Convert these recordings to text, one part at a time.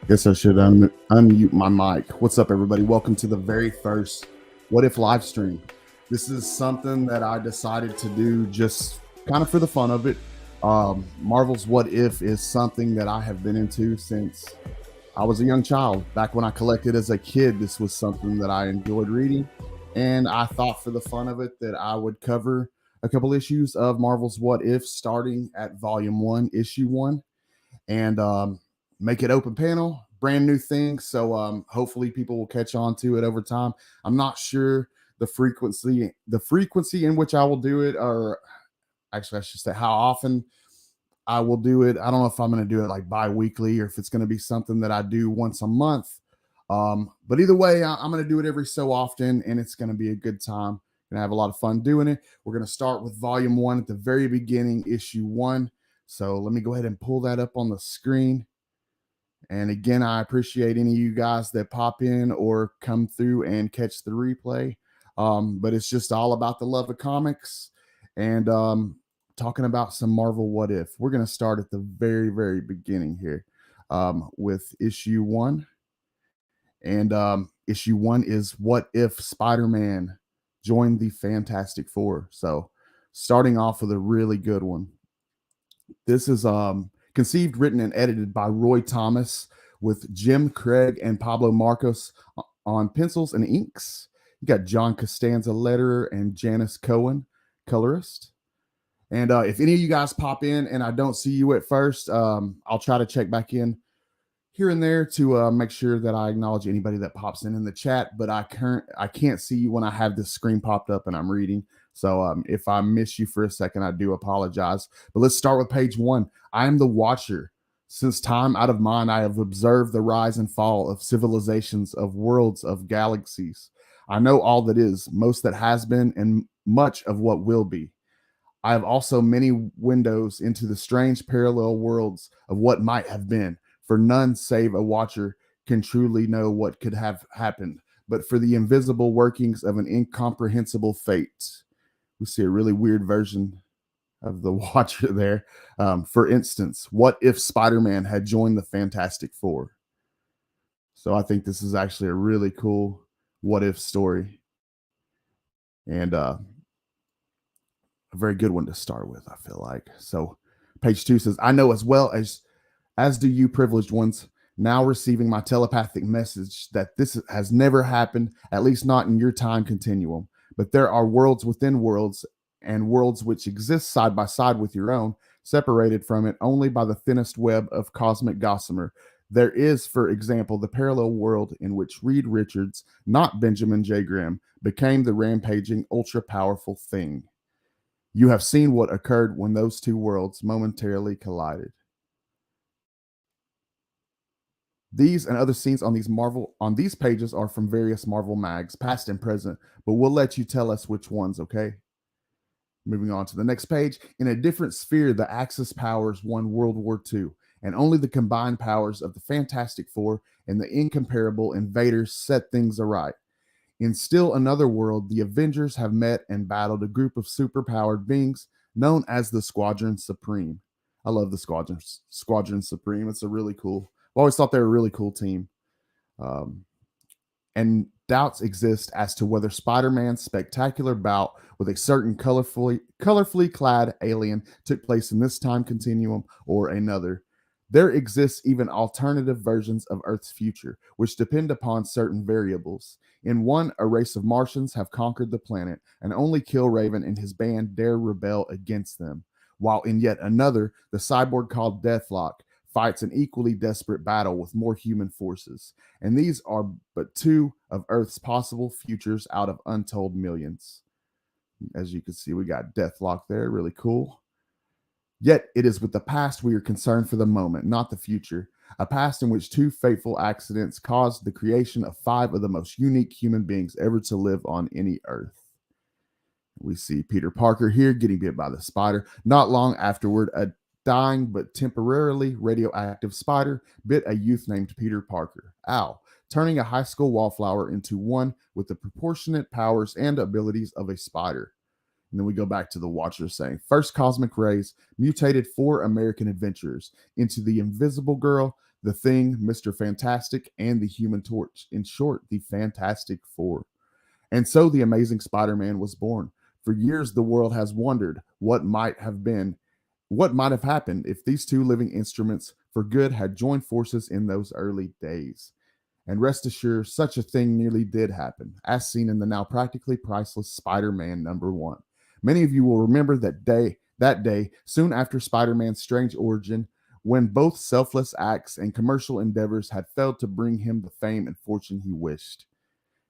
Guess I should unmute my mic. What's up, everybody? Welcome to the very first What If live stream. This is something that I decided to do just kind of for the fun of it. Marvel's What If is something that I have been into since I was a young child. Back when I collected as a kid, this was something that I enjoyed reading. And I thought for the fun of it that I would cover a couple issues of Marvel's What If, starting at Volume 1, Issue 1, and make it open panel, brand new thing. So hopefully people will catch on to it over time. I'm not sure the frequency in which I will do it, or actually I should say how often I will do it. I don't know if I'm going to do it like bi-weekly or if it's going to be something that I do once a month. But either way, I'm going to do it every so often, and it's going to be a good time. Going to have a lot of fun doing it. We're going to start with Volume 1 at the very beginning, Issue 1. So let me go ahead and pull that up on the screen. And again, I appreciate any of you guys that pop in or come through and catch the replay. But it's just all about the love of comics and talking about some Marvel What If. We're going to start at the very, very beginning here with Issue 1. And Issue 1 is What If Spider-Man joined the Fantastic Four. So starting off with a really good one. This is conceived, written, and edited by Roy Thomas, with Jim Craig and Pablo Marcos on pencils and inks. You got John Costanza, letterer, and Janice Cohen, colorist. And if any of you guys pop in and I don't see you at first, I'll try to check back in here and there to make sure that I acknowledge anybody that pops in the chat. But I can't see you when I have this screen popped up and I'm reading. So if I miss you for a second, I do apologize. But let's start with page 1. I am the Watcher. Since time out of mind, I have observed the rise and fall of civilizations, of worlds, of galaxies. I know all that is, most that has been, and much of what will be. I have also many windows into the strange parallel worlds of what might have been, for none save a watcher can truly know what could have happened, but for the invisible workings of an incomprehensible fate. We see a really weird version of the Watcher there. For instance, what if Spider-Man had joined the Fantastic Four? So I think this is actually a really cool what if story, and a very good one to start with, I feel like. So page 2 says, I know as well as do you privileged ones, now receiving my telepathic message, that this has never happened, at least not in your time continuum. But there are worlds within worlds, and worlds which exist side by side with your own, separated from it only by the thinnest web of cosmic gossamer. There is, for example, the parallel world in which Reed Richards, not Benjamin J. Grimm, became the rampaging, ultra-powerful thing. You have seen what occurred when those two worlds momentarily collided. These and other scenes on these pages are from various Marvel mags, past and present, but we'll let you tell us which ones, okay? Moving on to the next page. In a different sphere, the Axis powers won World War II, and only the combined powers of the Fantastic Four and the incomparable Invaders set things aright. In still another world, the Avengers have met and battled a group of superpowered beings known as the Squadron Supreme. I love the Squadron Supreme. It's a really cool. I've always thought they were a really cool team. And doubts exist as to whether Spider-Man's spectacular bout with a certain colorfully clad alien took place in this time continuum or another. There exists even alternative versions of Earth's future, which depend upon certain variables. In one, a race of Martians have conquered the planet, and only Killraven and his band dare rebel against them. While in yet another, the cyborg called Deathlock fights an equally desperate battle with more human forces. And these are but two of Earth's possible futures out of untold millions. As you can see, we got Deathlock there, really cool. Yet it is with the past we are concerned for the moment, not the future. A past in which two fateful accidents caused the creation of 5 of the most unique human beings ever to live on any Earth. We see Peter Parker here getting bit by the spider. Not long afterward, a dying but temporarily radioactive spider bit a youth named Peter Parker, Al, turning a high school wallflower into one with the proportionate powers and abilities of a spider. And then we go back to the Watcher saying, first cosmic rays mutated 4 American adventurers into the Invisible Girl, the Thing, Mr. Fantastic, and the Human Torch. In short, the Fantastic Four. And so the Amazing Spider-Man was born. For years, the world has wondered what might have happened if these two living instruments for good had joined forces in those early days. And rest assured, such a thing nearly did happen, as seen in the now practically priceless Spider-Man #1. Many of you will remember that day, soon after Spider-Man's strange origin, when both selfless acts and commercial endeavors had failed to bring him the fame and fortune he wished.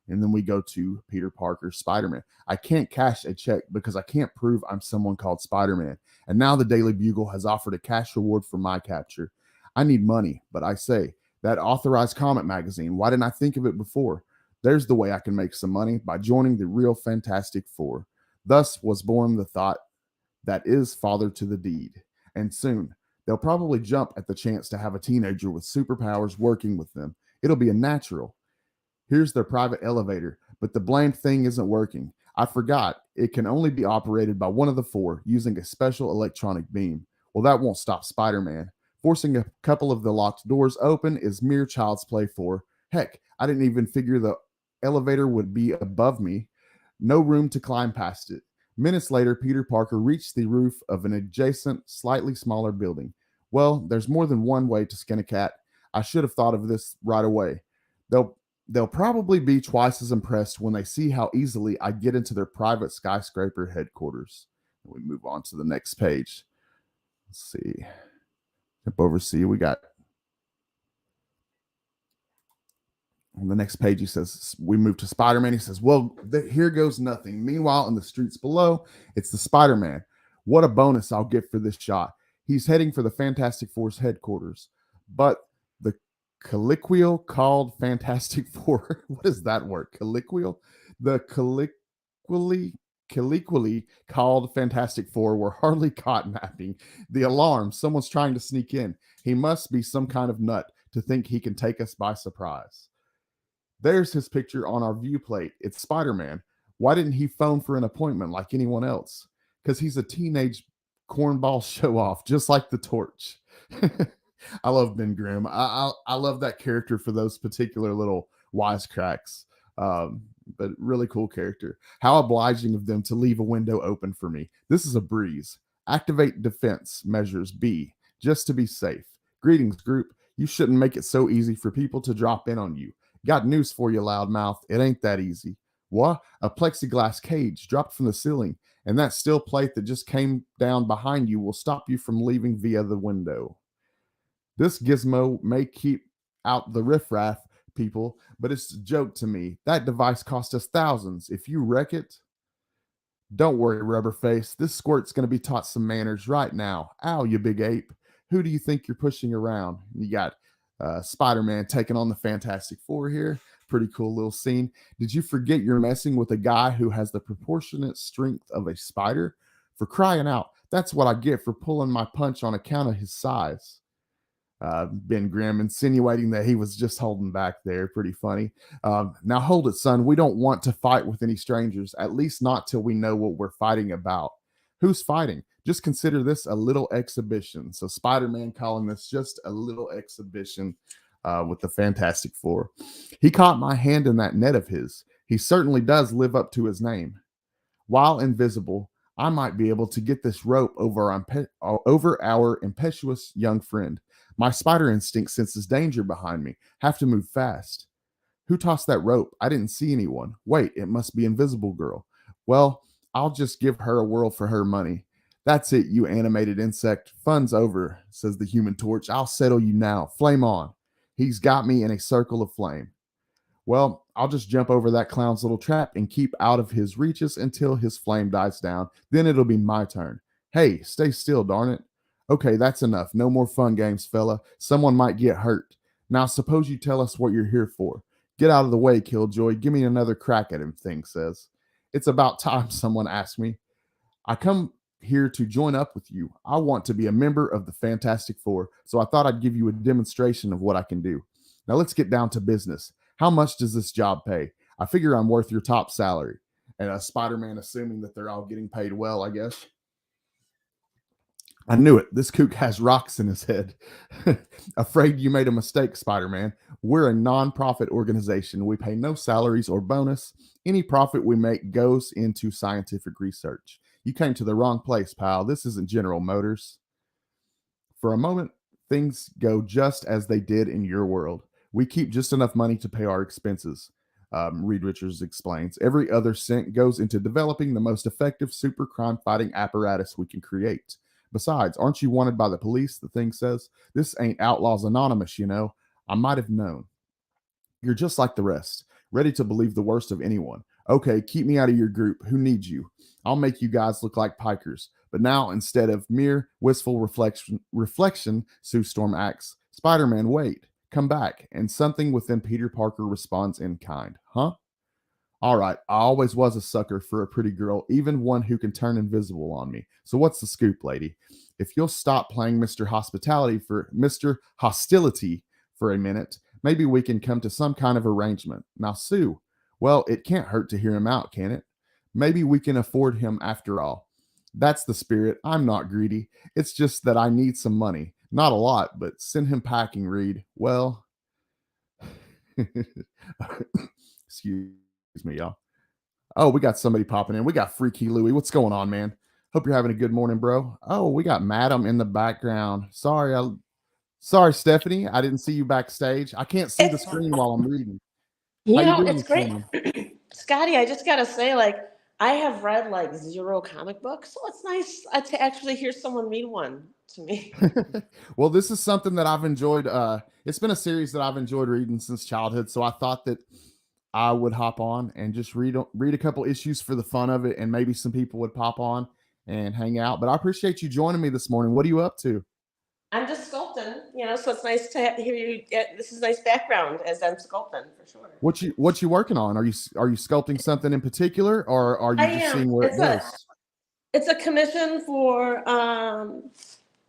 And then we go to Peter Parker's Spider-Man. I can't cash a check because I can't prove I'm someone called Spider-Man. And now the Daily Bugle has offered a cash reward for my capture. I need money, but I say, that authorized comic magazine, why didn't I think of it before? There's the way I can make some money, by joining the real Fantastic Four. Thus was born the thought that is father to the deed. And soon, they'll probably jump at the chance to have a teenager with superpowers working with them. It'll be a natural. Here's their private elevator, but the blamed thing isn't working. I forgot. It can only be operated by one of the four using a special electronic beam. Well, that won't stop Spider-Man. Forcing a couple of the locked doors open is mere child's play for. Heck, I didn't even figure the elevator would be above me. No room to climb past it. Minutes later, Peter Parker reached the roof of an adjacent, slightly smaller building. Well, there's more than one way to skin a cat. I should have thought of this right away. They'll probably be twice as impressed when they see how easily I get into their private skyscraper headquarters. We move on to the next page. Let's see. Jump over. See, we got on the next page. He says, we move to Spider-Man. He says, well, here goes nothing. Meanwhile, in the streets below, it's the Spider-Man. What a bonus I'll get for this shot. He's heading for the Fantastic Four's headquarters. But the colloquial called Fantastic Four. What is that word? Colloquial? The colloquially called Fantastic Four were hardly caught napping. The alarm, someone's trying to sneak in. He must be some kind of nut to think he can take us by surprise. There's his picture on our view plate. It's Spider-Man. Why didn't he phone for an appointment like anyone else? Because he's a teenage cornball show-off, just like the Torch. I love Ben Grimm. I love that character for those particular little wisecracks. But really cool character. How obliging of them to leave a window open for me. This is a breeze. Activate defense measures B, just to be safe. Greetings, group. You shouldn't make it so easy for people to drop in on you. Got news for you, loudmouth. It ain't that easy. What? A plexiglass cage dropped from the ceiling, and that steel plate that just came down behind you will stop you from leaving via the window. This gizmo may keep out the riffraff people, but it's a joke to me. That device cost us thousands. If you wreck it, don't worry, Rubberface. This squirt's going to be taught some manners right now. Ow, you big ape. Who do you think you're pushing around? You got Spider-Man taking on the Fantastic Four here. Pretty cool little scene. Did you forget you're messing with a guy who has the proportionate strength of a spider? For crying out, that's what I get for pulling my punch on account of his size. Ben Grimm insinuating that he was just holding back there. Pretty funny. Now hold it, son. We don't want to fight with any strangers, at least not till we know what we're fighting about. Who's fighting? Just consider this a little exhibition. So Spider-Man calling this just a little exhibition with the Fantastic Four. He caught my hand in that net of his. He certainly does live up to his name. While invisible, I might be able to get this rope over our impetuous young friend. My spider instinct senses danger behind me. Have to move fast. Who tossed that rope? I didn't see anyone. Wait, it must be Invisible Girl. Well, I'll just give her a whirl for her money. That's it, you animated insect. Fun's over, says the Human Torch. I'll settle you now. Flame on. He's got me in a circle of flame. Well, I'll just jump over that clown's little trap and keep out of his reaches until his flame dies down. Then it'll be my turn. Hey, stay still, darn it. Okay, that's enough. No more fun games, fella. Someone might get hurt. Now, suppose you tell us what you're here for. Get out of the way, Killjoy. Give me another crack at him, Thing says. It's about time, someone asked me. I come here to join up with you. I want to be a member of the Fantastic Four, so I thought I'd give you a demonstration of what I can do. Now, let's get down to business. How much does this job pay? I figure I'm worth your top salary. And Spider-Man, assuming that they're all getting paid well, I guess. I knew it. This kook has rocks in his head. Afraid you made a mistake, Spider-Man. We're a non-profit organization. We pay no salaries or bonus. Any profit we make goes into scientific research. You came to the wrong place, pal. This isn't General Motors. For a moment, things go just as they did in your world. We keep just enough money to pay our expenses. Reed Richards explains. Every other cent goes into developing the most effective super crime fighting apparatus we can create. Besides, aren't you wanted by the police? The thing says. This ain't Outlaws Anonymous, you know. I might have known. You're just like the rest, ready to believe the worst of anyone. Okay, keep me out of your group. Who needs you? I'll make you guys look like pikers. But now, instead of mere wistful reflection, Sue Storm acts. Spider-Man, wait. Come back. And something within Peter Parker responds in kind. Huh? All right, I always was a sucker for a pretty girl, even one who can turn invisible on me. So what's the scoop, lady? If you'll stop playing Mr. Hostility for a minute, maybe we can come to some kind of arrangement. Now, Sue, well, it can't hurt to hear him out, can it? Maybe we can afford him after all. That's the spirit. I'm not greedy. It's just that I need some money. Not a lot, but send him packing, Reed. Well, excuse me, y'all. Oh, we got somebody popping in. We got Freaky Louie. What's going on, man? Hope you're having a good morning, bro. Oh, we got Madam in the background. Sorry, Stephanie. I didn't see you backstage. I can't see the screen while I'm reading. How you doing It's this great. morning? Scotty, I just gotta say, like, I have read like 0 comic books, so it's nice to actually hear someone read one to me. Well, this is something that I've enjoyed. It's been a series that I've enjoyed reading since childhood, so I thought that I would hop on and just read a couple issues for the fun of it, and maybe some people would pop on and hang out. But I appreciate you joining me this morning. What are you up to? I'm just sculpting, so it's nice to hear you. This is nice background as I'm sculpting for sure. What you working on? Are you sculpting something in particular, or are I you just am. seeing where it goes? It's a commission for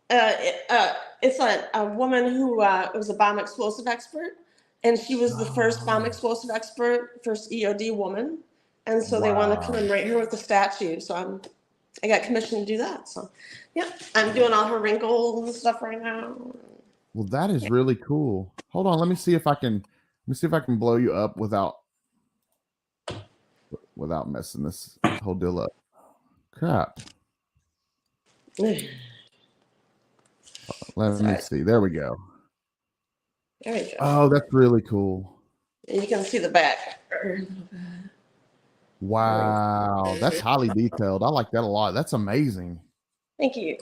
it's a woman who was a bomb explosive expert, and she was the first bomb Oh, explosive expert, first EOD woman, and so they want to wow. commemorate her with a statue. So I got commissioned to do that. So yeah, I'm doing all her wrinkles and stuff right now. Well, that is Yeah. really cool. Hold on, let me see if I can blow you up without messing this whole deal up. Crap. Let me Sorry. see. There we go. There we go. Oh, that's really cool. And you can see the back. Wow, that's highly detailed. I like that a lot. That's amazing. Thank you.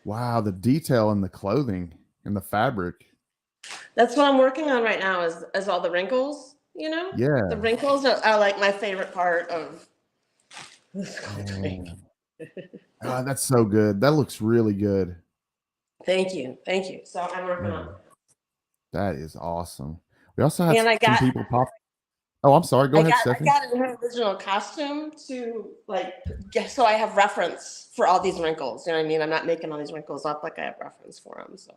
Wow, the detail in the clothing and the fabric. That's what I'm working on right now is all the wrinkles, The Yeah. wrinkles are like my favorite part of the sculpting. That's so good. That looks really good. Thank you. Thank you. So I'm working Yeah, on it. that is awesome. We also had And some people pop. Oh, I'm sorry. Go ahead, I Stephanie. got in her original costume to so I have reference for all these wrinkles. You know what I mean? I'm not making all these wrinkles up, like I have reference for them. So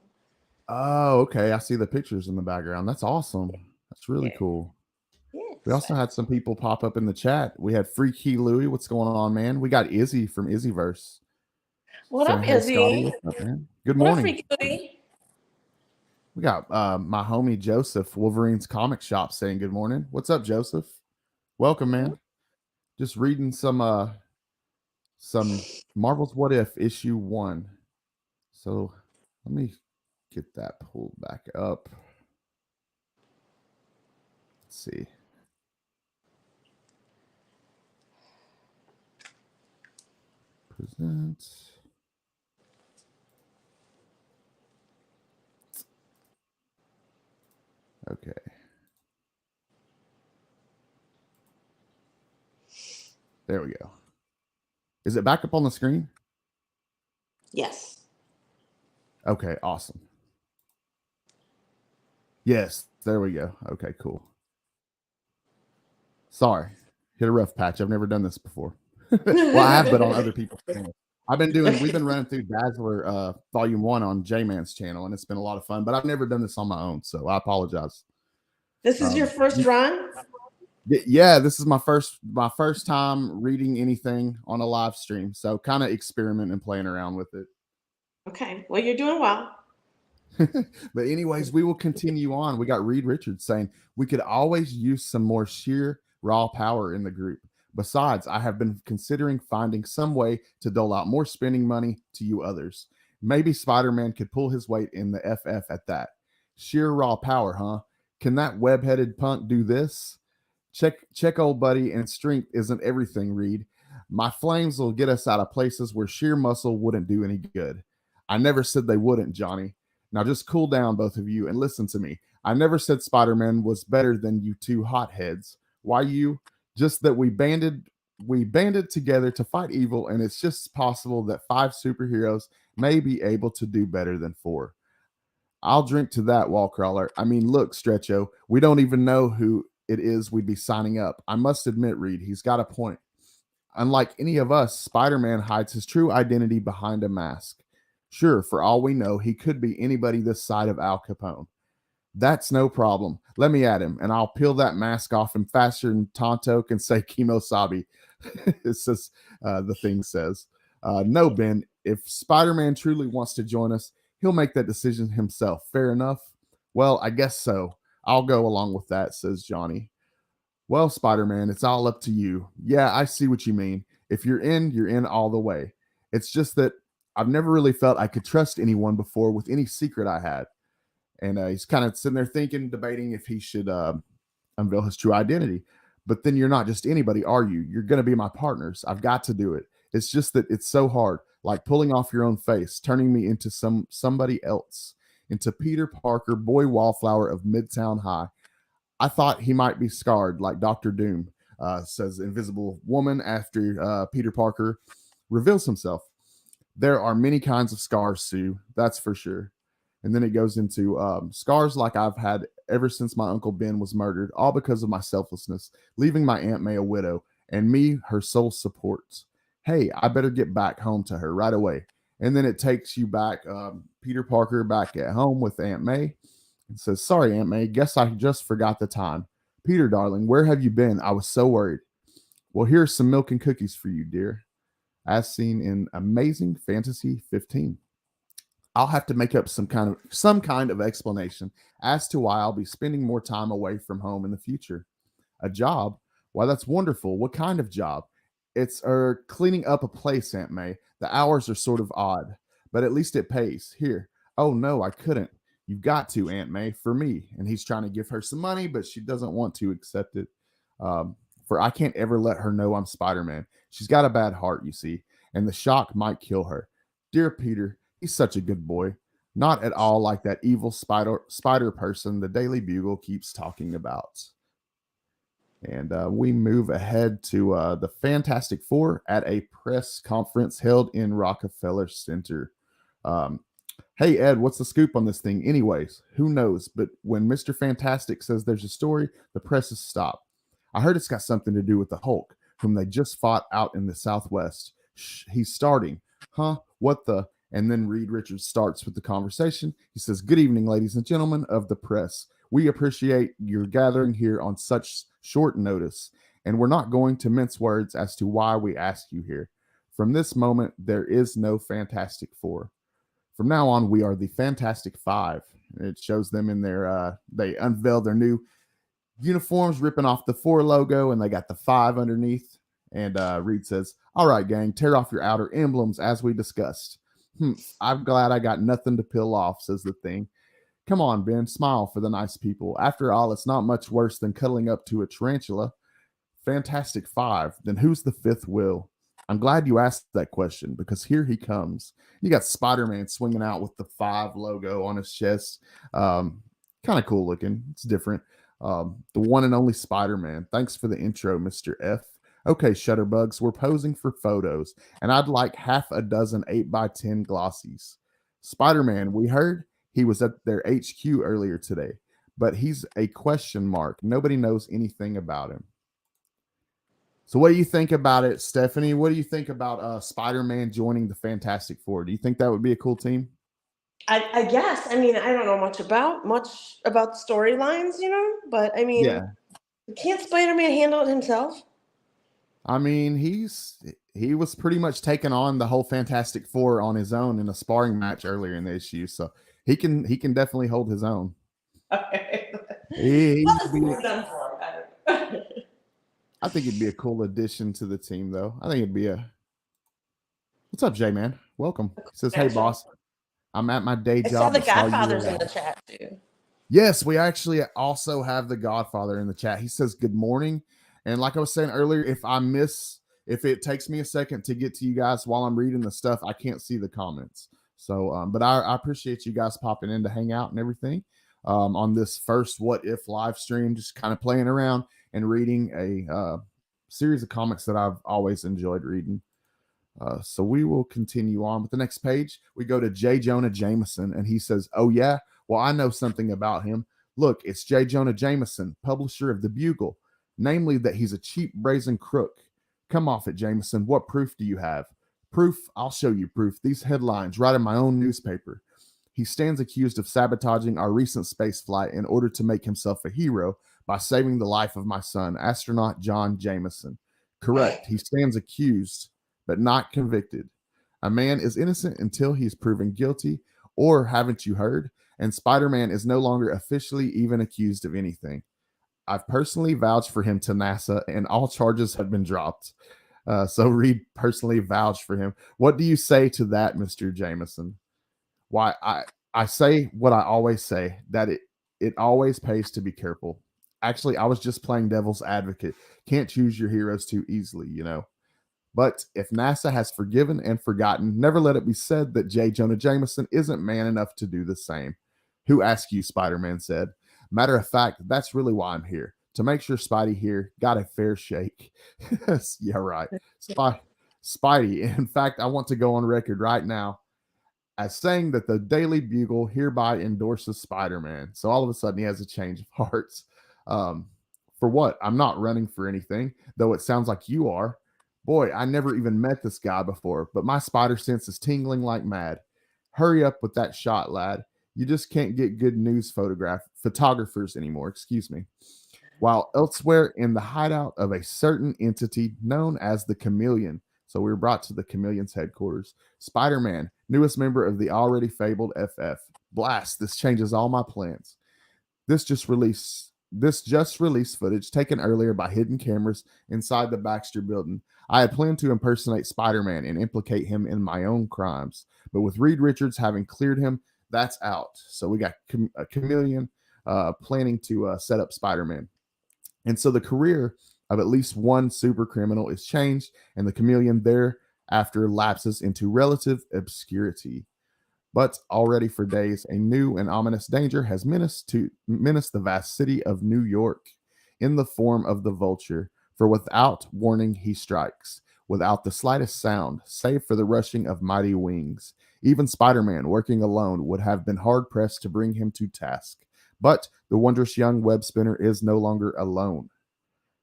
Oh, okay. I see the pictures in the background. That's awesome. That's really yeah, cool. yeah. We also had some people pop up in the chat. We had Freaky Louie. What's going on, man? We got Izzy from Izzyverse What saying, up, "Hey, Scotty, Izzy? what's up, man? Good What up, morning." Freaky Louie? We got my homie Joseph, Wolverine's Comic Shop, saying good morning. What's up, Joseph? Welcome, man. Just reading some Marvel's What If issue 1. So let me get that pulled back up. Let's see. Present. Okay. There we go. Is it back up on the screen? Yes. Okay, awesome. Yes, there we go. Okay, cool. Sorry. Hit a rough patch. I've never done this before. Well, I have, but on other people's channels. We've been running through Dazzler Volume 1 on J-Man's channel, and it's been a lot of fun, but I've never done this on my own, so I apologize. This is your first run? Yeah, this is my first time reading anything on a live stream, so kind of experimenting and playing around with it. Okay. Well, you're doing well. But anyways, we will continue on. We got Reed Richards saying we could always use some more sheer raw power in the group. Besides, I have been considering finding some way to dole out more spending money to you others. Maybe Spider-Man could pull his weight in the FF at that. Sheer raw power, huh? Can that web-headed punk do this? Check old buddy, and strength isn't everything, Reed. My flames will get us out of places where sheer muscle wouldn't do any good. I never said they wouldn't, Johnny. Now just cool down, both of you, and listen to me. I never said Spider-Man was better than you two hotheads. Why you? Just that we banded together to fight evil, and it's just possible that 5 superheroes may be able to do better than 4. I'll drink to that, Wallcrawler. I mean, look, Stretcho, we don't even know who it is we'd be signing up. I must admit, Reed, he's got a point. Unlike any of us, Spider Man hides his true identity behind a mask. Sure, for all we know, he could be anybody this side of Al Capone. That's no problem. Let me at him, and I'll peel that mask off him faster than Tonto can say Kimosabi. It says, the thing says. No, Ben, if Spider Man truly wants to join us, he'll make that decision himself. Fair enough? Well, I guess so. I'll go along with that, says Johnny. Well, Spider Man, it's all up to you. Yeah, I see what you mean. If you're in all the way. It's just that I've never really felt I could trust anyone before with any secret I had. And he's kind of sitting there thinking, debating if he should unveil his true identity. But then you're not just anybody, are you? You're going to be my partners. I've got to do it. It's just that it's so hard, like pulling off your own face, turning me into somebody else, into Peter Parker, boy wallflower of Midtown High. I thought he might be scarred like Doctor Doom, says Invisible Woman after Peter Parker reveals himself. There are many kinds of scars, Sue. That's for sure. And then it goes into scars like I've had ever since my Uncle Ben was murdered, all because of my selflessness, leaving my Aunt May a widow, and me her sole support. Hey, I better get back home to her right away. And then it takes you back, Peter Parker back at home with Aunt May. It says, sorry, Aunt May, guess I just forgot the time. Peter, darling, where have you been? I was so worried. Well, here's some milk and cookies for you, dear, as seen in Amazing Fantasy 15. I'll have to make up some kind of explanation as to why I'll be spending more time away from home in the future. A job? Why, that's wonderful. What kind of job? It's cleaning up a place, Aunt May. The hours are sort of odd, but at least it pays. Here. Oh no, I couldn't. You've got to, Aunt May, for me. And he's trying to give her some money, but she doesn't want to accept it. For I can't ever let her know I'm Spider Man. She's got a bad heart, you see, and the shock might kill her. Dear Peter, he's such a good boy. Not at all like that evil spider person the Daily Bugle keeps talking about. And we move ahead to the Fantastic Four at a press conference held in Rockefeller Center. Um, hey, Ed, what's the scoop on this thing? Anyways, who knows? But when Mr. Fantastic says there's a story, the press is stopped. I heard it's got something to do with the Hulk, whom they just fought out in the Southwest. Shh, he's starting. Huh? What the? And then Reed Richards starts with the conversation. He says, good evening, ladies and gentlemen of the press. We appreciate your gathering here on such short notice, and we're not going to mince words as to why we asked you here. From this moment, there is no Fantastic Four. From now on, we are the Fantastic Five. It shows them in their, they unveiled their new uniforms, ripping off the 4 logo, and they got the 5 underneath. And Reed says, all right, gang, tear off your outer emblems as we discussed. I'm glad I got nothing to peel off, says the Thing. Come on, Ben, smile for the nice people. After all, it's not much worse than cuddling up to a tarantula. Fantastic Five. Then who's the fifth wheel? I'm glad you asked that question because here he comes. You got Spider-Man swinging out with the 5 logo on his chest. Kind of cool looking. It's different. The one and only Spider-Man. Thanks for the intro, Mr. F. Okay, Shutterbugs, we're posing for photos, and I'd like half a dozen 8x10 glossies. Spider-Man, we heard he was at their HQ earlier today, but he's a question mark. Nobody knows anything about him. So what do you think about it, Stephanie? What do you think about Spider-Man joining the Fantastic Four? Do you think that would be a cool team? I guess. I mean, I don't know much about storylines, but I mean, Yeah. can't Spider-Man handle it himself? I mean, he was pretty much taking on the whole Fantastic Four on his own in a sparring match earlier in the issue, so he can definitely hold his own. Okay. He What would is be, more done for him? I don't know. I think it'd be a cool addition to the team, though. I think it'd be a. What's up, Jay man? Welcome. He says, "Hey, Mention. boss, I'm at my day I saw job, the but saw you were Godfather's in live." the chat too. Yes, we actually also have the Godfather in the chat. He says, "Good morning," and like I was saying earlier, if it takes me a second to get to you guys while I'm reading the stuff, I can't see the comments. So, but I appreciate you guys popping in to hang out and everything on this first What If live stream, just kind of playing around and reading a series of comics that I've always enjoyed reading. So we will continue on with the next page. We go to J. Jonah Jameson, and he says, "Oh yeah, well I know something about him. Look, it's J. Jonah Jameson, publisher of the Bugle, namely that he's a cheap, brazen crook. Come off it, Jameson. What proof do you have? Proof? I'll show you proof. These headlines, right in my own newspaper. He stands accused of sabotaging our recent space flight in order to make himself a hero by saving the life of my son, astronaut John Jameson. Correct. He stands accused, but not convicted. A man is innocent until he's proven guilty, or haven't you heard? And Spider Man is no longer officially even accused of anything. I've personally vouched for him to NASA, and all charges have been dropped. So Reed personally vouched for him. What do you say to that, Mr. Jameson? Why I say what I always say, that it always pays to be careful. Actually, I was just playing devil's advocate. Can't choose your heroes too easily, you know. But if NASA has forgiven and forgotten, never let it be said that J. Jonah Jameson isn't man enough to do the same. Who asked you? Spider-Man said. Matter of fact, that's really why I'm here. To make sure Spidey here got a fair shake. Yeah, right. Spidey. In fact, I want to go on record right now as saying that the Daily Bugle hereby endorses Spider-Man. So all of a sudden he has a change of hearts. Um, for what? I'm not running for anything, though it sounds like you are. Boy, I never even met this guy before, but my spider sense is tingling like mad. Hurry up with that shot, lad. You just can't get good news photographers anymore, excuse me. While elsewhere in the hideout of a certain entity known as the Chameleon. So we were brought to the Chameleon's headquarters. Spider-Man, newest member of the already fabled FF. Blast, this changes all my plans. This just released footage taken earlier by hidden cameras inside the Baxter building. I had planned to impersonate Spider-Man and implicate him in my own crimes, but with Reed Richards having cleared him, that's out. So we got a Chameleon planning to set up Spider-Man. And so the career of at least one super criminal is changed, and the Chameleon thereafter lapses into relative obscurity. But already for days, a new and ominous danger has menaced the vast city of New York in the form of the Vulture. For without warning, he strikes, without the slightest sound, save for the rushing of mighty wings. Even Spider-Man, working alone, would have been hard-pressed to bring him to task. But the wondrous young web spinner is no longer alone.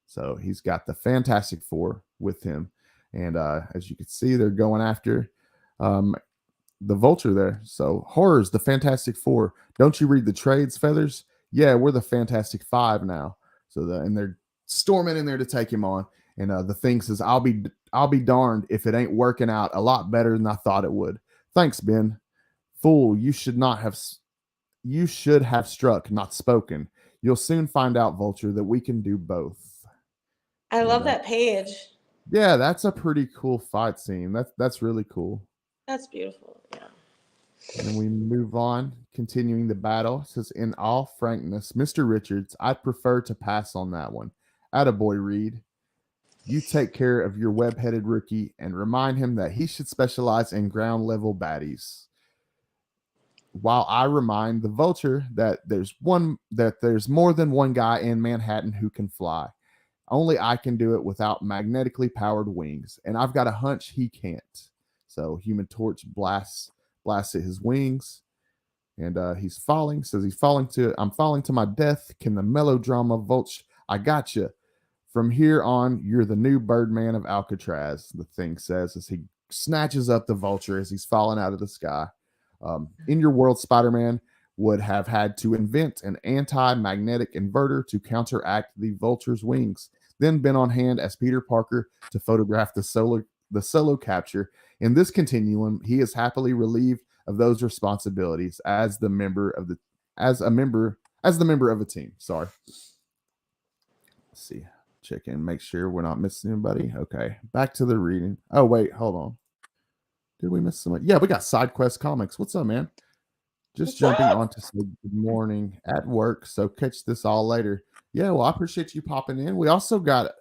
So he's got the Fantastic Four with him. And as you can see, they're going after the Vulture there. So horrors, the Fantastic Four. Don't you read the trades, Feathers? Yeah, we're the Fantastic Five now. And they're storming in there to take him on. And the Thing says, I'll be darned if it ain't working out a lot better than I thought it would. Thanks, Ben. Fool, you should have struck, not spoken. You'll soon find out, Vulture, that we can do both. I love that page. Yeah, that's a pretty cool fight scene. That's really cool. That's beautiful. Yeah. And then we move on, continuing the battle. It says, in all frankness, Mr. Richards, I'd prefer to pass on that one. Attaboy, Reed. You take care of your web-headed rookie and remind him that he should specialize in ground-level baddies. While I remind the Vulture that there's more than one guy in Manhattan who can fly. Only I can do it without magnetically powered wings, and I've got a hunch he can't. So Human Torch blasts at his wings, and he's falling. Says I'm falling to my death. Can the melodrama Vulture? I got you. From here on, you're the new Birdman of Alcatraz. The Thing says as he snatches up the Vulture as he's falling out of the sky. In your world, Spider-Man would have had to invent an anti-magnetic inverter to counteract the Vulture's wings. then been on hand as Peter Parker to photograph the solo capture. In this continuum, he is happily relieved of those responsibilities as the member of the as the member of a team. Sorry. Let's see. Check in, make sure we're not missing anybody. Okay, back to the reading. Oh wait, hold on. Did we miss somebody? Yeah, we got Side Quest Comics. What's up, man? Just What's jumping up? on to say good morning at work. So catch this all later. Yeah, well, I appreciate you popping in. We also got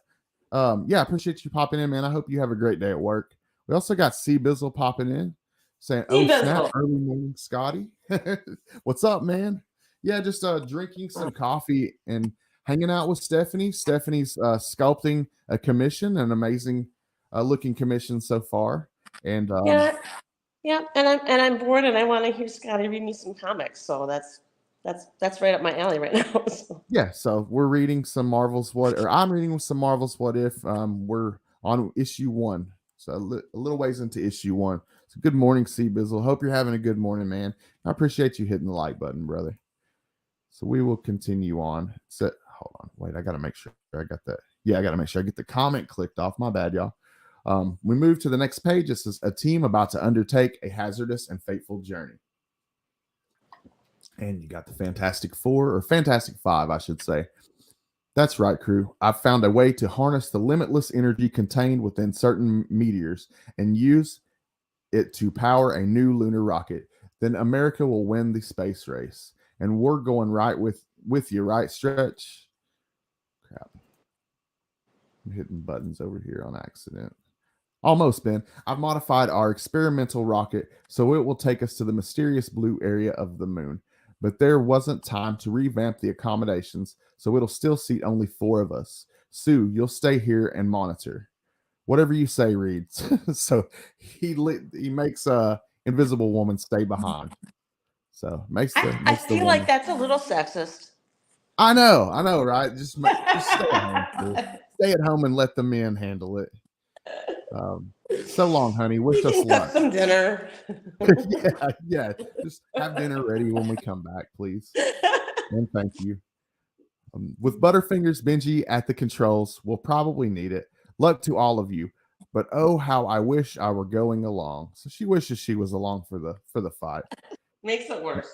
yeah, I appreciate you popping in, man. I hope you have a great day at work. We also got C Bizzle popping in saying, Sea "Oh snap, Bizzle. early morning, Scotty. What's up, man? Yeah, just drinking some coffee and hanging out with Stephanie. Stephanie's sculpting a commission, an amazing looking commission so far. And Yeah, yeah. And I'm bored, and I want to hear Scotty read me some comics. So that's right up my alley right now. So. yeah, so we're reading some Marvel's What, or I'm reading some Marvel's What If. We're on issue 1, so a little ways into issue 1. So good morning, C Bizzle. Hope you're having a good morning, man. I appreciate you hitting the like button, brother. So we will continue on. Hold on, wait, I gotta make sure I got that. Yeah, I gotta make sure I get the comment clicked off. My bad, y'all. We move to the next page. This is a team about to undertake a hazardous and fateful journey. And you got the Fantastic Four, or Fantastic Five, I should say. That's right, crew. I've found a way to harness the limitless energy contained within certain meteors and use it to power a new lunar rocket. Then America will win the space race. And we're going right with you, right, Stretch? Crap. I'm hitting buttons over here on accident. Almost, Ben. I've modified our experimental rocket so it will take us to the mysterious blue area of the moon. But there wasn't time to revamp the accommodations, so it'll still seat only 4 of us. Sue, you'll stay here and monitor. Whatever you say, Reed. So he makes Invisible Woman stay behind. So I makes the feel like woman. that's a little sexist. I know, right? Just stay at home, Sue. Stay at home and let the men handle it. So long, honey. We Wish us can cook luck. some dinner. Yeah. Just have dinner ready when we come back, please. And thank you. With Butterfingers Benji at the controls, we'll probably need it. Luck to all of you. But oh, how I wish I were going along. So she wishes she was along for the fight. Makes it worse.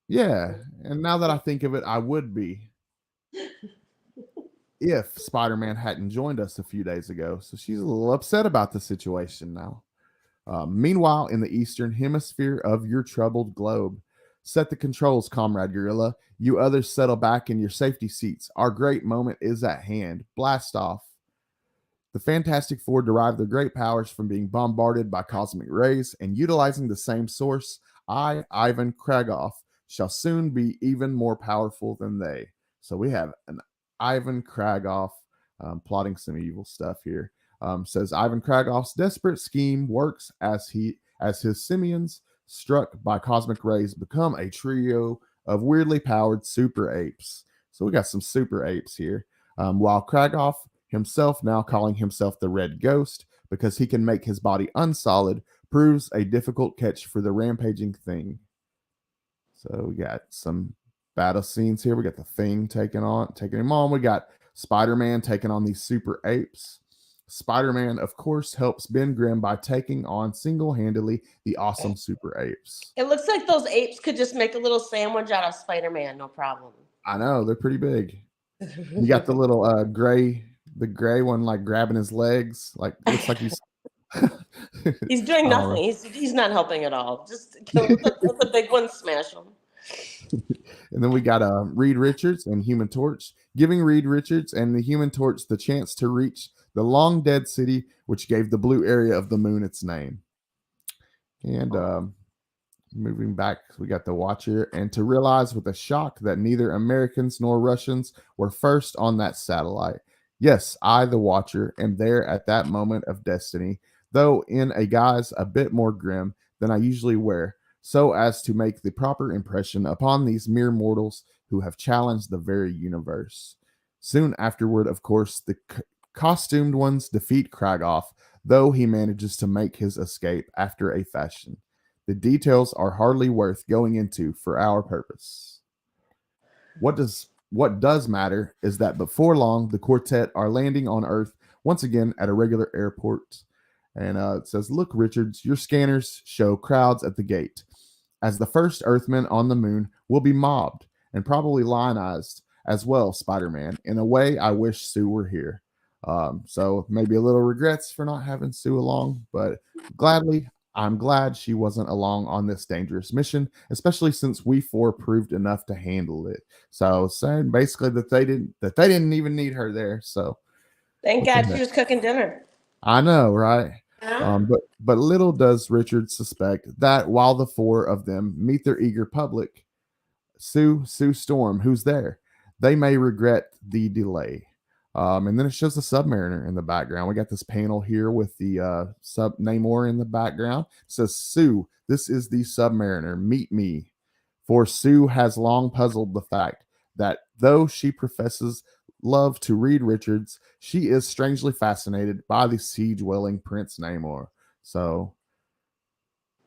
Yeah, and now that I think of it, I would be if Spider-Man hadn't joined us a few days ago. So she's a little upset about the situation now. Meanwhile, in the eastern hemisphere of your troubled globe, set the controls, Comrade Gorilla. You others settle back in your safety seats. Our great moment is at hand. Blast off. The Fantastic Four derive their great powers from being bombarded by cosmic rays, and utilizing the same source, I, Ivan Kragoff, shall soon be even more powerful than they. So we have an Ivan Kragoff plotting some evil stuff here. Says Ivan Kragoff's desperate scheme works as his simians, struck by cosmic rays, become a trio of weirdly powered super apes. So we got some super apes here. While Kragoff himself, now calling himself the Red Ghost because he can make his body unsolid, proves a difficult catch for the rampaging Thing. So we got some battle scenes here. We got the Thing taking him on. We got Spider-Man taking on these super apes. Spider-Man, of course, helps Ben Grimm by taking on single-handedly the awesome super apes. It looks like those apes could just make a little sandwich out of Spider-Man, no problem. I know, they're pretty big. You got the little the gray one like grabbing his legs, like looks like he's He's doing nothing. He's not helping at all. Just let the big one smash him. And then we got Reed Richards and Human Torch, giving Reed Richards and the Human Torch the chance to reach the long dead city, which gave the blue area of the moon its name. And moving back, we got the Watcher, and to realize with a shock that neither Americans nor Russians were first on that satellite. Yes, I, the Watcher, am there at that moment of destiny, though in a guise a bit more grim than I usually wear, so as to make the proper impression upon these mere mortals who have challenged the very universe. Soon afterward, of course, the costumed ones defeat Kragoff, though he manages to make his escape after a fashion. The details are hardly worth going into for our purpose. What does what does matter is that before long, the quartet are landing on Earth once again at a regular airport. And it says, "Look, Richards, your scanners show crowds at the gate, as the first Earthmen on the moon will be mobbed and probably lionized as well, Spider-Man. In a way, I wish Sue were here." So maybe a little regrets for not having Sue along, but I'm glad she wasn't along on this dangerous mission, especially since we four proved enough to handle it. So saying basically that they didn't even need her there. So Thank what the God she heck? was cooking dinner. I know, right? Yeah. But little does Richard suspect that while the four of them meet their eager public, Sue Storm, who's there, they may regret the delay. And then it shows the Submariner in the background. We got this panel here with the sub Namor in the background. It says, "Sue, this is the Submariner. Meet me." For Sue has long puzzled the fact that though she professes love to Reed Richards, she is strangely fascinated by the sea-dwelling Prince Namor. So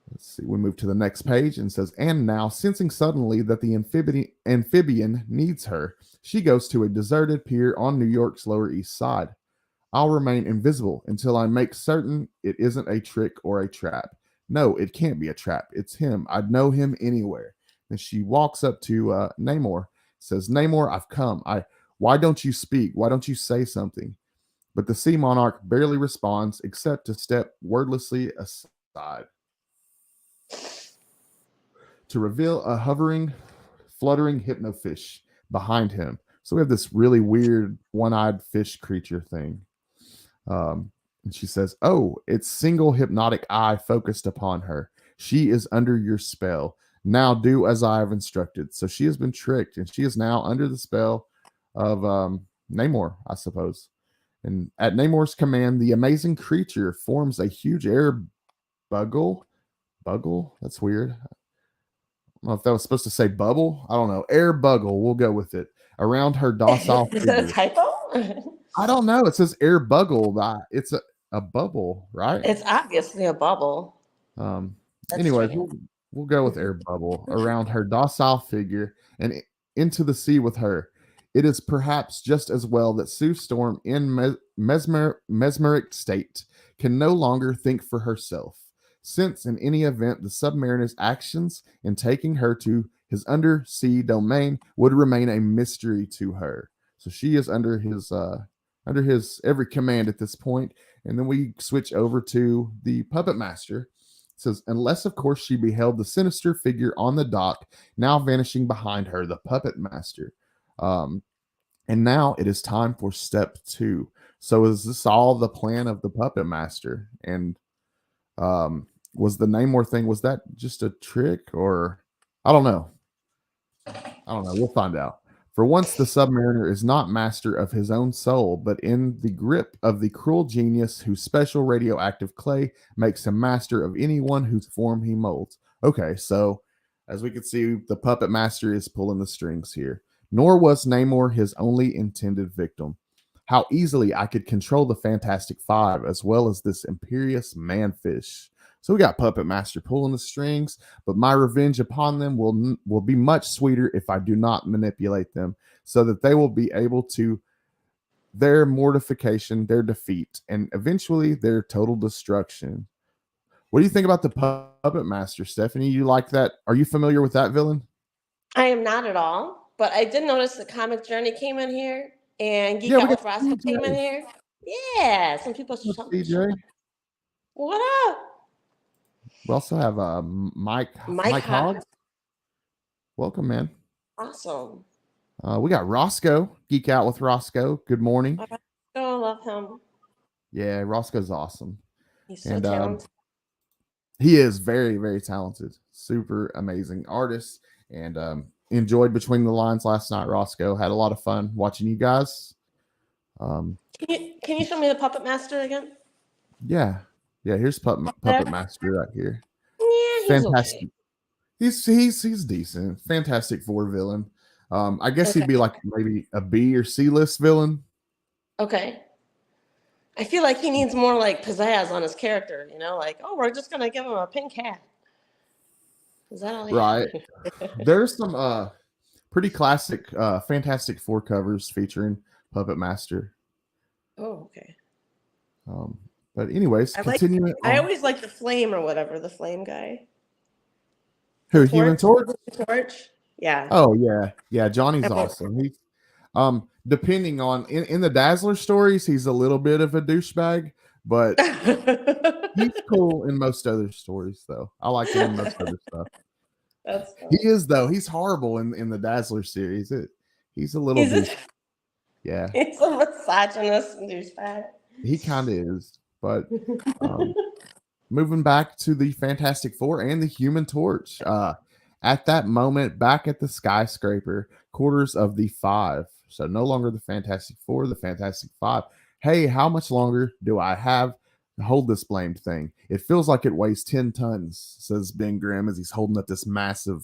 let's see. We move to the next page and says, "And now, sensing suddenly that the amphibian needs her, she goes to a deserted pier on New York's Lower East Side. I'll remain invisible until I make certain it isn't a trick or a trap. No, it can't be a trap. It's him. I'd know him anywhere." And she walks up to Namor, says, "Namor, I've come. Why don't you speak? Why don't you say something?" But the Sea Monarch barely responds except to step wordlessly aside to reveal a hovering, fluttering hypnofish behind him. So we have this really weird one-eyed fish creature thing. And she says, "Oh, it's single hypnotic eye focused upon her. She is under your spell. Now do as I have instructed." So she has been tricked, and she is now under the spell of Namor, I suppose. And at Namor's command, the amazing creature forms a huge air buggle. Buggle? That's weird. I don't know if that was supposed to say bubble. I don't know. Air buggle. We'll go with it. Around her docile Is that a figure. typo? I don't know. It says air buggle. It's a bubble, right? It's obviously a bubble. Um. That's Anyways, strange. we'll go with air bubble around her docile figure and into the sea with her. It is perhaps just as well that Sue Storm, in mesmeric state, can no longer think for herself, since in any event the Submariner's actions in taking her to his undersea domain would remain a mystery to her. So she is under his every command at this point. And then we switch over to the Puppet Master. It says, "Unless, of course, she beheld the sinister figure on the dock, now vanishing behind her, the Puppet Master." Um, and now it is time for step 2. So is this all the plan of the Puppet Master? And was the Namor thing, was that just a trick, or I don't know. I don't know. We'll find out. For once, the Submariner is not master of his own soul, but in the grip of the cruel genius whose special radioactive clay makes him master of anyone whose form he molds. Okay, so as we can see, the Puppet Master is pulling the strings here. Nor was Namor his only intended victim. How easily I could control the Fantastic Five as well as this imperious manfish. So we got Puppet Master pulling the strings, but my revenge upon them will be much sweeter if I do not manipulate them, so that they will be able to their mortification, their defeat, and eventually their total destruction. What do you think about the Puppet Master, Stephanie? You like that? Are you familiar with that villain? I am not at all, but I did notice that Comic Journey came in here and Geek Yeah, we Out got with Roscoe came in CJ. here. Yeah, some people should What's up, show CJ? up. What up? We also have Mike Mike Hot. Hogg. Welcome, man. Awesome. We got Roscoe. Geek Out with Roscoe. Good morning. Oh, I love him. Yeah, Roscoe's awesome. He's so And talented. he is very, very talented, super amazing artist, and enjoyed Between the Lines last night. Roscoe had a lot of fun watching you guys. Can you show me the Puppet Master again? Yeah, here's Puppet Master right here. Yeah, he's Fantastic. okay. He's decent. Fantastic Four villain. I guess he'd Okay. be like maybe a B or C list villain. Okay. I feel like he needs more like pizzazz on his character, you know, like, oh, we're just gonna give him a pink hat. Is that all he Right. There's some Pretty classic, Fantastic Four covers featuring Puppet Master. Oh, okay. Um, but anyways, I like. continuing I on. always like the flame or whatever. The flame guy. The Who, Human torch. Torch? The torch. Yeah. Oh yeah, yeah. Johnny's I like- awesome. He's depending on in the Dazzler stories, he's a little bit of a douchebag, but he's cool in most other stories. Though I like him in most other stuff. That's He funny. is though. He's horrible in the Dazzler series. He's a little He's a, douche. Yeah, he's a misogynist and douchebag. he kind of is. But um, moving back to the Fantastic Four and the Human Torch. At that moment, back at the skyscraper, quarters of the five. So no longer the Fantastic Four, the Fantastic Five. Hey, how much longer do I have to hold this blamed thing? It feels like it weighs 10 tons, says Ben Grimm as he's holding up this massive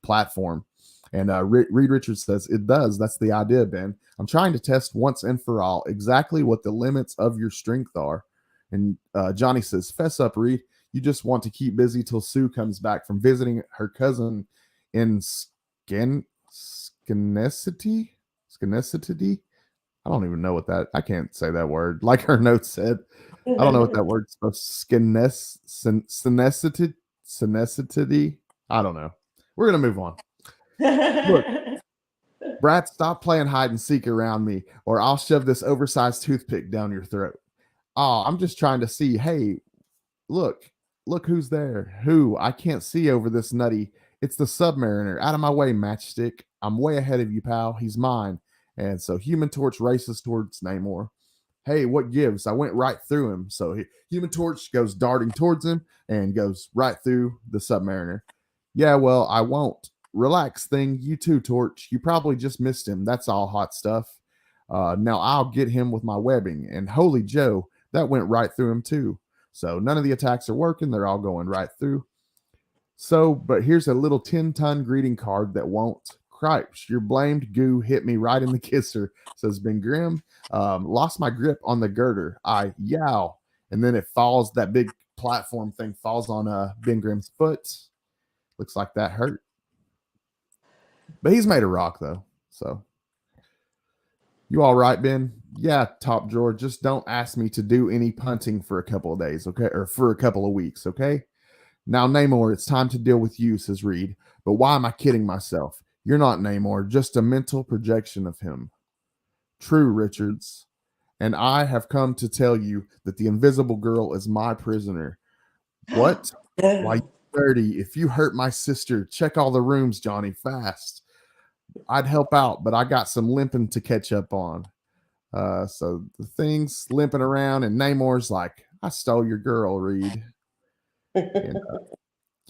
platform. And Reed Richards says, it does. That's the idea, Ben. I'm trying to test once and for all exactly what the limits of your strength are. And Johnny says, fess up, Reed. You just want to keep busy till Sue comes back from visiting her cousin in Skenesity. I don't even know what that. I can't say that word. Like her note said, I don't know what that word's supposed. Skenesity. I don't know. We're gonna move on. Look, Brad, stop playing hide and seek around me, or I'll shove this oversized toothpick down your throat. Oh, I'm just trying to see. Hey, look, look who's there. Who? I can't see over this nutty. It's the Submariner. Out of my way, Matchstick. I'm way ahead of you, pal. He's mine. And so Human Torch races towards Namor. Hey, what gives? I went right through him. So Human Torch goes darting towards him and goes right through the Submariner. Yeah, well, I won't. Relax, thing. You too, Torch. You probably just missed him. That's all hot stuff. Now I'll get him with my webbing. And holy Joe, that went right through him too. So none of the attacks are working. They're all going right through. So, but here's a little 10-ton greeting card that won't. Cripes, your blamed goo hit me right in the kisser, says Ben Grimm. Lost my grip on the girder. I yow. And then it falls, that big platform thing falls on Ben Grimm's foot. Looks like that hurt. But he's made of rock, though. So, you all right, Ben? Yeah, top drawer. Just don't ask me to do any punting for a couple of days, okay? Or for a couple of weeks, okay? Now, Namor, it's time to deal with you, says Reed. But why am I kidding myself? You're not Namor, just a mental projection of him. True, Richards. And I have come to tell you that the Invisible Girl is my prisoner. What? Why, you dirty. If you hurt my sister, check all the rooms, Johnny, fast. I'd help out, but I got some limping to catch up on. So the thing's limping around, and Namor's like, I stole your girl, Reed. And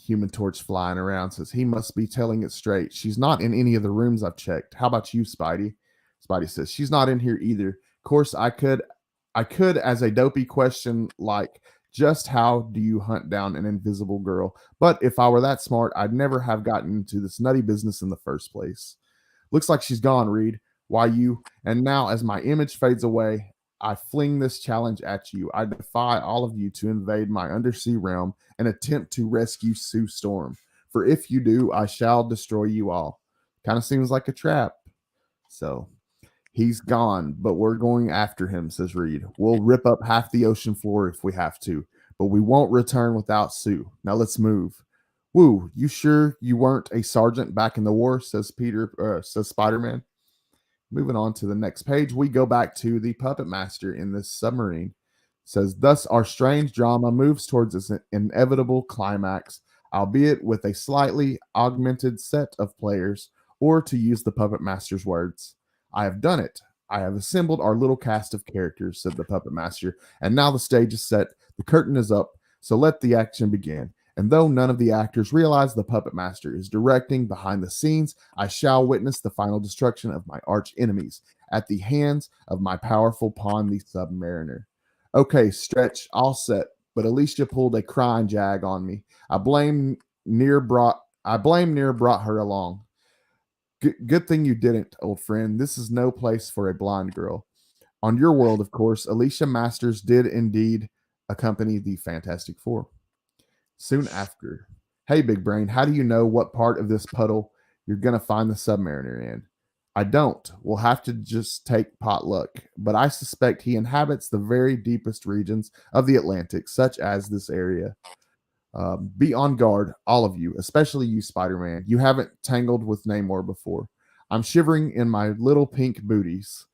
Human Torch flying around says, he must be telling it straight. She's not in any of the rooms I've checked. How about you, Spidey? Spidey says, she's not in here either. Of course, I could as a dopey question like, just how do you hunt down an invisible girl? But if I were that smart, I'd never have gotten into this nutty business in the first place. Looks like she's gone, Reed. Why you? And now, as my image fades away, I fling this challenge at you. I defy all of you to invade my undersea realm and attempt to rescue Sue Storm. For if you do, I shall destroy you all. Kind of seems like a trap. So he's gone, but we're going after him, says Reed. We'll rip up half the ocean floor if we have to, but we won't return without Sue. Now let's move. Woo, you sure you weren't a sergeant back in the war, says Spider-Man. Moving on to the next page, we go back to the puppet master in this submarine. It says, thus our strange drama moves towards its inevitable climax, albeit with a slightly augmented set of players, or to use the puppet master's words, I have done it. I have assembled our little cast of characters, said the puppet master, and now the stage is set, the curtain is up, so let the action begin. And though none of the actors realize the puppet master is directing behind the scenes, I shall witness the final destruction of my arch enemies at the hands of my powerful pawn, the Submariner. Okay, Stretch, all set, but Alicia pulled a crying jag on me. I blame Near brought her along. Good thing you didn't, old friend. This is no place for a blind girl. On your world, of course, Alicia Masters did indeed accompany the Fantastic Four. Soon after, hey, Big Brain, how do you know what part of this puddle you're going to find the Submariner in. I don't. We'll have to just take potluck. But I suspect he inhabits the very deepest regions of the Atlantic, such as this area. Be on guard, all of you, especially you, Spider-Man. You haven't tangled with Namor before. I'm shivering in my little pink booties.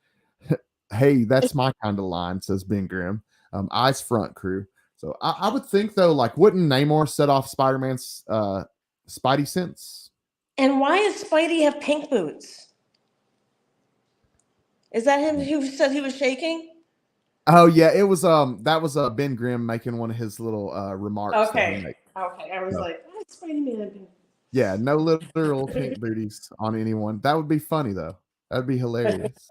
Hey, that's my kind of line, says Ben Grimm. Eyes front, crew. So I would think, though, like, wouldn't Namor set off Spider-Man's Spidey sense? And why does Spidey have pink boots? Is that him who said he was shaking? Oh yeah, it was that was Ben Grimm making one of his little remarks that he Okay. made. Okay. I was So, like, why is Spidey Man have pink yeah, no literal pink booties on anyone. That would be funny though. That'd be hilarious.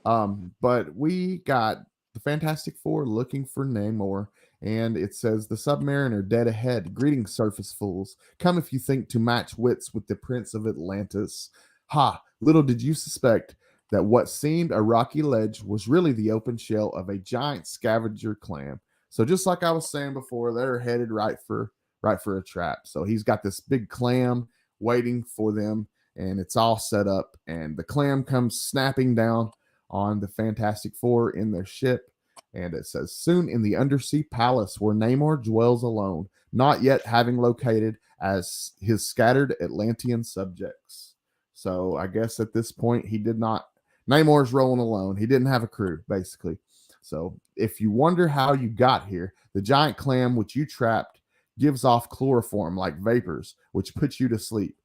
But we got the Fantastic Four looking for Namor, and it says the Submariner dead ahead. Greetings, surface fools. Come if you think to match wits with the Prince of Atlantis. Ha! Little did you suspect that what seemed a rocky ledge was really the open shell of a giant scavenger clam. So just like I was saying before, they're headed right for a trap. So he's got this big clam waiting for them, and it's all set up. And the clam comes snapping down on the Fantastic Four in their ship. And it says, soon in the undersea palace where Namor dwells alone, not yet having located as his scattered Atlantean subjects. So I guess at this point, he did not. Namor's rolling alone. He didn't have a crew, basically. So if you wonder how you got here, the giant clam which you trapped gives off chloroform like vapors, which puts you to sleep.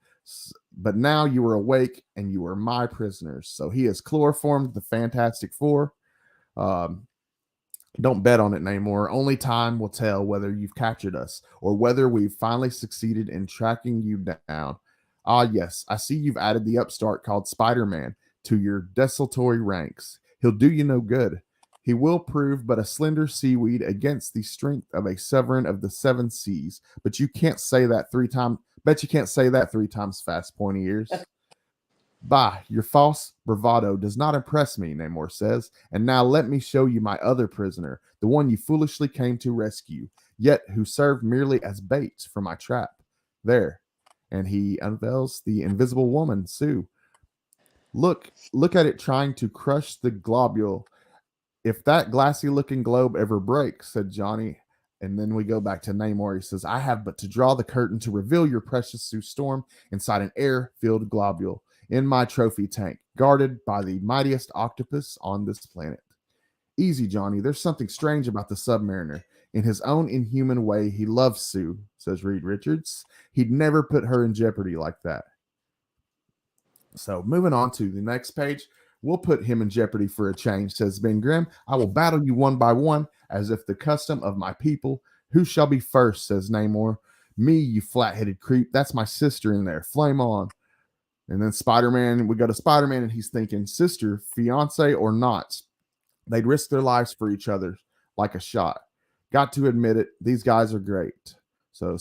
But now you are awake and you are my prisoners. So he has chloroformed the Fantastic Four. Don't bet on it, Namor. Only time will tell whether you've captured us or whether we've finally succeeded in tracking you down. Ah, yes, I see you've added the upstart called Spider-Man to your desultory ranks. He'll do you no good. He will prove but a slender seaweed against the strength of a sovereign of the seven seas. But you can't say that 3 times. Bet you can't say that 3 times fast, pointy ears. Bah, your false bravado does not impress me, Namor says. And now let me show you my other prisoner, the one you foolishly came to rescue, yet who served merely as bait for my trap. There. And he unveils the invisible woman, Sue. Look at it trying to crush the globule. If that glassy looking globe ever breaks, said Johnny. And then we go back to Namor. He says, I have but to draw the curtain to reveal your precious Sue Storm inside an air-filled globule in my trophy tank, guarded by the mightiest octopus on this planet. Easy, Johnny. There's something strange about the Submariner. In his own inhuman way, he loves Sue, says Reed Richards. He'd never put her in jeopardy like that. So moving on to the next page, we'll put him in jeopardy for a change, says Ben Grimm. I will battle you one by one, as if the custom of my people. Who shall be first, says Namor. Me, you flat-headed creep. That's my sister in there. Flame on. And then Spider-Man, we go to Spider-Man, and he's thinking, sister, fiance, or not, they'd risk their lives for each other like a shot. Got to admit it, these guys are great. So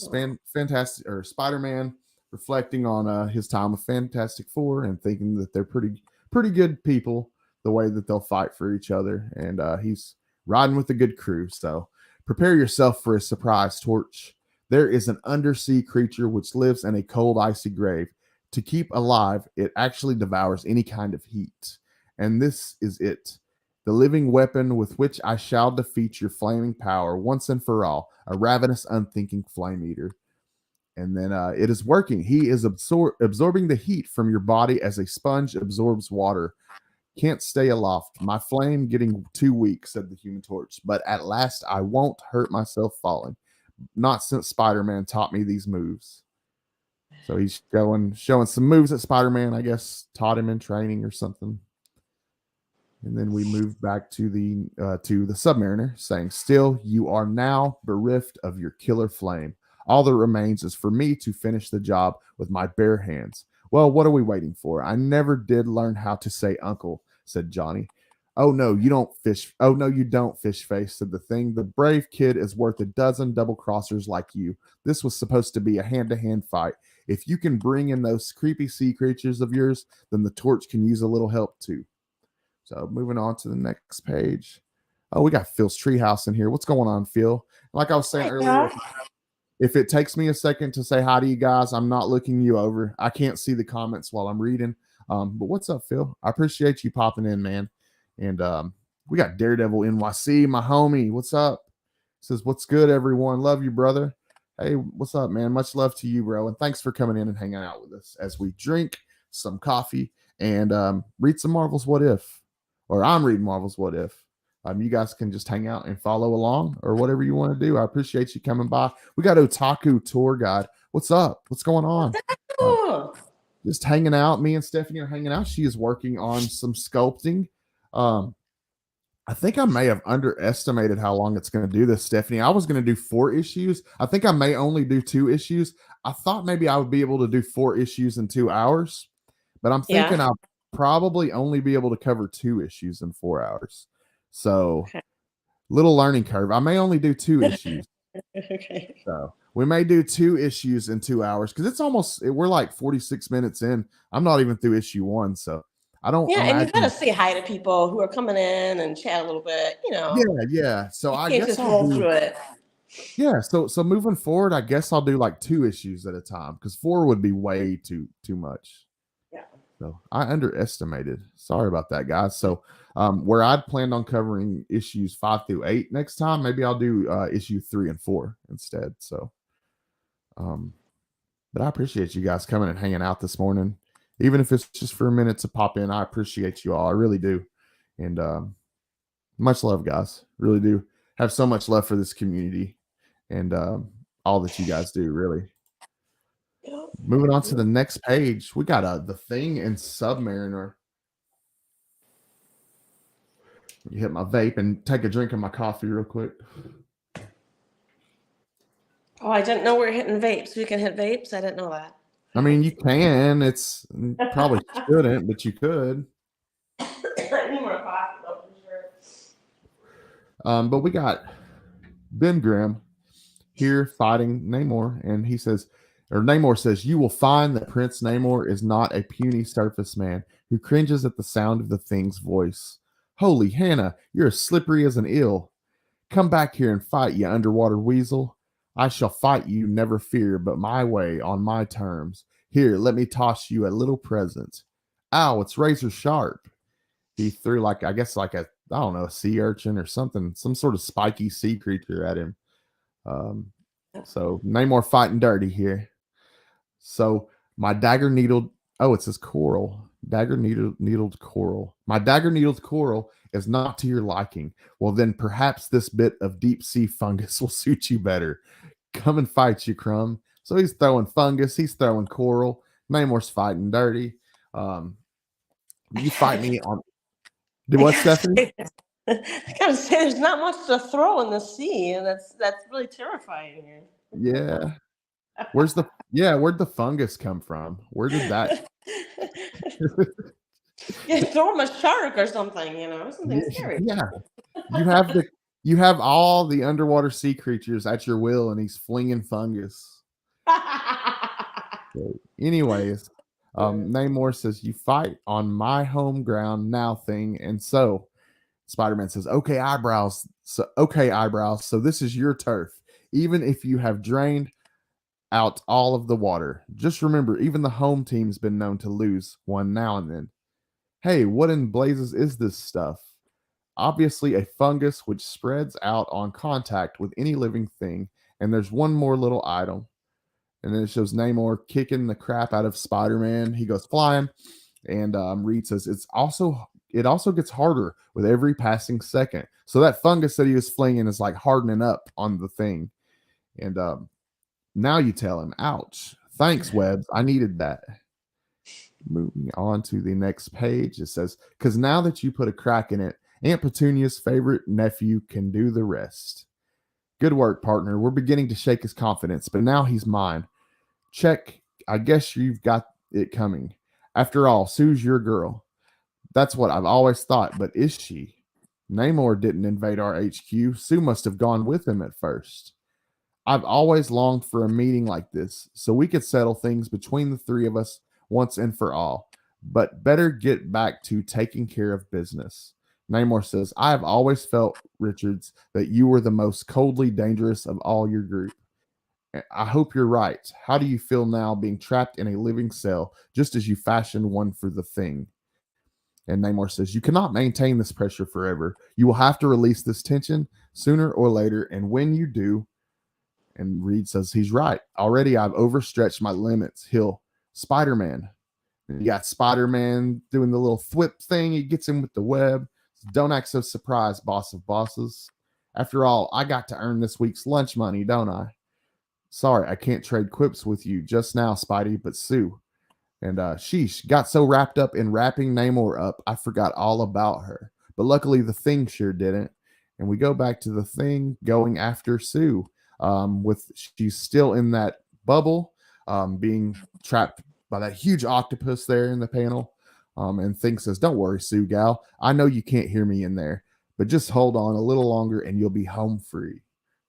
fantastic, or Spider-Man reflecting on his time with Fantastic Four and thinking that they're pretty good people, the way that they'll fight for each other. And he's riding with a good crew. So prepare yourself for a surprise, Torch. There is an undersea creature which lives in a cold, icy grave. To keep alive, it actually devours any kind of heat. And this is it. The living weapon with which I shall defeat your flaming power once and for all. A ravenous, unthinking flame eater. And then it is working. He is absorbing the heat from your body as a sponge absorbs water. Can't stay aloft. My flame getting too weak, said the Human Torch. But at last I won't hurt myself falling. Not since Spider-Man taught me these moves. So he's showing some moves that Spider-Man, I guess, taught him in training or something. And then we move back to the Submariner, saying, still, you are now bereft of your killer flame. All that remains is for me to finish the job with my bare hands. Well, what are we waiting for? I never did learn how to say uncle, said Johnny. Oh, no, you don't, fish. Oh, no, you don't, fish face, said the Thing. The brave kid is worth a dozen double-crossers like you. This was supposed to be a hand-to-hand fight. If you can bring in those creepy sea creatures of yours, then the Torch can use a little help, too. So moving on to the next page. Oh, we got Phil's treehouse in here. What's going on, Phil? Like I was saying earlier, If it takes me a second to say hi to you guys, I'm not looking you over. I can't see the comments while I'm reading. But what's up, Phil? I appreciate you popping in, man. And we got Daredevil NYC, my homie. What's up? Says, what's good, everyone? Love you, brother. Hey, what's up, man? Much love to you, bro. And thanks for coming in and hanging out with us as we drink some coffee and read some Marvel's What If. Or I'm reading Marvel's What If. You guys can just hang out and follow along or whatever you want to do. I appreciate you coming by. We got Otaku Tour Guide. What's up? What's going on? Just hanging out. Me and Stephanie are hanging out. She is working on some sculpting. I think I may have underestimated how long it's going to do this, Stephanie. I was going to do 4 issues. I think I may only do 2 issues. I thought maybe I would be able to do 4 issues in 2 hours, but I'm thinking I'll probably only be able to cover 2 issues in 4 hours. So, little learning curve. I may only do 2 issues. Okay. So, we may do 2 issues in 2 hours because we're like 46 minutes in. I'm not even through issue 1. So, I don't and you gotta say hi to people who are coming in and chat a little bit, Yeah. So, you I can't guess just roll through it. Yeah, so moving forward, I guess I'll do like 2 issues at a time because 4 would be way too much. Yeah. So I underestimated. Sorry about that, guys. So where I'd planned on covering issues 5 through 8 next time, maybe I'll do issue 3 and 4 instead. So, but I appreciate you guys coming and hanging out this morning, even if it's just for a minute to pop in. I appreciate you all. I really do, and much love, guys. Really do have so much love for this community and all that you guys do. Really. Moving on to the next page, we got the Thing and Submariner. You hit my vape and take a drink of my coffee real quick. Oh, I didn't know we were hitting vapes. We can hit vapes. I didn't know that. I mean, you can. It's probably shouldn't, but you could. I need more coffee, though, for sure. But we got Ben Grimm here fighting Namor, and he says, or Namor says, you will find that Prince Namor is not a puny surface man who cringes at the sound of the Thing's voice. Holy Hannah, you're as slippery as an eel. Come back here and fight, you underwater weasel. I shall fight you, never fear, but my way, on my terms. Here, let me toss you a little present. Ow, it's razor sharp. He threw I guess like a sea urchin or something, some sort of spiky sea creature at him. So Namor fighting dirty here. So my dagger needled, it says coral. Dagger needled coral. My dagger needled coral is not to your liking. Well, then perhaps this bit of deep sea fungus will suit you better. Come and fight, you crumb. So he's throwing fungus, he's throwing coral. Namor's fighting dirty. You fight me on. Do what, Stephanie? I gotta say, there's not much to throw in the sea, and that's really terrifying here. Yeah. Where'd the fungus come from? Where did that? Throw him a shark or something, something scary. Yeah. You have all the underwater sea creatures at your will, and he's flinging fungus. So, anyways, Namor says, you fight on my home ground now, Thing. And so Spider-Man says, okay, eyebrows. So this is your turf. Even if you have drained out all of the water, just remember, even the home team's been known to lose one now and then. Hey, what in blazes is this stuff? Obviously a fungus which spreads out on contact with any living thing. And there's one more little item. And then it shows Namor kicking the crap out of Spider-Man. He goes flying. And Reed says it also gets harder with every passing second. So that fungus that he was flinging is like hardening up on the Thing. And now you tell him, ouch. Thanks, Webbs. I needed that. Moving on to the next page. It says, because now that you put a crack in it, Aunt Petunia's favorite nephew can do the rest. Good work, partner. We're beginning to shake his confidence, but now he's mine. Check. I guess you've got it coming. After all, Sue's your girl. That's what I've always thought, but is she? Namor didn't invade our HQ. Sue must have gone with him at first. I've always longed for a meeting like this, so we could settle things between the 3 of us once and for all. But better get back to taking care of business. Namor says, I have always felt, Richards, that you were the most coldly dangerous of all your group. I hope you're right. How do you feel now being trapped in a living cell, just as you fashioned one for the thing? And Namor says, you cannot maintain this pressure forever. You will have to release this tension sooner or later. And when you do, and Reed says he's right. Already I've overstretched my limits. He'll Spider-Man. You got Spider-Man doing the little thwip thing. He gets in with the web. Don't act so surprised, boss of bosses. After all, I got to earn this week's lunch money, don't I? Sorry, I can't trade quips with you just now, Spidey, but Sue. And sheesh, got so wrapped up in wrapping Namor up, I forgot all about her. But luckily, the thing sure didn't. And we go back to the thing going after Sue. With she's still in that bubble, being trapped by that huge octopus there in the panel. And Thing says, "Don't worry, Sue gal. I know you can't hear me in there, but just hold on a little longer, and you'll be home free."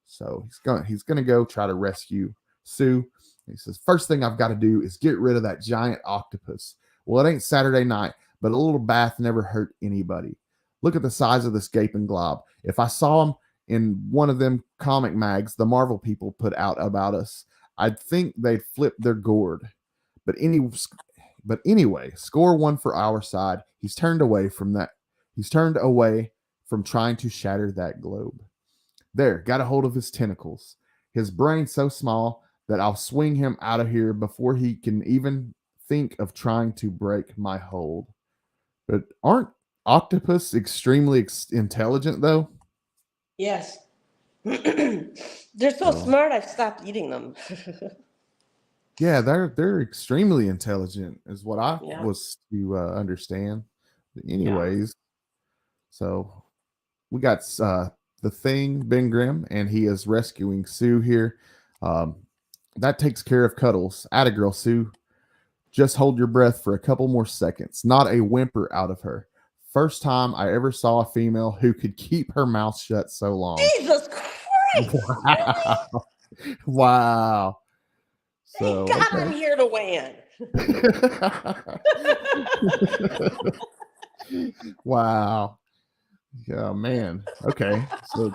So he's gonna go try to rescue Sue. He says, first thing I've got to do is get rid of that giant octopus. Well, it ain't Saturday night, but a little bath never hurt anybody. Look at the size of this gaping glob. If I saw him in one of them comic mags the Marvel people put out about us, I'd think they'd flip their gourd. But anyway, score one for our side. He's turned away from that. He's turned away from trying to shatter that globe. There, got a hold of his tentacles. His brain's so small that I'll swing him out of here before he can even think of trying to break my hold. But aren't octopus extremely intelligent, though? Yes. They're so smart, I've stopped eating them. Yeah, they're extremely intelligent, is what I was to understand. Anyways, so we got the Thing, Ben Grimm, and he is rescuing Sue here. That takes care of Cuddles. Atta girl, Sue. Just hold your breath for a couple more seconds. Not a whimper out of her. First time I ever saw a female who could keep her mouth shut so long. Jesus Christ! Wow. Wow. So, God, okay. I'm here to weigh in. Wow. Yeah, man. Okay. So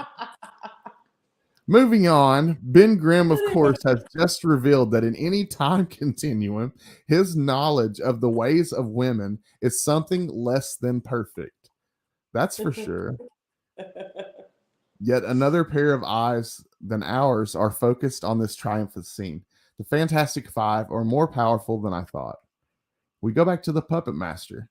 moving on, Ben Grimm, of course, has just revealed that in any time continuum, his knowledge of the ways of women is something less than perfect. That's for sure. Yet another pair of eyes than ours are focused on this triumphant scene. The Fantastic Five are more powerful than I thought. We go back to the Puppet Master.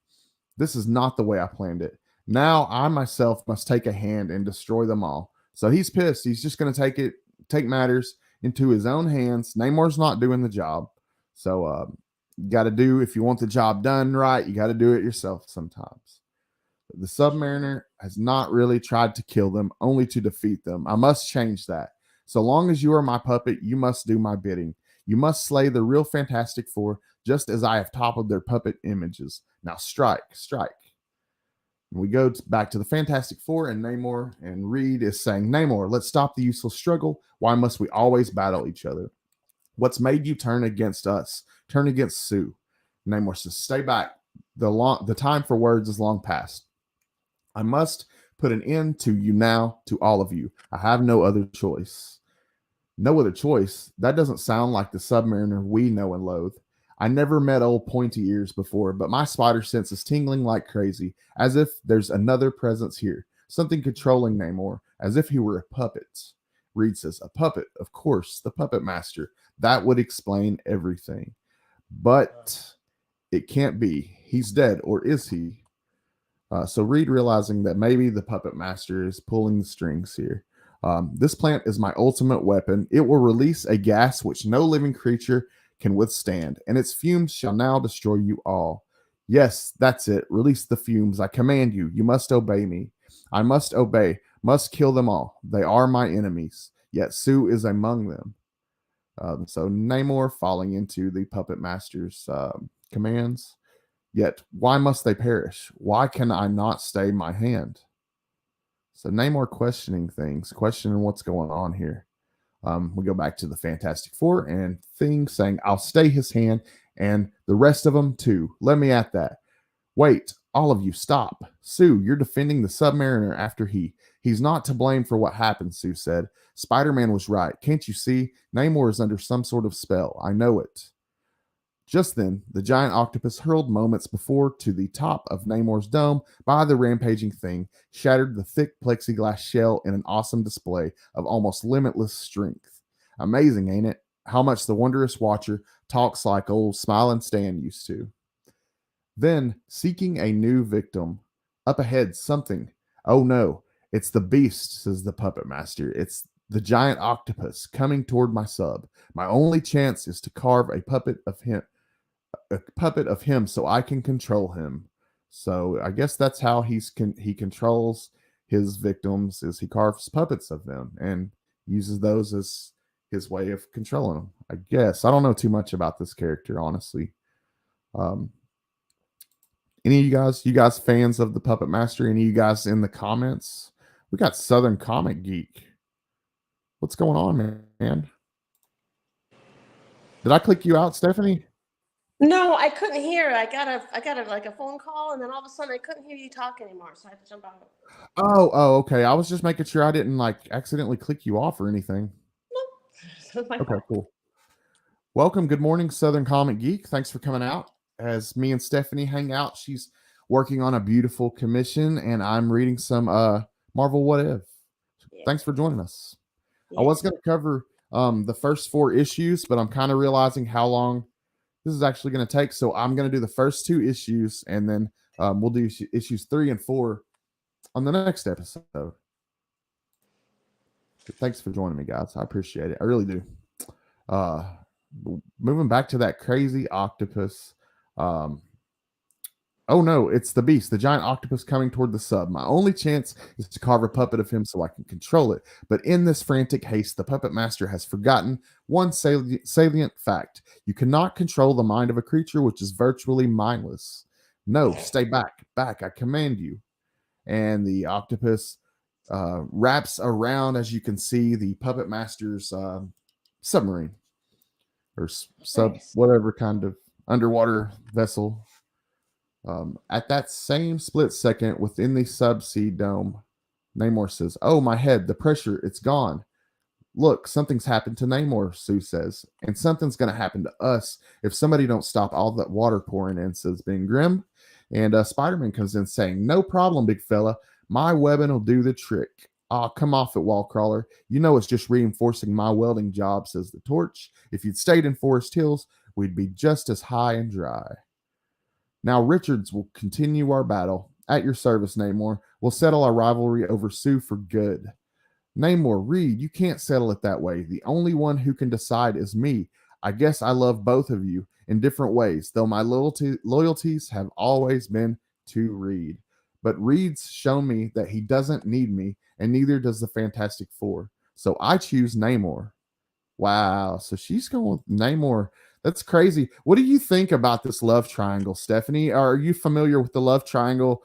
This is not the way I planned it. Now I myself must take a hand and destroy them all. So he's pissed. He's just going to take matters into his own hands. Namor's not doing the job. So you got to do, if you want the job done right, you got to do it yourself sometimes. The Submariner has not really tried to kill them, only to defeat them. I must change that. So long as you are my puppet, you must do my bidding. You must slay the real Fantastic Four, just as I have toppled their puppet images. Now strike, strike. We go back to the Fantastic Four, and Namor and Reed is saying, Namor, let's stop the useless struggle. Why must we always battle each other? What's made you turn against us? Turn against Sue. Namor says, stay back. The time for words is long past. I must put an end to you now, to all of you. I have no other choice. No other choice? That doesn't sound like the Submariner we know and loathe. I never met old pointy ears before, but my spider sense is tingling like crazy, as if there's another presence here, something controlling Namor, as if he were a puppet. Reed says, a puppet, of course, the Puppet Master. That would explain everything. But it can't be. He's dead, or is he? So Reed, realizing that maybe the Puppet Master is pulling the strings here. This plant is my ultimate weapon. It will release a gas which no living creature can withstand, and its fumes shall now destroy you all. Yes, that's it. Release the fumes. I command you. You must obey me. I must obey. Must kill them all. They are my enemies. Yet Sue is among them. So Namor falling into the Puppet Master's commands. Yet why must they perish? Why can I not stay my hand? So Namor questioning things, questioning what's going on here. We go back to the Fantastic Four and Thing saying, I'll stay his hand and the rest of them too. Let me at that. Wait, All of you, stop. Sue, you're defending the Submariner after he's not to blame for what happened, Sue said. Spider-Man was right. Can't you see? Namor is under some sort of spell. I know it. Just then, the giant octopus hurled moments before to the top of Namor's dome by the rampaging thing, shattered the thick plexiglass shell in an awesome display of almost limitless strength. Amazing, ain't it? How much the wondrous watcher talks like old Smiling Stan used to. Then, seeking a new victim, up ahead, something. Oh no, it's the beast, says the puppet master. It's the giant octopus coming toward my sub. My only chance is to carve a puppet of him so I can control him. So I guess that's how he controls his victims, is he carves puppets of them and uses those as his way of controlling them. I guess I don't know too much about this character, honestly. Any of you guys fans of the Puppet Master? Any of you guys in the comments? We got Southern Comic Geek. What's going on, man? Did I click you out, Stephanie? No, I couldn't hear. I got a like a phone call, and then all of a sudden I couldn't hear you talk anymore, so I had to jump out. Oh, okay. I was just making sure I didn't like accidentally click you off or anything. No, okay, cool. Welcome. Good morning, Southern Comic Geek. Thanks for coming out. As me and Stephanie hang out, she's working on a beautiful commission, and I'm reading some Marvel What If. Yeah. Thanks for joining us. Yeah. I was going to cover the first 4 issues, but I'm kind of realizing how long this is actually going to take. So I'm going to do the first 2 issues, and then we'll do issues 3 and 4 on the next episode. Thanks for joining me, guys. I appreciate it. I really do. Moving back to that crazy octopus. Oh no, it's the beast, the giant octopus coming toward the sub. My only chance is to carve a puppet of him so I can control it. But in this frantic haste, the puppet master has forgotten one salient fact. You cannot control the mind of a creature which is virtually mindless. No, stay back, I command you. And the octopus wraps around, as you can see, the puppet master's submarine or whatever kind of underwater vessel. At that same split second within the subsea dome, Namor says, "Oh, my head, the pressure, it's gone. Look, something's happened to Namor," Sue says, "and something's going to happen to us if somebody don't stop all that water pouring in," says Ben Grimm. And Spider-Man comes in saying, "No problem, big fella. My webbing will do the trick." "Ah, come off it, wall crawler. You know it's just reinforcing my welding job," says the Torch. "If you'd stayed in Forest Hills, we'd be just as high and dry. Now Richards will continue our battle. At your service, Namor. We'll settle our rivalry over Sue for good." "Namor, Reed, you can't settle it that way. The only one who can decide is me. I guess I love both of you in different ways, though my loyalties have always been to Reed. But Reed's shown me that he doesn't need me, and neither does the Fantastic Four. So I choose Namor." Wow. So she's going with Namor. That's crazy. What do you think about this love triangle, Stephanie? Are you familiar with the love triangle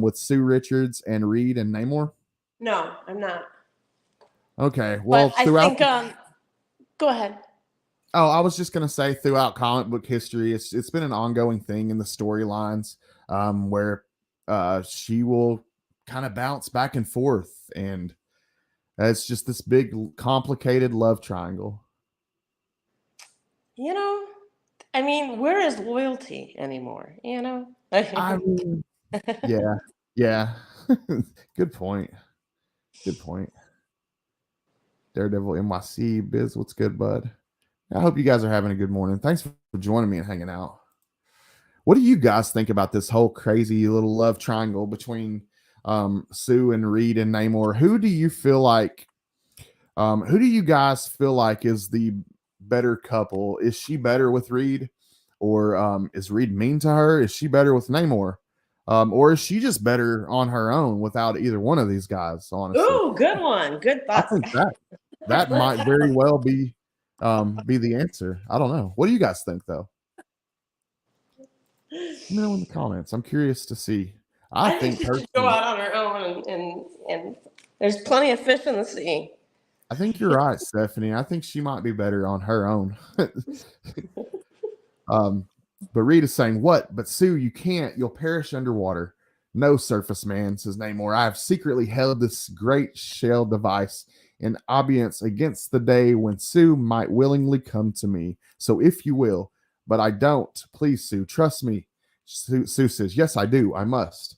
with Sue Richards and Reed and Namor? No, I'm not. Okay. Well, but I think, go ahead. Oh, I was just going to say, throughout comic book history, it's been an ongoing thing in the storylines where she will kind of bounce back and forth, and it's just this big, complicated love triangle. You know, I mean, where is loyalty anymore? You know? I mean, yeah. Good point. Daredevil NYC, Biz, what's good, bud? I hope you guys are having a good morning. Thanks for joining me and hanging out. What do you guys think about this whole crazy little love triangle between Sue and Reed and Namor? Who do you guys feel like is the better couple? Is she better with Reed, or is Reed mean to her? Is she better with Namor, or is she just better on her own without either one of these guys? Honestly, ooh, good one, good thoughts. I think that might very well be the answer. I don't know. What do you guys think, though? Let me know in the comments. I'm curious to see. I think she should go out on her own, and there's plenty of fish in the sea. I think you're right, Stephanie. I think she might be better on her own. But Reed is saying, "What? But Sue, you can't. You'll perish underwater." "No, surface man," says Namor. "I have secretly held this great shell device in abeyance against the day when Sue might willingly come to me. So if you will, but I don't. Please, Sue, trust me." Sue says, "Yes, I do. I must."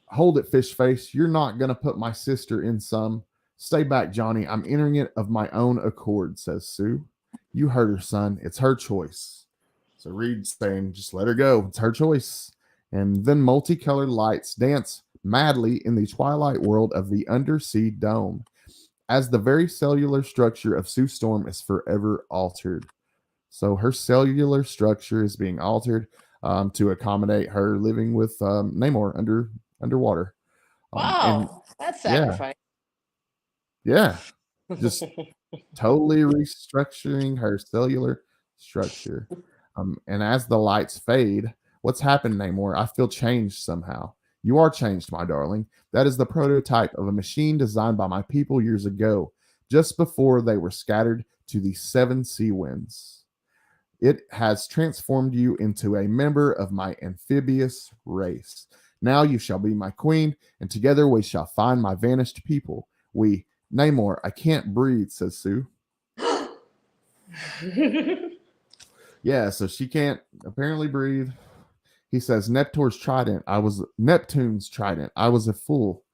"Hold it, fish face. You're not going to put my sister in some. Stay back, Johnny. I'm entering it of my own accord," says Sue. "You heard her, son. It's her choice." So Reed's saying, just let her go. It's her choice. And then multicolored lights dance madly in the twilight world of the undersea dome as the very cellular structure of Sue Storm is forever altered. So her cellular structure is being altered to accommodate her living with Namor underwater. And Wow, that's yeah, sacrifice. yeah, just totally restructuring her cellular structure. And as the lights fade, what's happened, Namor? I feel changed somehow. You are changed, my darling. That is the prototype of a machine designed by my people years ago, just before they were scattered to the seven sea winds. It has transformed you into a member of my amphibious race. Now you shall be my queen, and together we shall find my vanished people. Namor, I can't breathe, says Sue. Yeah, so she can't apparently breathe. He says, Neptune's trident. I was a fool.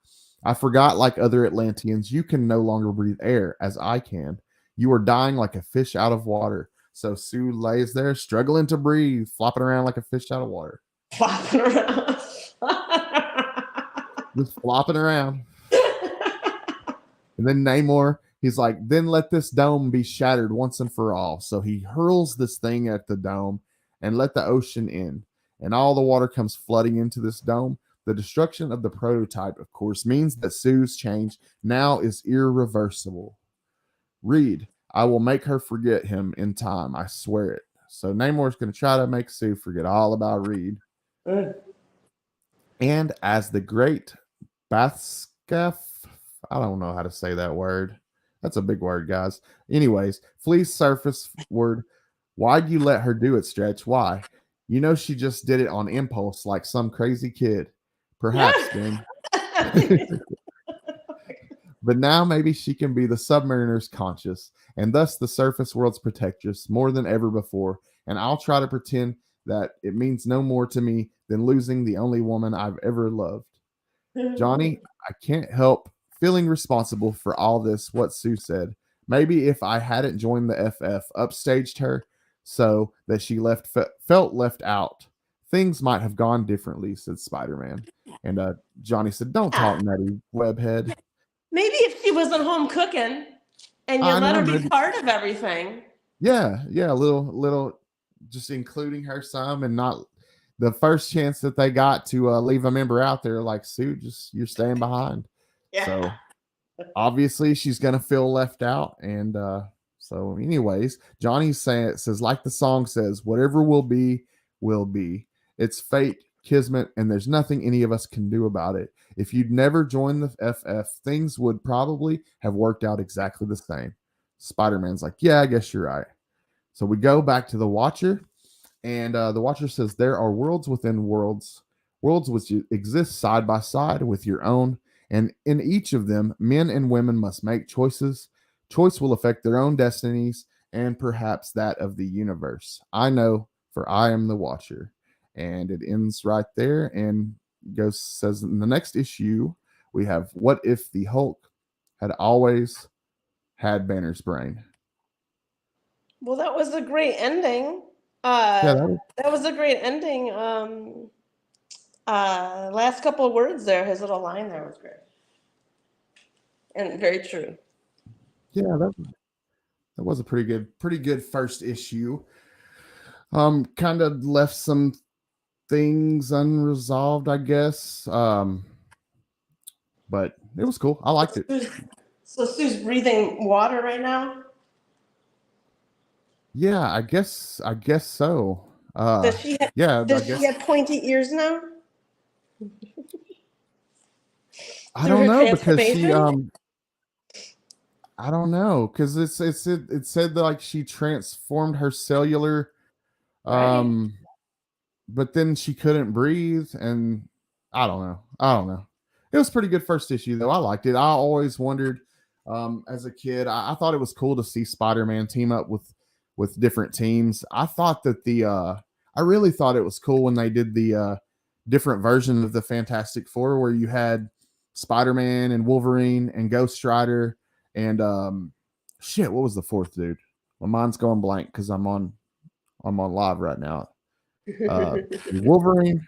I forgot, like other Atlanteans, you can no longer breathe air as I can. You are dying like a fish out of water. So Sue lays there, struggling to breathe, flopping around like a fish out of water. Flopping around. Just flopping around. And then Namor, he's like, then let this dome be shattered once and for all. So he hurls this thing at the dome and let the ocean in. And all the water comes flooding into this dome. The destruction of the prototype, of course, means that Sue's change now is irreversible. Reed, I will make her forget him in time. I swear it. So Namor's going to try to make Sue forget all about Reed. And as the great Bathscaff, I don't know how to say that word. That's a big word, guys. Anyways, flees surface word. Why'd you let her do it, Stretch? Why? You know she just did it on impulse like some crazy kid. Perhaps, Ben. But now maybe she can be the submariner's conscious, and thus the surface world's protectress more than ever before. And I'll try to pretend that it means no more to me than losing the only woman I've ever loved. Johnny, I can't help feeling responsible for all this, what Sue said. Maybe if I hadn't joined the FF, upstaged her so that she felt left out, things might have gone differently, said Spider-Man. And Johnny said, don't talk nutty, webhead. Maybe if she wasn't home cooking and you let her be part of everything. Yeah, little, just including her some, and not the first chance that they got to leave a member out there like Sue, just you're staying behind. Yeah. So obviously she's gonna feel left out, and so anyways, Johnny's says like the song says, whatever will be, will be. It's fate, kismet, and there's nothing any of us can do about it. If you'd never joined the FF, things would probably have worked out exactly the same. Spider-Man's like, yeah, I guess you're right. So we go back to the Watcher, and the Watcher says there are worlds within worlds, worlds which exist side by side with your own, and in each of them, men and women must make choices. Choice will affect their own destinies and perhaps that of the universe. I know, for I am the Watcher. And it ends right there, and says in the next issue, we have what if the Hulk had always had Banner's brain. Well, that was a great ending. That was a great ending. Last couple of words there, his little line there was great. And very true. Yeah, that was a pretty good first issue. Kind of left some things unresolved, I guess. But it was cool. I liked it. So Sue's breathing water right now? Yeah, I guess so. Does she have pointy ears now? I don't know, because she I don't know, because it said that like she transformed her cellular Right. Um, but then she couldn't breathe, and I don't know. I don't know. It was pretty good first issue though. I liked it. I always wondered, as a kid, I thought it was cool to see Spider-Man team up with different teams. I thought that I really thought it was cool when they did the different version of the Fantastic Four, where you had Spider-Man and Wolverine and Ghost Rider and shit. What was the fourth dude? My mind's going blank because I'm on live right now. Wolverine.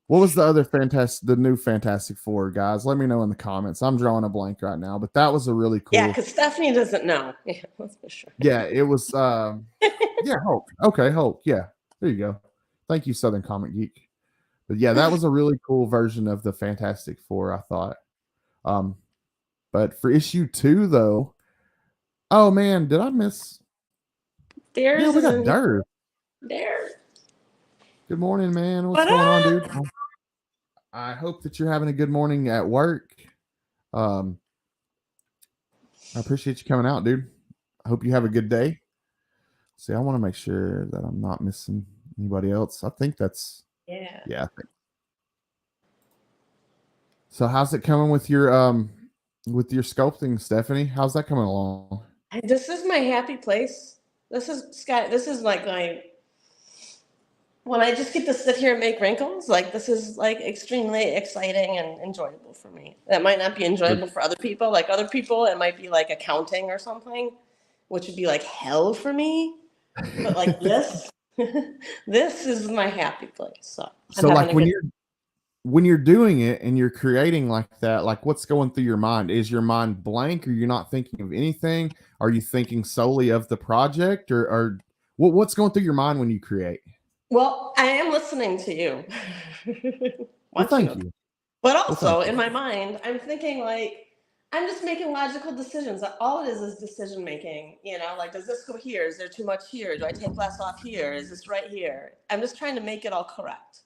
What was the other the new Fantastic Four, guys? Let me know in the comments. I'm drawing a blank right now, but that was a really Yeah, cool. because Stephanie doesn't know. Yeah, that's for sure. Yeah, it was. Yeah, Hulk. Okay, Hulk. Yeah, there you go. Thank you, Southern Comic Geek. But yeah, that was a really cool version of the Fantastic Four, I thought. Um, but for issue 2, though, oh man, did I miss? Yeah, Theirs we is got in Dirt. there. Good morning, man. What's What going on, up? dude? I hope that you're having a good morning at work. Um, I appreciate you coming out, dude. I hope you have a good day. See, I want to make sure that I'm not missing anybody else. I think that's Yeah. yeah. So how's it coming with your sculpting, Stephanie? How's that coming along? This is my happy place. This is Scott. This is like my when I just get to sit here and make wrinkles. Like this is like extremely exciting and enjoyable for me. That might not be enjoyable for other people. Like other people, it might be like accounting or something, which would be like hell for me. But like this, this is my happy place. So I'm So having like a good. when you're doing it and you're creating like that, like what's going through your mind? Is your mind blank? Are you not thinking of anything? Are you thinking solely of the project, or what's going through your mind when you create? Well, I am listening to you, Well, watching thank you. you. But Well, thank also you. in my mind, I'm thinking like I'm just making logical decisions. All it is decision making. You know, like does this go here? Is there too much here? Do I take less off here? Is this right here? I'm just trying to make it all correct,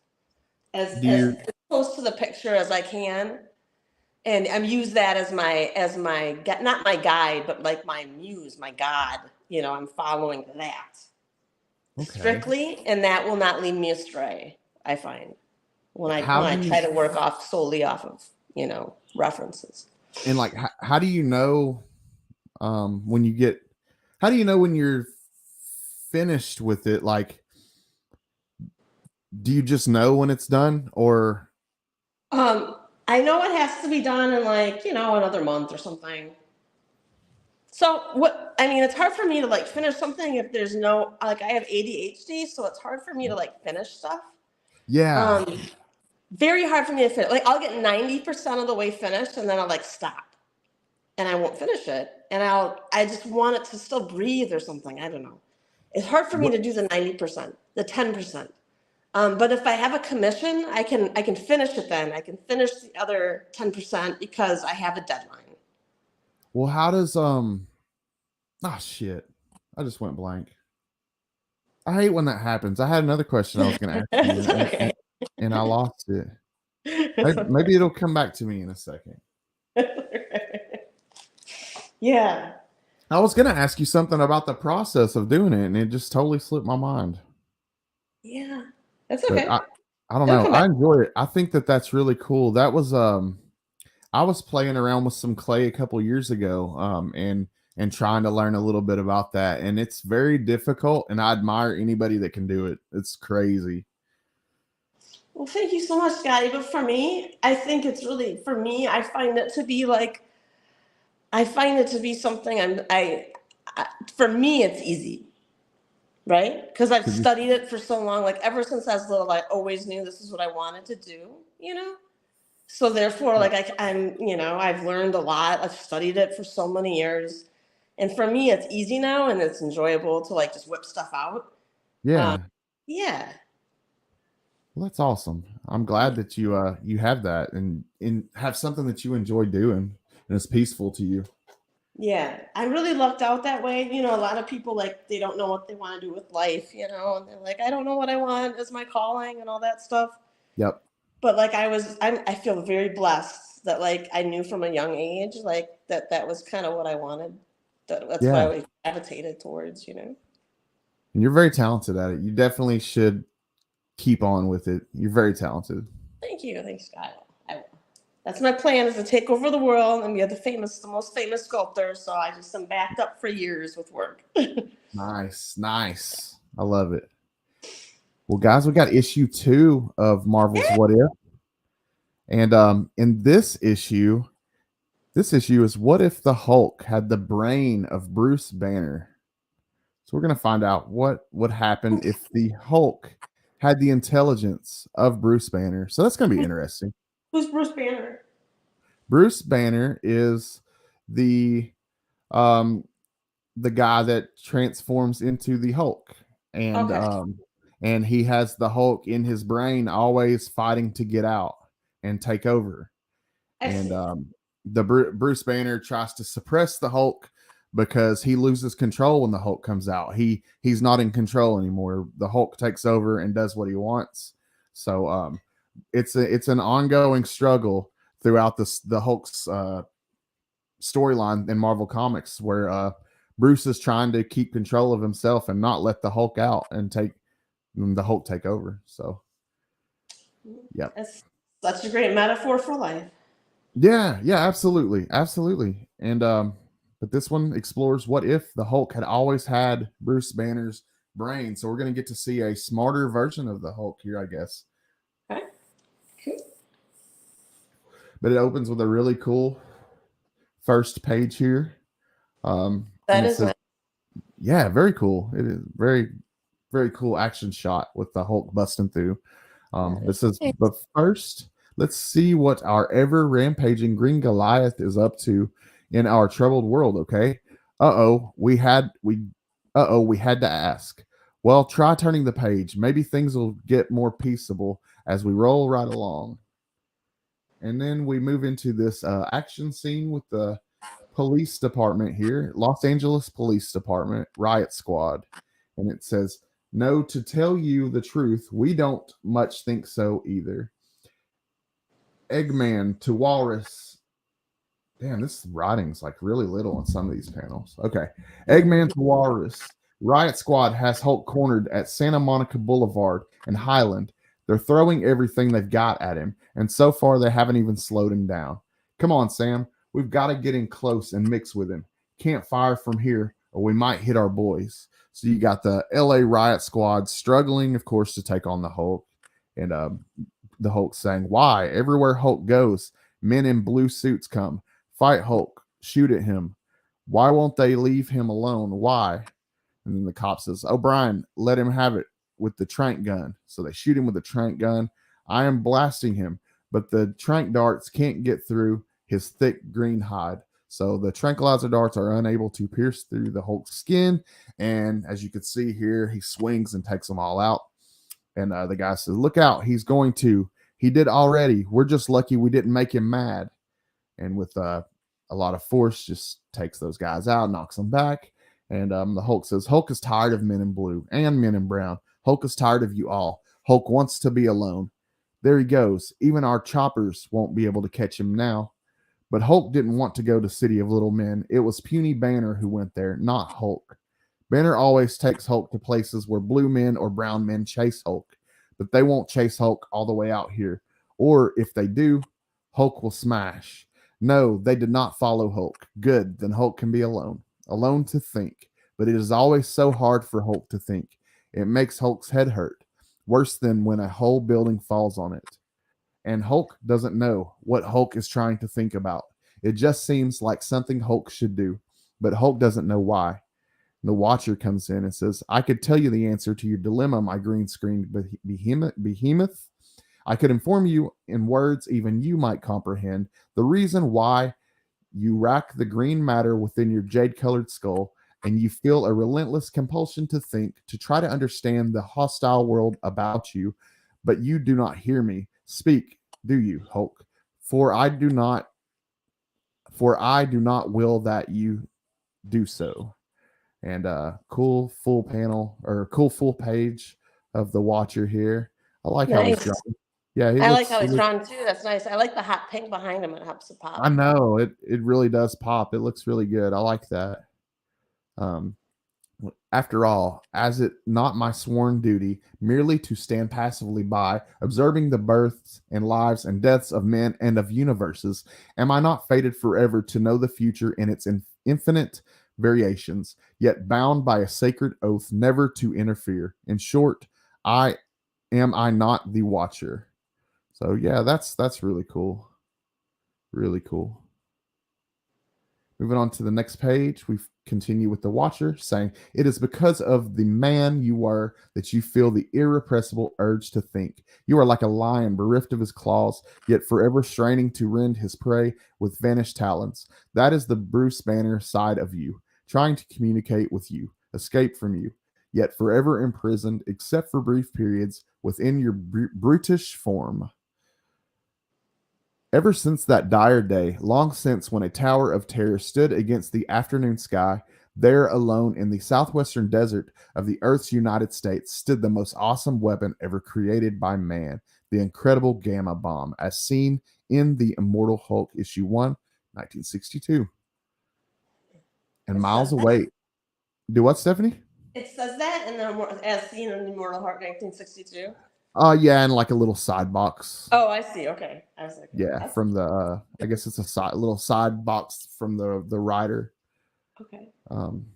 Do as you close to the picture as I can, and I'm use that as my not my guide, but like my muse, my god. You know, I'm following that okay? strictly, and that will not lead me astray. I find How when do I you try to work off solely off of references. and like how do you know when you get how do you know when you're finished with it? Like, do you just know when it's done, or Um, I know it has to be done in like another month or something. So what I mean, it's hard for me to like finish something if there's no like I have ADHD, so it's hard for me to like finish stuff. yeah? Um, very hard for me to finish. Like I'll get 90% of the way finished and then I'll like stop and I won't finish it. And I just want it to still breathe or something. I don't know. It's hard for me What to do the 90%, the 10%. But if I have a commission, I can finish it then. I can finish the other 10% because I have a deadline. Well, how does oh shit. I just went blank. I hate when that happens. I had another question I was going to ask you, It's and I lost it. okay. Maybe it'll come back to me in a second. Yeah. I was going to ask you something about the process of doing it, and it just totally slipped my mind. Yeah. That's But okay. I don't It'll know. come I back. enjoy it. I think that that's really cool. That was I was playing around with some clay a couple years ago, and trying to learn a little bit about that, and it's very difficult. And I admire anybody that can do it. It's crazy. Well, thank you so much, Scotty. But for me, I think it's really for me. I find it to be something I for me it's easy, right? Because I've 'Cause studied it for so long. Like ever since I was little, I always knew this is what I wanted to do. So therefore, like I've learned a lot. I've studied it for so many years, and for me, it's easy now and it's enjoyable to like just whip stuff out. Um, yeah, yeah, well, that's awesome. I'm glad that you have that and have something that you enjoy doing and it's peaceful to you. yeah. I really lucked out that way. A lot of people like they don't know what they want to do with life. And they're like, I don't know what I want as my calling and all that stuff. Yep. But like I feel very blessed that like I knew from a young age like that was kind of what I wanted. That's what Yeah. I gravitated towards. And you're very talented at it. You definitely should keep on with it. You're very talented. Thank you. Thanks, Scott. That's my plan, is to take over the world and be the most famous sculptor. So I just am backed up for years with work. Nice, nice. I love it. Well, guys, we got issue 2 of Marvel's What If. And in this issue is what if the Hulk had the brain of Bruce Banner? So we're going to find out what would happen if the Hulk had the intelligence of Bruce Banner. So that's going to be interesting. Who's Bruce Banner? Bruce Banner is the um the guy that transforms into the Hulk, and Okay. and he has the Hulk in his brain, always fighting to get out and take over. I And see. Bruce Banner tries to suppress the Hulk because he loses control when the Hulk comes out. He's not in control anymore. The Hulk takes over and does what he wants. So it's an ongoing struggle throughout the Hulk's storyline in Marvel Comics, where Bruce is trying to keep control of himself and not let the Hulk out and take the Hulk take over. So, yeah, That's such a great metaphor for life. yeah, absolutely, absolutely. And but this one explores what if the Hulk had always had Bruce Banner's brain. So we're going to get to see a smarter version of the Hulk here, I guess. Okay. Cool. But it opens with a really cool first page here. And That it is says, nice. yeah, very cool. It is very, very cool action shot with the Hulk busting through. That It is says, nice. but first, let's see what our ever rampaging Green Goliath is up to in our troubled world. Okay. We had to ask. Well, try turning the page. Maybe things will get more peaceable as we roll right along. And then we move into this action scene with the police department here, Los Angeles Police Department, Riot Squad. And it says, no, to tell you the truth, we don't much think so either. Eggman to Walrus. Damn, this writing's like really little on some of these panels. Okay. Eggman to Walrus. Riot Squad has Hulk cornered at Santa Monica Boulevard and Highland. They're throwing everything they've got at him, and so far they haven't even slowed him down. Come on, Sam. We've got to get in close and mix with him. Can't fire from here, or we might hit our boys. So you got the LA Riot Squad struggling, of course, to take on the Hulk. And the Hulk saying, why? Everywhere Hulk goes, men in blue suits come. Fight Hulk. Shoot at him. Why won't they leave him alone? Why? And then the cop says, O'Brien, let him have it with the trank gun. So they shoot him with the trank gun. I am blasting him, but the trank darts can't get through his thick green hide. So the tranquilizer darts are unable to pierce through the Hulk's skin. And as you can see here, he swings and takes them all out. And the guy says, look out. He's going to. He did already. We're just lucky we didn't make him mad. And with a lot of force, just takes those guys out, knocks them back. And the Hulk says, Hulk is tired of men in blue and men in brown. Hulk is tired of you all. Hulk wants to be alone. There he goes. Even our choppers won't be able to catch him now. But Hulk didn't want to go to City of Little Men. It was puny Banner who went there, not Hulk. Banner always takes Hulk to places where blue men or brown men chase Hulk, but they won't chase Hulk all the way out here. Or if they do, Hulk will smash. No, they did not follow Hulk. Good, then Hulk can be alone. Alone to think. But it is always so hard for Hulk to think. It makes Hulk's head hurt. Worse than when a whole building falls on it. And Hulk doesn't know what Hulk is trying to think about. It just seems like something Hulk should do. But Hulk doesn't know why. The Watcher comes in and says, I could tell you the answer to your dilemma, my green screen behemoth. I could inform you in words even you might comprehend the reason why you rack the green matter within your jade-colored skull, and you feel a relentless compulsion to think, to try to understand the hostile world about you, but you do not hear me. Speak, do you, Hulk? For I do not will that you do so. And cool full panel or cool full page of the Watcher here. I like how he's drawn. Nice. Yeah, I like how he's drawn too. That's nice. I like the hot pink behind him. It helps it I pop. know it really does pop. It looks really good. I like that. Um, After all, as it not my sworn duty merely to stand passively by, observing the births and lives and deaths of men and of universes, am I not fated forever to know the future in its infinite variations, yet bound by a sacred oath never to interfere? In short, I I not the watcher? So yeah, that's really cool. Really cool. Moving on to the next page, we continue with the Watcher saying, "It is because of the man you are that you feel the irrepressible urge to think. You are like a lion bereft of his claws, yet forever straining to rend his prey with vanished talons. That is the Bruce Banner side of you, trying to communicate with you, escape from you, yet forever imprisoned, except for brief periods, within your brutish form. Ever since that dire day, long since when a tower of terror stood against the afternoon sky, there alone in the southwestern desert of the Earth's United States stood the most awesome weapon ever created by man, the incredible gamma bomb, as seen in the Immortal Hulk issue 1, 1962. And It miles says that. away. Do what, Stephanie? It says that, and then as seen in Immortal Heart 1962. Yeah, and like a little side box. Oh, I see. Okay, I was like, Yeah, that's from the I guess it's little side box from the writer. okay. Um,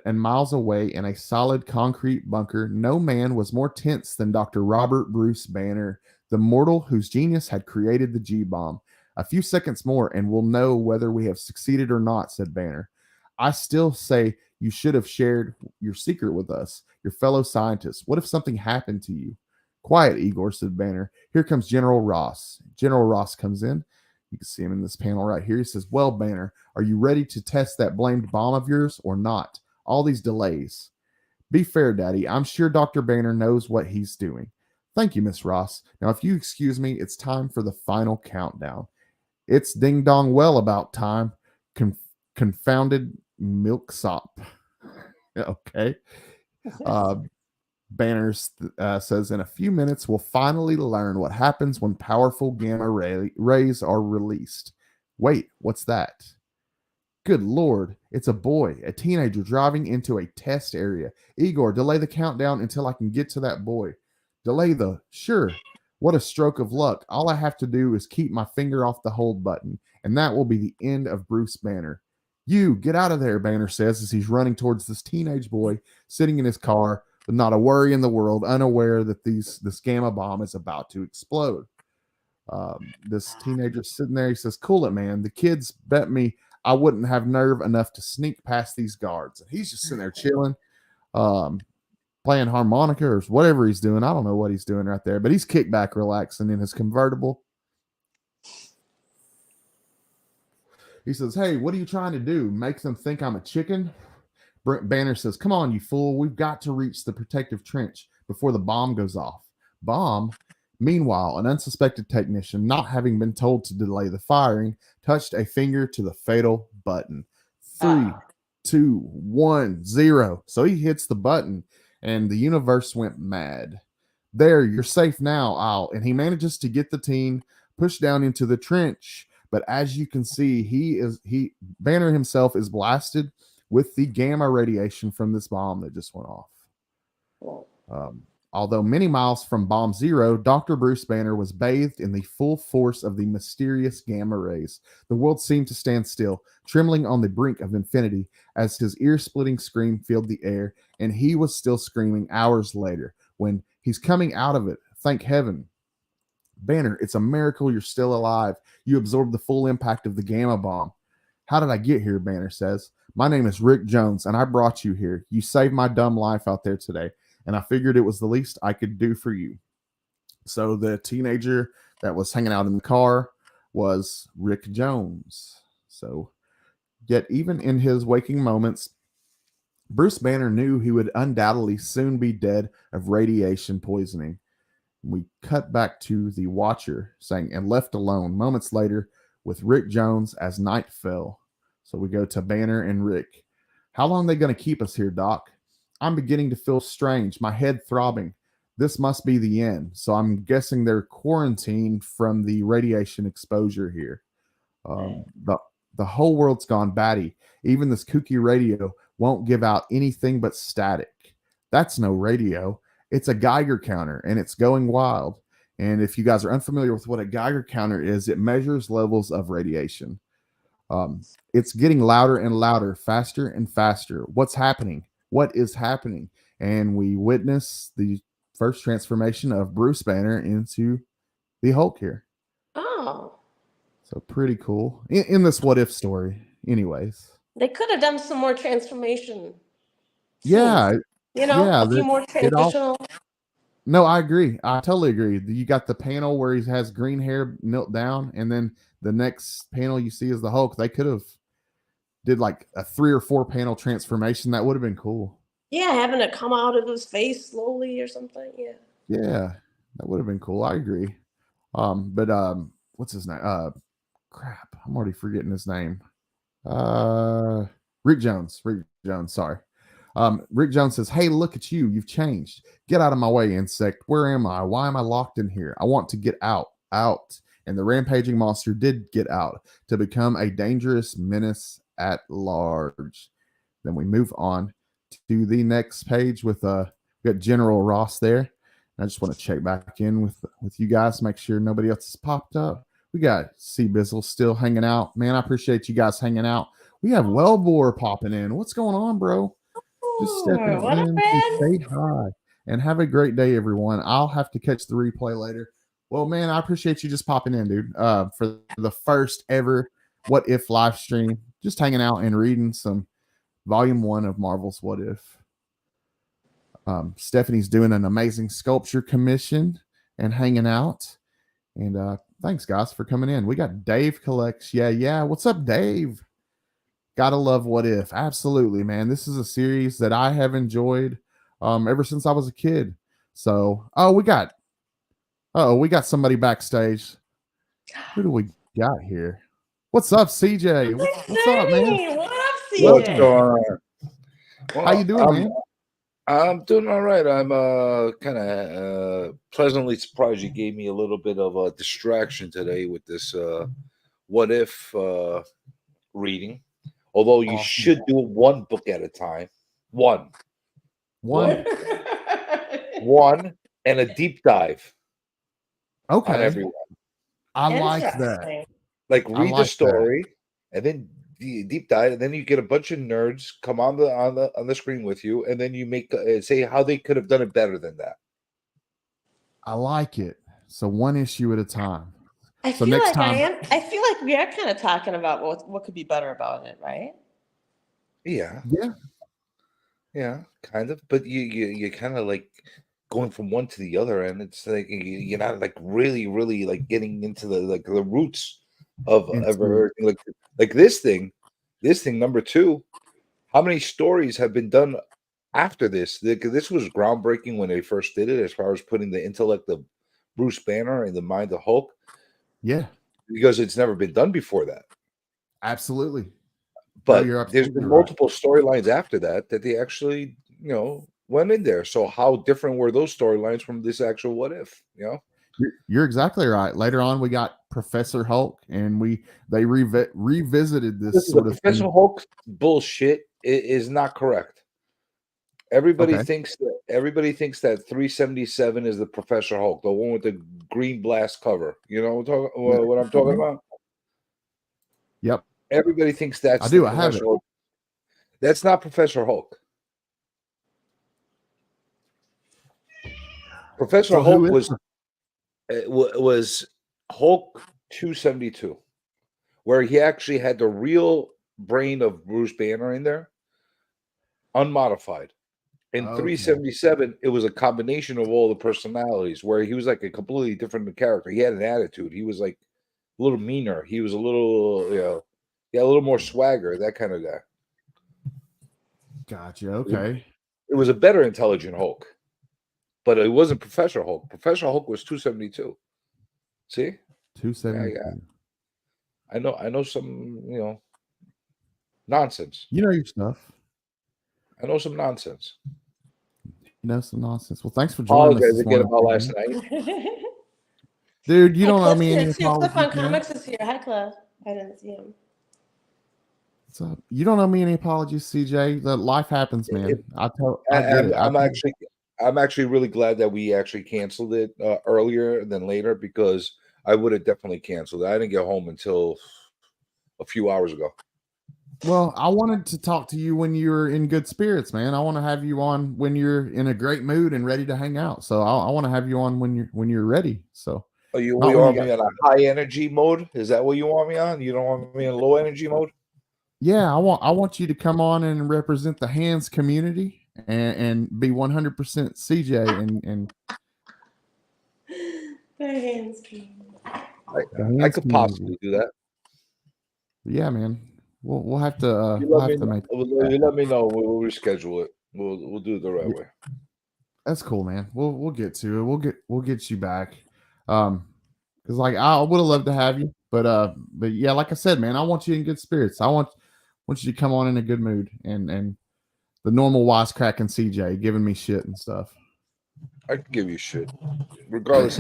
and miles away in a solid concrete bunker, no man was more tense than Dr. Robert Bruce Banner, the mortal whose genius had created the G bomb. A few seconds more, and we'll know whether we have succeeded or not, said Banner. I still say you should have shared your secret with us, your fellow scientists. What if something happened to you? Quiet, Igor, said Banner. Here comes General Ross. General Ross comes in. You can see him in this panel right here. He says, Well, Banner, are you ready to test that blamed bomb of yours or not? All these delays. Be fair, Daddy. I'm sure Dr. Banner knows what he's doing. Thank you, Miss Ross. Now, if you excuse me, it's time for the final countdown. It's ding dong well about time. Confounded milksop. Okay. Uh, Banners says, in a few minutes, we'll finally learn what happens when powerful gamma rays are released. Wait, what's that? Good Lord, it's a boy, a teenager driving into a test area. Igor, delay the countdown until I can get to that boy. Delay the, sure. What a stroke of luck. All I have to do is keep my finger off the hold button, and that will be the end of Bruce Banner. You, get out of there, Banner says as he's running towards this teenage boy sitting in his car with not a worry in the world, unaware that this gamma bomb is about to explode. This teenager sitting there, he says, Cool it, man. The kids bet me I wouldn't have nerve enough to sneak past these guards. And he's just sitting there chilling, playing harmonica or whatever he's doing. I don't know what he's doing right there, but he's kicked back, relaxing in his convertible. He says, Hey, what are you trying to do? Make them think I'm a chicken? Banner says, Come on, you fool. We've got to reach the protective trench before the bomb goes off. Bomb? Meanwhile, an unsuspected technician, not having been told to delay the firing, touched a finger to the fatal button. 3, 2, 1, 0. So he hits the button, and the universe went mad. There, you're safe now, Al. And he manages to get the teen pushed down into the trench. But as you can see, Banner himself is blasted with the gamma radiation from this bomb that just went off. Although many miles from Bomb Zero, Dr. Bruce Banner was bathed in the full force of the mysterious gamma rays. The world seemed to stand still, trembling on the brink of infinity as his ear-splitting scream filled the air, and he was still screaming hours later when he's coming out of it. Thank heaven. Banner, it's a miracle you're still alive. You absorbed the full impact of the gamma bomb. How did I get here? Banner says. My name is Rick Jones, and I brought you here. You saved my dumb life out there today, and I figured it was the least I could do for you. So the teenager that was hanging out in the car was Rick Jones. So, yet even in his waking moments, Bruce Banner knew he would undoubtedly soon be dead of radiation poisoning. We cut back to the Watcher saying, and left alone moments later with Rick Jones as night fell. So we go to Banner and Rick. How long are they going to keep us here, Doc? I'm beginning to feel strange, my head throbbing. This must be the end. So I'm guessing they're quarantined from the radiation exposure here. The whole world's gone batty. Even this kooky radio won't give out anything but static. That's no radio. It's a Geiger counter, and it's going wild. And if you guys are unfamiliar with what a Geiger counter is, it measures levels of radiation. It's getting louder and louder, faster and faster. What's happening? What is happening? And we witness the first transformation of Bruce Banner into the Hulk here. Oh. So pretty cool in this what if story. Anyways, They could have done some more transformation. yeah, scenes. You know, yeah. a few more It all. transitional. No, I agree. I totally agree. You got the panel where he has green hair knelt down, and then the next panel you see is the Hulk. They could have did like a 3 or 4 panel transformation. That would have been cool. Yeah, having it come out of his face slowly or something. Yeah. Yeah, that would have been cool. I agree. But what's his name? Crap, I'm already forgetting his name. Rick Jones. Rick Jones. Sorry. Rick Jones says, "Hey, look at you. You've changed. Get out of my way, insect. Where am I? Why am I locked in here? I want to get out. Out." And the rampaging monster did get out to become a dangerous menace at large. Then we move on to the next page with we got General Ross there. I just want to check back in with you guys, make sure nobody else has popped up. We got C Bizzle still hanging out. Man, I appreciate you guys hanging out. We have Wellbore popping in. What's going on, bro? Just stepping in to say hi and have a great day, everyone. I'll have to catch the replay later. Well, man, I appreciate you just popping in, dude. For the first ever What If live stream, just hanging out and reading some Volume 1 of Marvel's What If. Stephanie's doing an amazing sculpture commission and hanging out. And thanks, guys, for coming in. We got Dave Collects. Yeah. What's up, Dave? Gotta love What If. Absolutely, man. This is a series that I have enjoyed ever since I was a kid. So, we got somebody backstage. Who do we got here? What's up, CJ? What's up, man? What up, CJ? What's going on? Well, How you doing, man? I'm doing all right. I'm kind of pleasantly surprised you gave me a little bit of a distraction today with this What If reading. Although you should do one book at a time. One, and a deep dive. Okay. On everyone. I like that. Like read the story and then deep dive, and then you get a bunch of nerds come on the screen with you, and then you make say how they could have done it better than that. I like it. So one issue at a time. I feel like we are kind of talking about what could be better about it, right? Yeah, kind of. But you kind of like going from one to the other, and it's like you're not like really like getting into the roots of everything. Like this thing number 2. How many stories have been done after this? This was groundbreaking when they first did it, as far as putting the intellect of Bruce Banner in the mind of Hulk. Yeah, because it's never been done before that. Absolutely. But there's been multiple storylines after that they actually, went in there. So how different were those storylines from this actual What If? You're exactly right. Later on, we got Professor Hulk, and they revisited this sort of Professor thing. Hulk bullshit is not correct. Everybody thinks that 377 is the Professor Hulk, the one with the green blast cover. You know what I'm talking about? Yep. Everybody thinks that's I have it. Hulk. That's not Professor Hulk. Professor Hulk was Hulk 272, where he actually had the real brain of Bruce Banner in there, unmodified. In 377, it was a combination of all the personalities, where he was like a completely different character. He had an attitude. He was like a little meaner. He was a little, a little more swagger, that kind of guy. Gotcha. Okay. It was a better intelligent Hulk, but it wasn't Professor Hulk. Professor Hulk was 272. See? 272. Yeah. I know some, nonsense. You know your stuff. I know some nonsense. Well, thanks for joining us. Again about last night. Dude, you don't owe me any Cliff on Comics is here. Hi, Cliff. I didn't see him. So you don't owe me any apologies, CJ. The life happens, man. I get it. I'm actually really glad that we actually canceled it earlier than later, because I would have definitely canceled it. I didn't get home until a few hours ago. Well, I wanted to talk to you when you're in good spirits, man. I want to have you on when you're in a great mood and ready to hang out. So I want to have you on when you're ready. So Oh, you not when you want got. me on a high energy mode? Is that what you want me on? You don't want me in low energy mode? Yeah, I want you to come on and represent the hands community and be 100% CJ and The hands. the I hands could community. possibly do that. Yeah, man. We'll have to make You that let me know. We'll reschedule it. We'll do it the right happen. way. That's cool, man. We'll get to it. We'll get you back. Because like I would have loved to have you, but yeah, like I said, man, I want you in good spirits. I want you to come on in a good mood and the normal wisecracking CJ giving me shit and stuff. I can give you shit, regardless.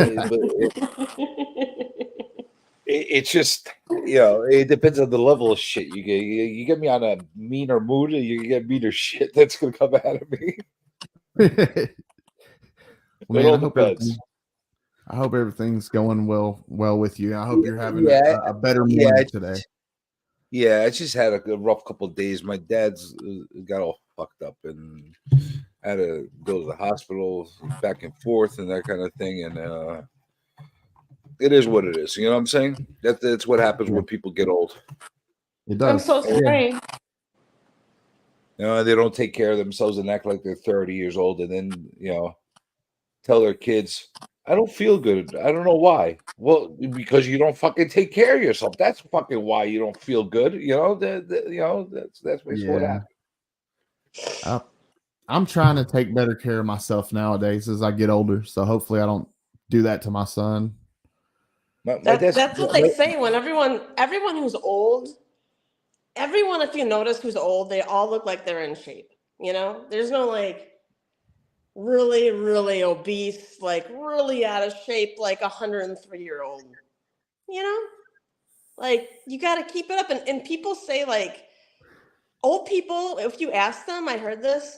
It's just, it depends on the level of shit you get. You get me on a meaner mood, and you get meaner shit that's gonna come out of me. Well, It man, all depends. I hope everything's going well with you. I hope you're having Yeah, a better yeah, morning today. yeah. I just had a rough couple of days. My dad's got all fucked up, and had to go to the hospital back and forth and that kind of thing. And it is what it is. You know what I'm saying? That's what happens Yeah, when people get old. it I'm does. so sorry. They don't take care of themselves and act like they're 30 years old, and then tell their kids, "I don't feel good. I don't know why." Well, because you don't fucking take care of yourself. That's fucking why you don't feel good. That's basically what Yeah. happened. I'm trying to take better care of myself nowadays as I get older. So hopefully I don't do that to my son. My dad's That's what they say when everyone who's old, everyone, if you notice who's old, they all look like they're in shape. There's no like really, really obese, like really out of shape, like 103-year-old. You know, like you got to keep it up. And people say like old people, if you ask them, I heard this.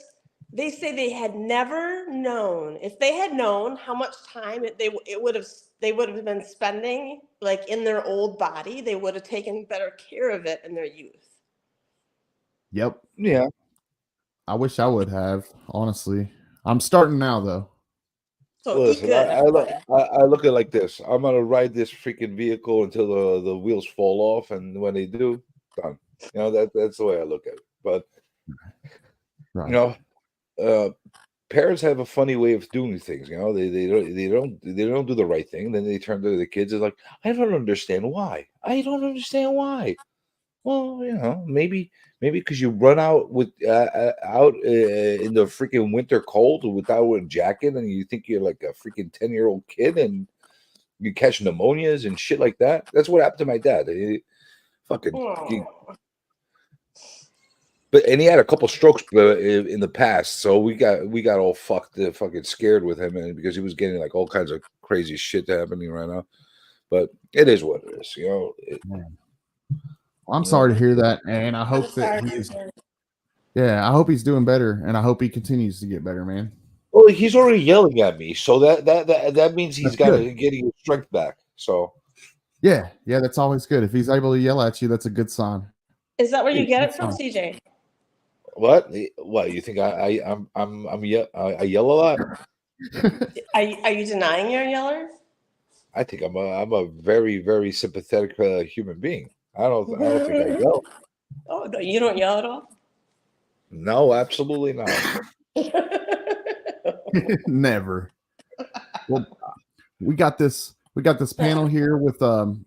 They say they had never known, if they had known how much time they would have been spending like in their old body, they would have taken better care of it in their youth. Yep. Yeah. I wish I would have, honestly. I'm starting now though. So eat Listen, good, everybody. I look at it like this. I'm gonna ride this freaking vehicle until the wheels fall off, and when they do, done. That's the way I look at it. But Right. parents have a funny way of doing things. They don't do the right thing. Then they turn to the kids. It's like, I don't understand why. I don't understand why. Well, maybe because you run out in the freaking winter cold without a jacket, and you think you're like a freaking 10-year-old kid, and you catch pneumonias and shit like that. That's what happened to my dad. And he had a couple strokes in the past, so we got all fucking scared with him, and because he was getting like all kinds of crazy shit happening right now. But it is what it is, I'm sorry to hear that, and I hope that he's. Yeah, I hope he's doing better, and I hope he continues to get better, man. Well, he's already yelling at me, so that means he's getting his strength back. So yeah, that's always good. If he's able to yell at you, that's a good sign. Is that where you get it from, CJ? What? What you think? I yell a lot. Are you denying you're a yeller? I think I'm a very, very sympathetic human being. I don't think I yell. Oh no, you don't yell at all? No, absolutely not. Never. Well, we got this panel here with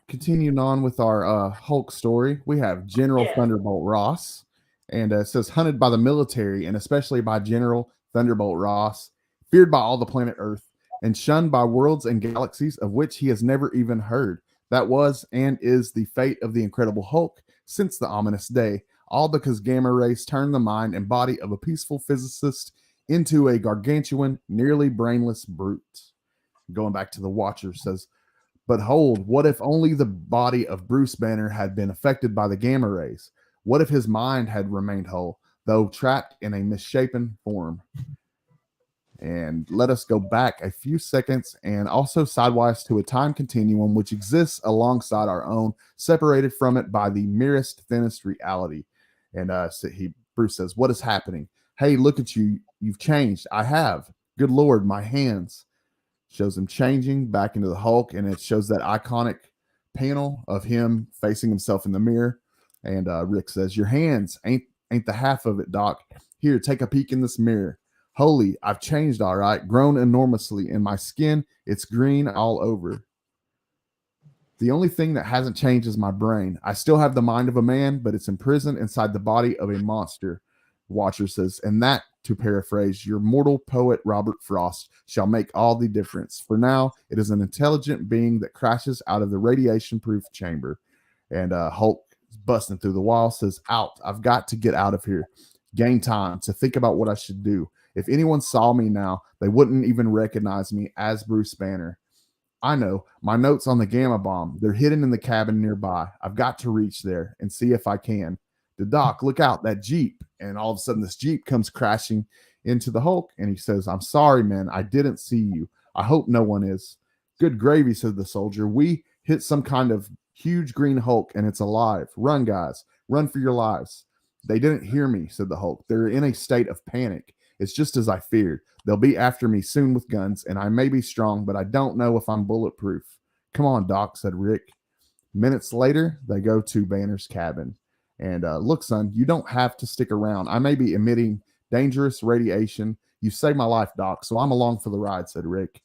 continuing on with our Hulk story. We have General Thunderbolt Ross, and it says hunted by the military and especially by General Thunderbolt Ross, feared by all the planet Earth and shunned by worlds and galaxies of which he has never even heard. That was and is the fate of the Incredible Hulk since the ominous day, all because gamma rays turned the mind and body of a peaceful physicist into a gargantuan, nearly brainless brute. Going back to the Watcher, says, but hold, what if only the body of Bruce Banner had been affected by the gamma rays? What if his mind had remained whole, though trapped in a misshapen form? And let us go back a few seconds and also sidewise to a time continuum which exists alongside our own, separated from it by the merest, thinnest reality. And Bruce says, "What is happening? Hey, look at you. You've changed." "I have. Good Lord, my hands." Shows him changing back into the Hulk, and it shows that iconic panel of him facing himself in the mirror. And Rick says, "Your hands ain't the half of it, Doc. Here, take a peek in this mirror. Holy, I've changed, all right, grown enormously. In my skin, it's green all over. The only thing that hasn't changed is my brain. I still have the mind of a man, but it's imprisoned inside the body of a monster." Watcher says, "And that, to paraphrase your mortal poet Robert Frost, shall make all the difference. For now, it is an intelligent being that crashes out of the radiation-proof chamber." And Hulk is busting through the wall, says, "Out. I've got to get out of here. Gain time to think about what I should do. If anyone saw me now, they wouldn't even recognize me as Bruce Banner. I know. My notes on the gamma bomb. They're hidden in the cabin nearby. I've got to reach there and see if I can. The Doc, look out, that Jeep." And all of a sudden, this Jeep comes crashing into the Hulk, and he says, "I'm sorry, man. I didn't see you. I hope no one is." "Good gravy," said the soldier. "We hit some kind of huge green Hulk, and it's alive. Run, guys. Run for your lives." "They didn't hear me," said the Hulk. "They're in a state of panic. It's just as I feared. They'll be after me soon with guns, and I may be strong, but I don't know if I'm bulletproof." "Come on, Doc," said Rick. Minutes later, they go to Banner's cabin. And "Look, son, you don't have to stick around. I may be emitting dangerous radiation. You saved my life, Doc, so I'm along for the ride," said Rick.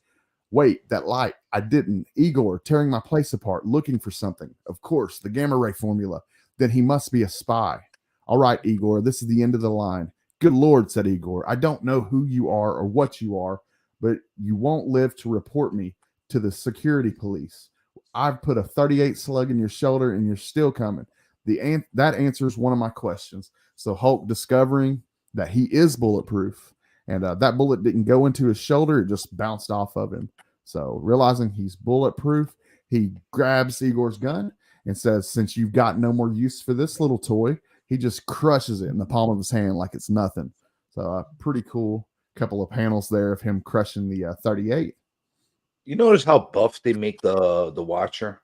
"Wait, that light. I didn't. Igor tearing my place apart, looking for something. Of course, the gamma ray formula. Then he must be a spy." "All right, Igor, this is the end of the line." "Good Lord," said Igor. "I don't know who you are or what you are, but you won't live to report me to the security police. I've put a 38 slug in your shoulder and you're still coming." That answers one of my questions. So Hulk discovering that he is bulletproof, and that bullet didn't go into his shoulder, it just bounced off of him. So realizing he's bulletproof, he grabs Igor's gun and says, "Since you've got no more use for this little toy," he just crushes it in the palm of his hand like it's nothing. So pretty cool couple of panels there of him crushing the 38. You notice how buff they make the Watcher?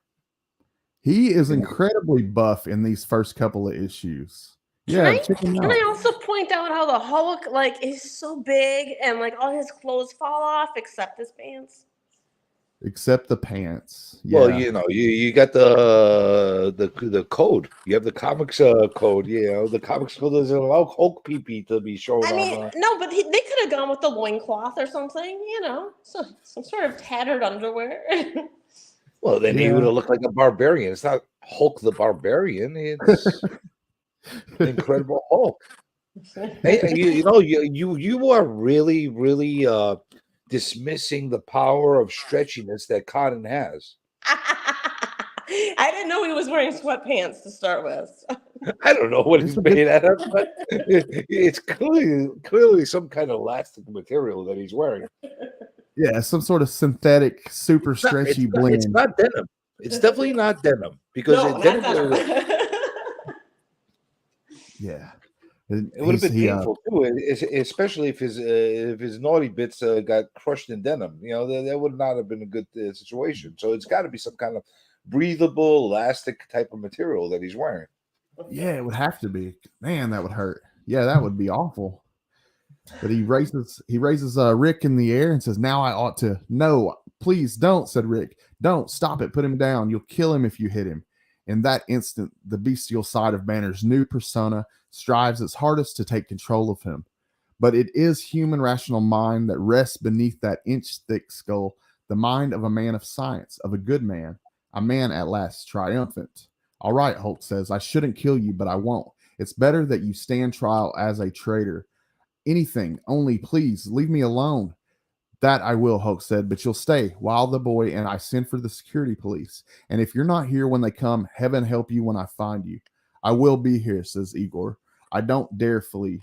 He is incredibly buff in these first couple of issues. Can Yeah, check him out. I also point out how the Hulk is so big and all his clothes fall off except his pants? Except the pants. Yeah. Well, you got the code. You have the comics code. The comics code doesn't allow Hulk pee to be shown on. No, but they could have gone with the loincloth or something, some sort of tattered underwear. Well, then he would have looked like a barbarian. It's not Hulk the Barbarian. It's Incredible Hulk. Hey, you are really, really dismissing the power of stretchiness that cotton has. I didn't know he was wearing sweatpants to start with. I don't know what he's made out of, but it's clearly some kind of elastic material that he's wearing. Yeah, some sort of synthetic, super stretchy blend. It's not denim. It's definitely not denim because yeah, it would have been painful too, especially if his naughty bits got crushed in denim. That would not have been a good situation. So it's got to be some kind of breathable, elastic type of material that he's wearing. Yeah, it would have to be. Man, that would hurt. Yeah, that would be awful. But he raises Rick in the air and says, "Now I ought to." "No, please don't," said Rick. "Don't. Stop it. Put him down. You'll kill him if you hit him." In that instant, the bestial side of Banner's new persona strives its hardest to take control of him. But it is human rational mind that rests beneath that inch-thick skull, the mind of a man of science, of a good man, a man at last triumphant. "All right," Hulk says, "I shouldn't kill you, but I won't. It's better that you stand trial as a traitor. Anything, only please leave me alone." "That I will," Hulk said, "but you'll stay while the boy and I send for the security police. And if you're not here when they come, heaven help you when I find you." "I will be here," says Igor. "I don't dare flee."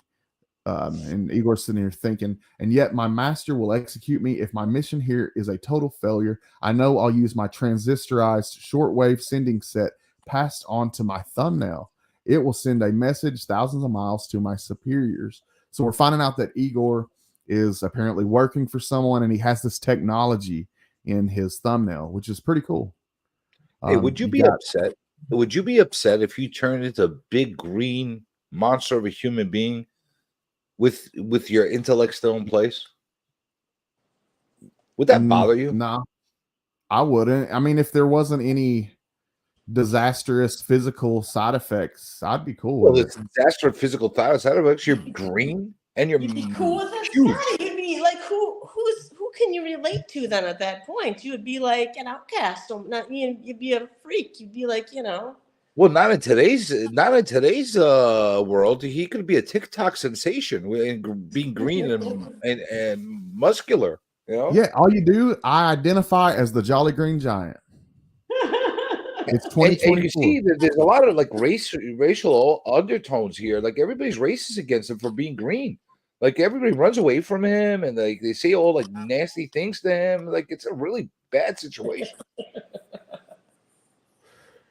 And Igor's sitting here thinking, "And yet my master will execute me if my mission here is a total failure. I know I'll use my transistorized shortwave sending set passed on to my thumbnail. It will send a message thousands of miles to my superiors. So we're finding out that Igor is apparently working for someone, and he has this technology in his thumbnail, which is pretty cool. Hey, would you You be got upset? Would you be upset if you turned into a big green monster of a human being with your intellect still in place? Would that bother you? No, I wouldn't. I mean, if there wasn't any disastrous physical side effects, I'd be cool Well, with it's it. a disaster of physical side effects. You're green and you're You'd be cool with it, huge. Scotty. You'd be like, who can you relate to then at that point? You would be like an outcast, or not. You'd be a freak. You'd be like, Well, not in today's world. He could be a TikTok sensation being green and muscular. You know. Yeah, all you do, I identify as the Jolly Green Giant. It's And you 2024. see that there's a lot of like racial undertones here. Like everybody's racist against him for being green. Like everybody runs away from him, and like they say all like nasty things to him. Like it's a really bad situation.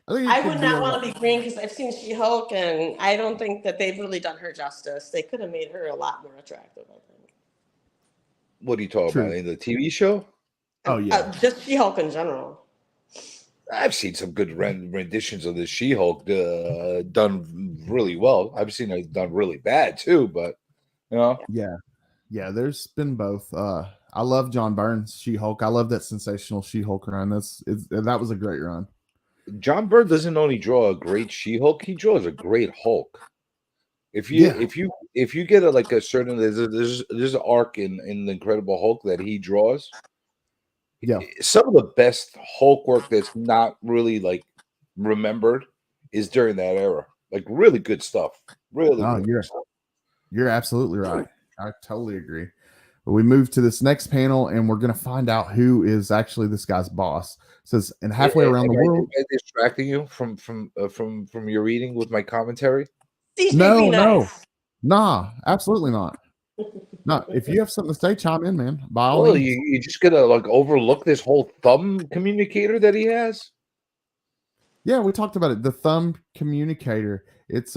I would not want to be green because I've seen She-Hulk, and I don't think that they've really done her justice. They could have made her a lot more attractive, I think. What are you talking about in the TV show? Oh yeah, just She-Hulk in general. I've seen some good renditions of the She-Hulk done really well. I've seen it done really bad too, but you know. Yeah. There's been both. I love John Byrne's She-Hulk. I love that sensational She-Hulk run. That was a great run. John Byrne doesn't only draw a great She-Hulk; he draws a great Hulk. If you get a certain there's an arc in the Incredible Hulk that he draws. Yeah, Some of the best Hulk work that's not really like remembered is during that era. Like really good stuff. Really good stuff. You're absolutely right. I totally agree. But we move to this next panel, and we're going to find out who is actually this guy's boss. It says, and halfway around the world. Am I distracting you from your reading with my commentary? No, nah, absolutely not. No, if you have something to say, chime in, man. By all means. You just gonna like overlook this whole thumb communicator that he has? Yeah, we talked about it. The thumb communicator. It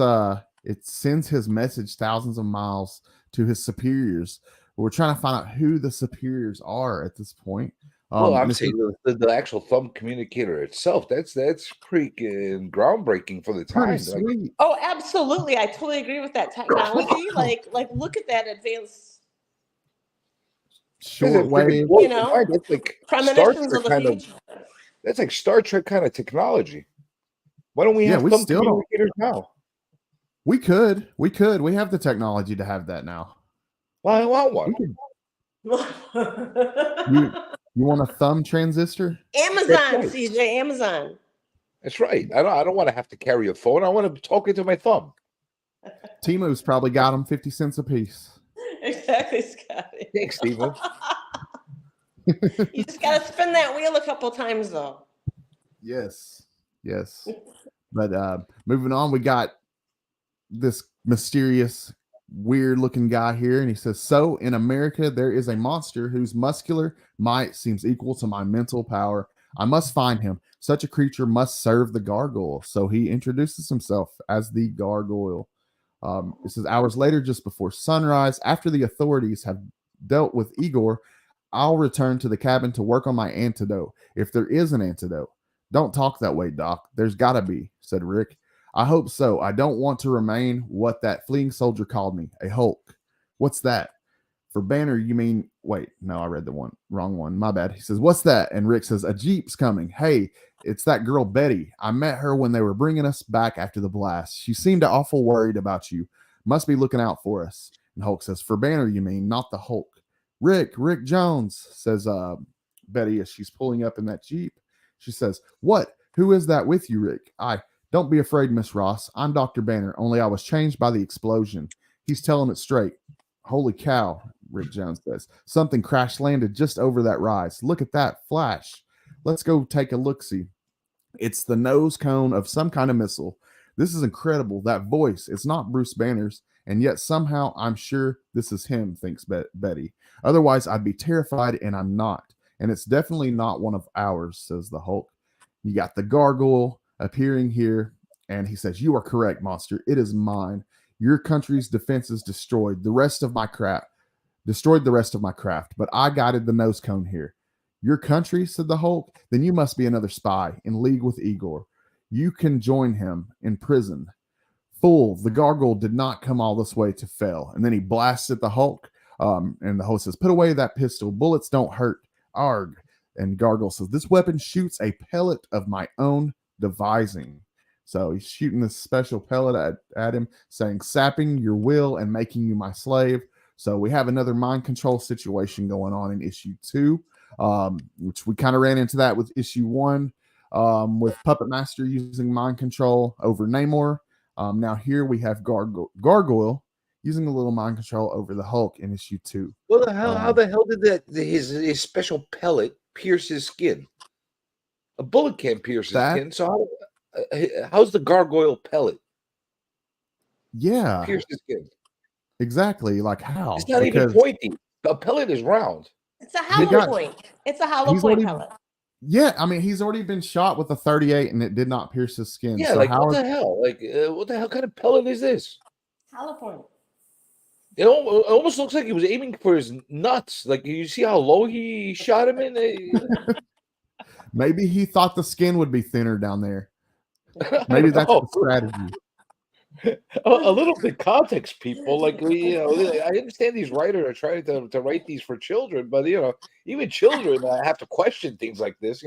sends his message thousands of miles to his superiors. We're trying to find out who the superiors are at this point. Well, I'm saying the actual thumb communicator itself. That's freaking groundbreaking for the time. Sweet. Oh, absolutely! I totally agree with that technology. like look at that advanced shortwave. That's like premonitions of the future. That's like Star Trek kind of technology. Why don't we have thumb communicators now? We could. We have the technology to have that now. Well, I want one. You want a thumb transistor? Amazon, CJ, Amazon. That's right. I don't want to have to carry a phone. I want to talk into my thumb. Timu's probably got them 50 cents a piece. Exactly, Scotty. Thanks, Timu. You just got to spin that wheel a couple times, though. Yes. But moving on, we got this mysterious, weird-looking guy here, and he says, so in America, there is a monster whose muscular might seems equal to my mental power. I must find him. Such a creature must serve the gargoyle. So he introduces himself as the gargoyle. It says, hours later, just before sunrise, after the authorities have dealt with Igor, I'll return to the cabin to work on my antidote. If there is an antidote. Don't talk that way, Doc. There's gotta be, said Rick. I hope so. I don't want to remain what that fleeing soldier called me, a Hulk. What's that? For Banner, you mean, wait, no, I read the wrong one. My bad. He says, what's that? And Rick says, a Jeep's coming. Hey, it's that girl, Betty. I met her when they were bringing us back after the blast. She seemed awful worried about you. Must be looking out for us. And Hulk says, for Banner, you mean, not the Hulk. Rick Jones, says Betty as she's pulling up in that Jeep. She says, what? Who is that with you, Rick? Don't be afraid, Miss Ross. I'm Dr. Banner, only I was changed by the explosion. He's telling it straight. Holy cow, Rick Jones says. Something crash landed just over that rise. Look at that flash. Let's go take a look-see. It's the nose cone of some kind of missile. This is incredible. That voice, it's not Bruce Banner's, and yet somehow I'm sure this is him, thinks Betty. Otherwise, I'd be terrified, and I'm not. And it's definitely not one of ours, says the Hulk. You got the gargoyle appearing here, And he says, "You are correct, monster. It is mine. Your country's defenses destroyed the rest of my craft. Destroyed the rest of my craft, but I guided the nose cone here." "Your country," said the Hulk. "Then you must be another spy in league with Igor. You can join him in prison." "Fool, the gargoyle did not come all this way to fail." And then he blasts at the Hulk. And the Hulk says, "Put away that pistol. Bullets don't hurt. Arg." And Gargoyle says, "This weapon shoots a pellet of my own devising." So he's shooting this special pellet at him, saying, "Sapping your will and making you my slave." So we have another mind control situation going on in issue 2, which we kind of ran into that with issue 1, with Puppet Master using mind control over Namor. Now here we have Gargoyle using a little mind control over the Hulk in issue 2. Well, how the hell did his special pellet pierce his skin? A bullet can't pierce his skin. So how's the gargoyle pellet? Yeah, Pierce his skin. Exactly. Like how? It's not even pointy. A pellet is round. It's a hollow point. It's a hollow point pellet. Yeah, I mean, he's already been shot with a 38 and it did not pierce his skin. Yeah, so like what the hell? Like what the hell kind of pellet is this? Hollow point. It almost looks like he was aiming for his nuts. Like you see how low he shot him in. Maybe he thought the skin would be thinner down there. Maybe that's the strategy. A little bit context, people. Like I understand these writers are trying to write these for children, but even children have to question things like this.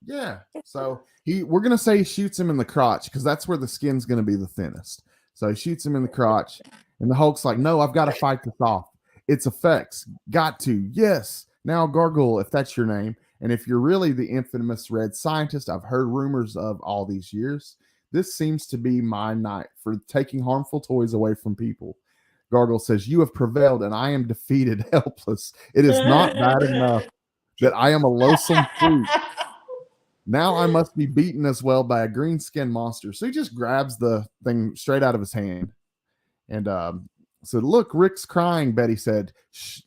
Yeah. So we're gonna say he shoots him in the crotch because that's where the skin's gonna be the thinnest. So he shoots him in the crotch, and the Hulk's like, "No, I've got to fight this off. It's effects. Got to. Yes. Now, Gargoyle, if that's your name, and if you're really the infamous red scientist I've heard rumors of all these years, this seems to be my night for taking harmful toys away from people." Gargoyle says, "You have prevailed, and I am defeated, helpless. It is not bad enough that I am a loathsome fruit. Now I must be beaten as well by a green skin monster." So he just grabs the thing straight out of his hand. And said, "Look, Rick's crying," Betty said.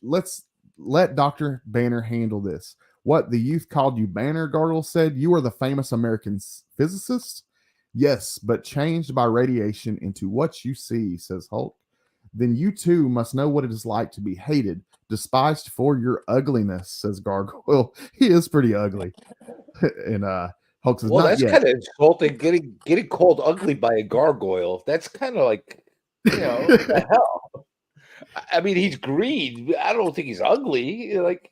Let's let Dr. Banner handle this." "What, the youth called you Banner?" Gargoyle said. "You are the famous American physicist?" "Yes, but changed by radiation into what you see," says Hulk. "Then you too must know what it is like to be hated, despised for your ugliness," says Gargoyle. He is pretty ugly. And Hulk says, "Well, not that's yet." kind of insulting. Getting called ugly by a gargoyle. That's kind of like, what the hell? I mean, he's green. I don't think he's ugly. Like,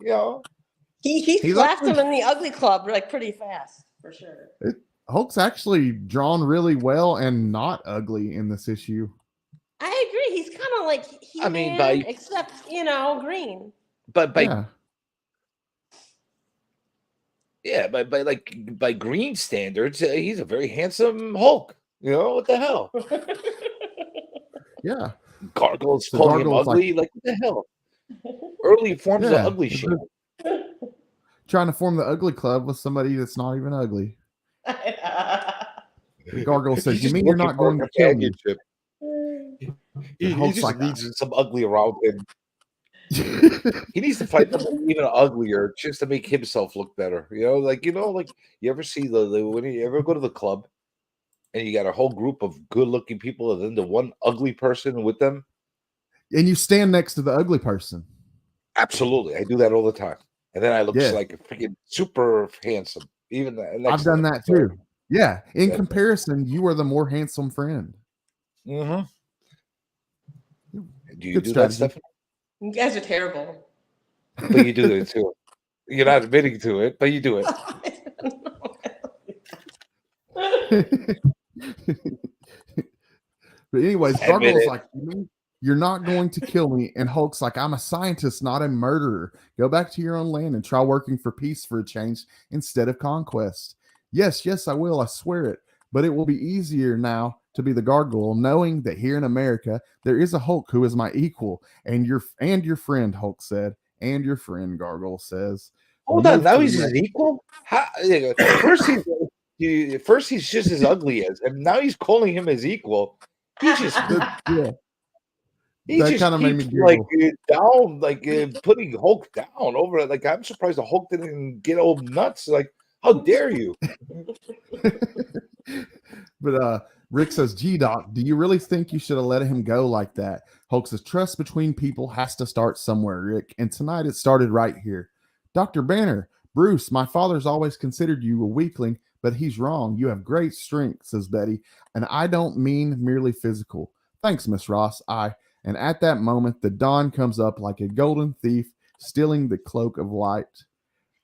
He slapped him in the ugly club like pretty fast, for sure. Hulk's actually drawn really well and not ugly in this issue. I agree. He's kind of like He-Man, except green. But by green standards, he's a very handsome Hulk. What the hell? Yeah. Gargoyle's calling him ugly. Like what the hell? Early forms of ugly shit. Trying to form the ugly club with somebody that's not even ugly. Gargoyle says, "You mean you're not going to kill me?" He just needs some ugly around him. He needs to find something even uglier just to make himself look better. Like you ever see when you ever go to the club and you got a whole group of good-looking people and then the one ugly person with them, and you stand next to the ugly person. Absolutely, I do that all the time, and then I look like a freaking super handsome. Even I've done that too. Yeah, in comparison, you are the more handsome friend. Mm-hmm. Do you do that stuff? You guys are terrible. But you do it too. You're not admitting to it, but you do it. But anyways, Gargoyle's like, "You're not going to kill me." And Hulk's like, "I'm a scientist, not a murderer. Go back to your own land and try working for peace for a change instead of conquest." Yes, I will. I swear it. But it will be easier now to be the Gargoyle, knowing that here in America there is a Hulk who is my equal and your friend." Hulk said, "And your friend," Gargoyle says. Hold on, now he's his equal? First he's just as ugly as him. Now he's calling him his equal. He just He that kind of made me giggle. Down, putting Hulk down over. Like I'm surprised the Hulk didn't get all nuts. Like, how dare you? But Rick says, G-Doc, do you really think you should have let him go like that? Hulk says, trust between people has to start somewhere, Rick. And tonight it started right here. Dr. Banner, Bruce, my father's always considered you a weakling, but he's wrong. You have great strength, says Betty. And I don't mean merely physical. Thanks, Miss Ross. And at that moment, the dawn comes up like a golden thief, stealing the cloak of light.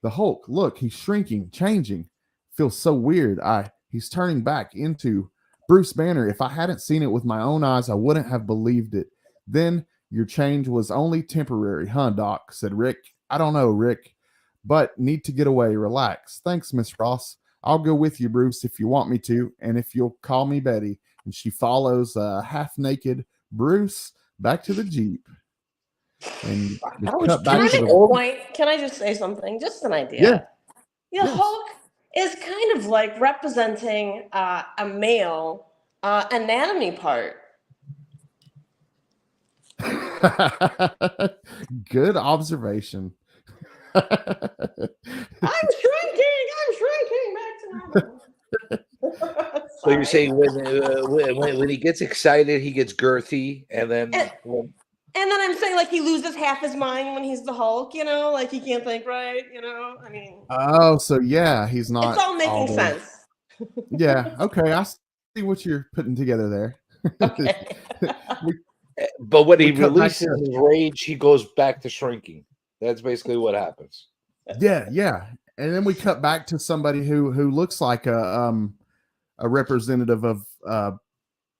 The Hulk, look, he's shrinking, changing. Feels so weird. He's turning back into Bruce Banner. If I hadn't seen it with my own eyes, I wouldn't have believed it. Then your change was only temporary, huh, Doc? Said Rick. I don't know, Rick, but need to get away. Relax. Thanks, Miss Ross. I'll go with you, Bruce, if you want me to, and if you'll call me Betty. And she follows half-naked Bruce back to the Jeep. And Can I just say something? Just an idea. Yeah. Yes. Hulk is kind of like representing a male anatomy part. Good observation. I'm shrinking back to normal. So you're saying when he gets excited, he gets girthy, and then I'm saying like he loses half his mind when he's the Hulk, like he can't think right, I mean. Oh, so yeah, he's not. It's all making sense. Yeah. Okay. I see what you're putting together there. Okay. But when he releases his rage, he goes back to shrinking. That's basically what happens. Yeah. And then we cut back to somebody who looks like a representative of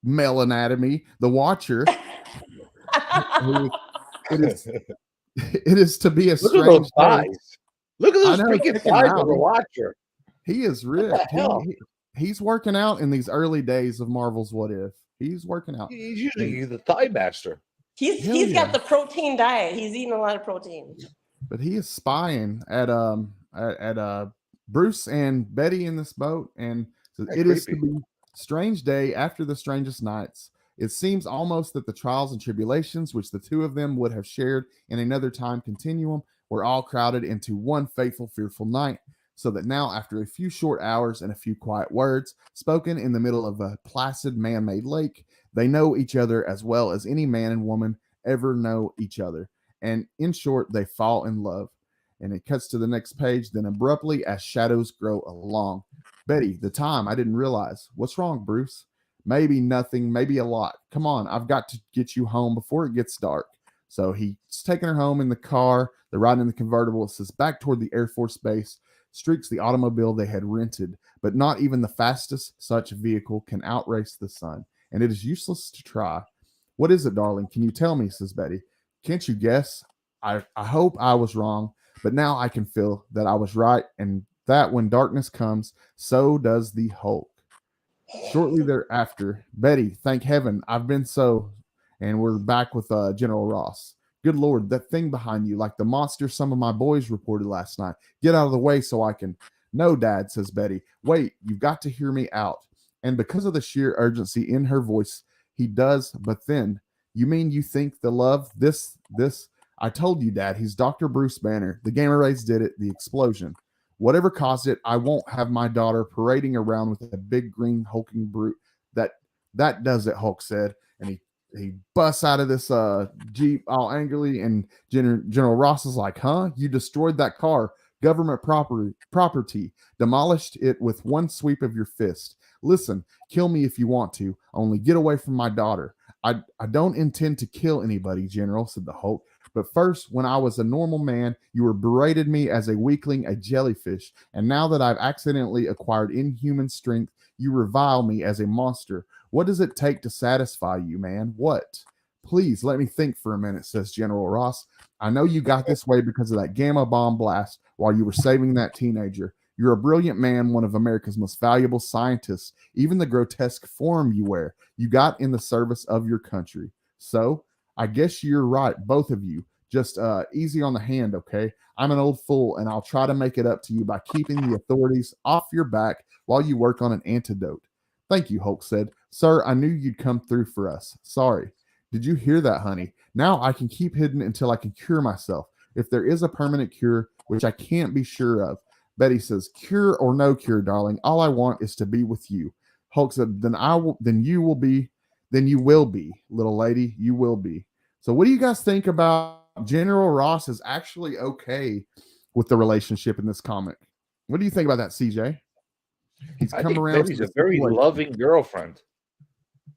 male anatomy, the Watcher. It is to be a Look at those thighs. Look at those freaking thighs of the Watcher. He is ripped. He's working out in these early days of Marvel's What If. He's working out. He's usually the thigh master. He's got the protein diet. He's eating a lot of protein. But he is spying at Bruce and Betty in this boat, and so it is to be strange day after the strangest nights. It seems almost that the trials and tribulations which the two of them would have shared in another time continuum were all crowded into one fateful, fearful night, so that now, after a few short hours and a few quiet words spoken in the middle of a placid man-made lake, they know each other as well as any man and woman ever know each other. And in short, they fall in love. And it cuts to the next page, then abruptly as shadows grow along. Betty, the time, I didn't realize. What's wrong, Bruce? Maybe nothing, maybe a lot. Come on, I've got to get you home before it gets dark. So he's taking her home in the car. They're riding in the convertible. It says back toward the Air Force Base. Streaks the automobile they had rented, but not even the fastest such vehicle can outrace the sun, and it is useless to try. What is it, darling? Can you tell me? Says Betty. Can't you guess? I hope I was wrong, but now I can feel that I was right, and that when darkness comes, so does the Hulk. Shortly thereafter, Betty, thank heaven, I've been so, and we're back with General Ross. Good Lord, that thing behind you, like the monster some of my boys reported last night. Get out of the way so I can. No, Dad, says Betty. Wait, you've got to hear me out. And because of the sheer urgency in her voice, he does, but then, you mean you think the love, this, I told you, Dad, he's Dr. Bruce Banner. The gamma rays did it, the explosion. Whatever caused it, I won't have my daughter parading around with a big green hulking brute. That does it, Hulk said. And he busts out of this Jeep all angrily, and General Ross is like, huh? You destroyed that car. Government property. Demolished it with one sweep of your fist. Listen, kill me if you want to. Only get away from my daughter. I don't intend to kill anybody, General, said the Hulk. But first, when I was a normal man, you were berated me as a weakling, a jellyfish. And now that I've accidentally acquired inhuman strength, you revile me as a monster. What does it take to satisfy you, man? What? Please let me think for a minute, says General Ross. I know you got this way because of that gamma bomb blast while you were saving that teenager. You're a brilliant man, one of America's most valuable scientists. Even the grotesque form you wear, you got in the service of your country. So, I guess you're right, both of you. Just easy on the hand, okay? I'm an old fool, and I'll try to make it up to you by keeping the authorities off your back while you work on an antidote. Thank you, Hulk said. Sir, I knew you'd come through for us. Sorry. Did you hear that, honey? Now I can keep hidden until I can cure myself. If there is a permanent cure, which I can't be sure of. Betty says, cure or no cure, darling, all I want is to be with you. Hulk said, then you will be, little lady, you will be. So what do you guys think about General Ross is actually okay with the relationship in this comic? What do you think about that, CJ? He's I come think around to Betty's the a very situation. loving girlfriend.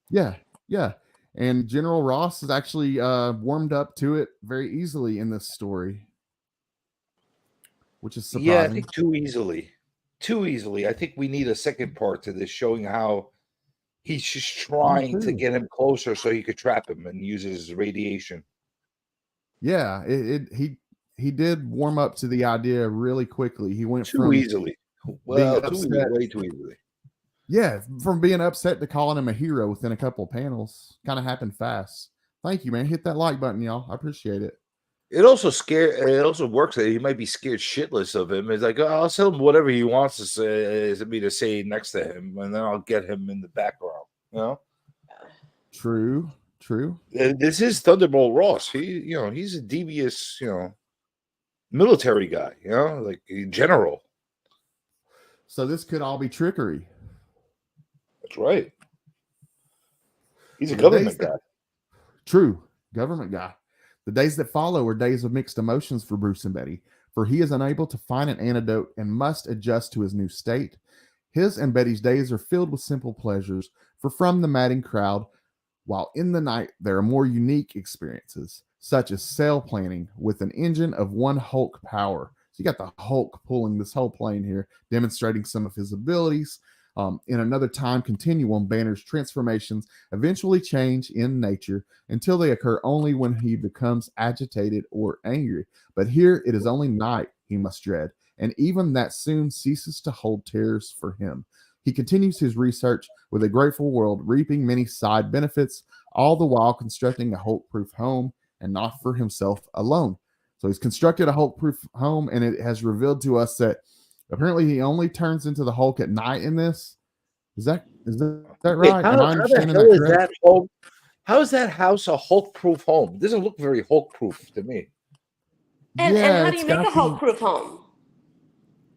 Yeah, yeah. And General Ross is actually warmed up to it very easily in this story, which is Yeah, I surprising. think too easily. Too easily. I think we need a second part to this showing how he's just trying to get him closer so he could trap him and use his radiation. Yeah, he did warm up to the idea really quickly. He went Too from easily. being Well, upset, way too easily. yeah, from being upset to calling him a hero within a couple of panels. Kind of happened fast. Thank you, man. Hit that like button, y'all. I appreciate it. It also It also works that he might be scared shitless of him. It's like, oh, I'll tell him whatever he wants to say, me to say next to him, and then I'll get him in the background. You know. True. This is Thunderbolt Ross. He's a devious, military guy. Like a general. So this could all be trickery. That's right. He's a government guy. True, government guy. The days that follow are days of mixed emotions for Bruce and Betty, for he is unable to find an antidote and must adjust to his new state. His and Betty's days are filled with simple pleasures, for from the madding crowd, while in the night there are more unique experiences, such as sail planning with an engine of one Hulk power. So you got the Hulk pulling this whole plane here, demonstrating some of his abilities. In another time continuum, Banner's transformations eventually change in nature until they occur only when he becomes agitated or angry. But here it is only night he must dread, and even that soon ceases to hold terrors for him. He continues his research with a grateful world, reaping many side benefits, all the while constructing a Hulk-proof home, and not for himself alone. So he's constructed a Hulk-proof home, and it has revealed to us that apparently he only turns into the Hulk at night in this. Is that right? Wait, Am I how the understanding hell that is correct? that home? How is that house a Hulk-proof home? It doesn't look very Hulk-proof to me. And Yeah, how do you make a Hulk-proof home?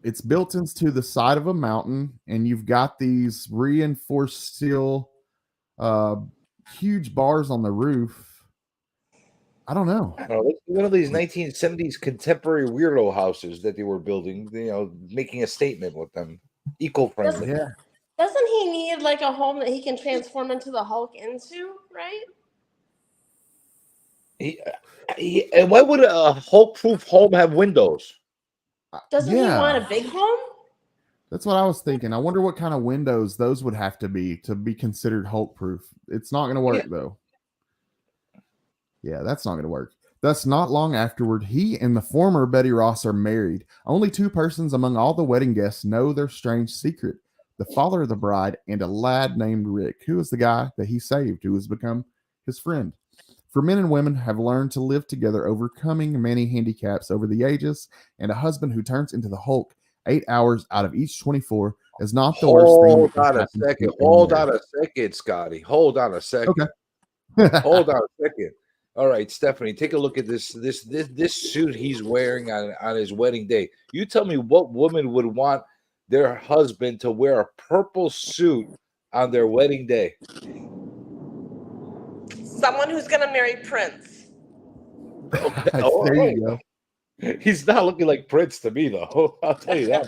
It's built into the side of a mountain, and you've got these reinforced steel, huge bars on the roof. I don't know. I don't know, like one of these 1970s contemporary weirdo houses that they were building, making a statement with them. Eco-friendly. Yeah. Doesn't he need like a home that he can transform into the Hulk into, right? And why would a Hulk-proof home have windows? Doesn't he want a big home? That's what I was thinking. I wonder what kind of windows those would have to be considered Hulk-proof. It's not going to work, though. Yeah, that's not going to work. Thus, not long afterward, he and the former Betty Ross are married. Only two persons among all the wedding guests know their strange secret: the father of the bride and a lad named Rick, who is the guy that he saved, who has become his friend. For men and women have learned to live together, overcoming many handicaps over the ages, and a husband who turns into the Hulk 8 hours out of each 24 is not the worst thing. Hold on a second, Scotty. Hold on a second. Okay. Hold on a second. All right, Stephanie, take a look at this suit he's wearing on his wedding day. You tell me what woman would want their husband to wear a purple suit on their wedding day? Someone who's going to marry Prince. Okay. There you go. He's not looking like Prince to me, though. I'll tell you that.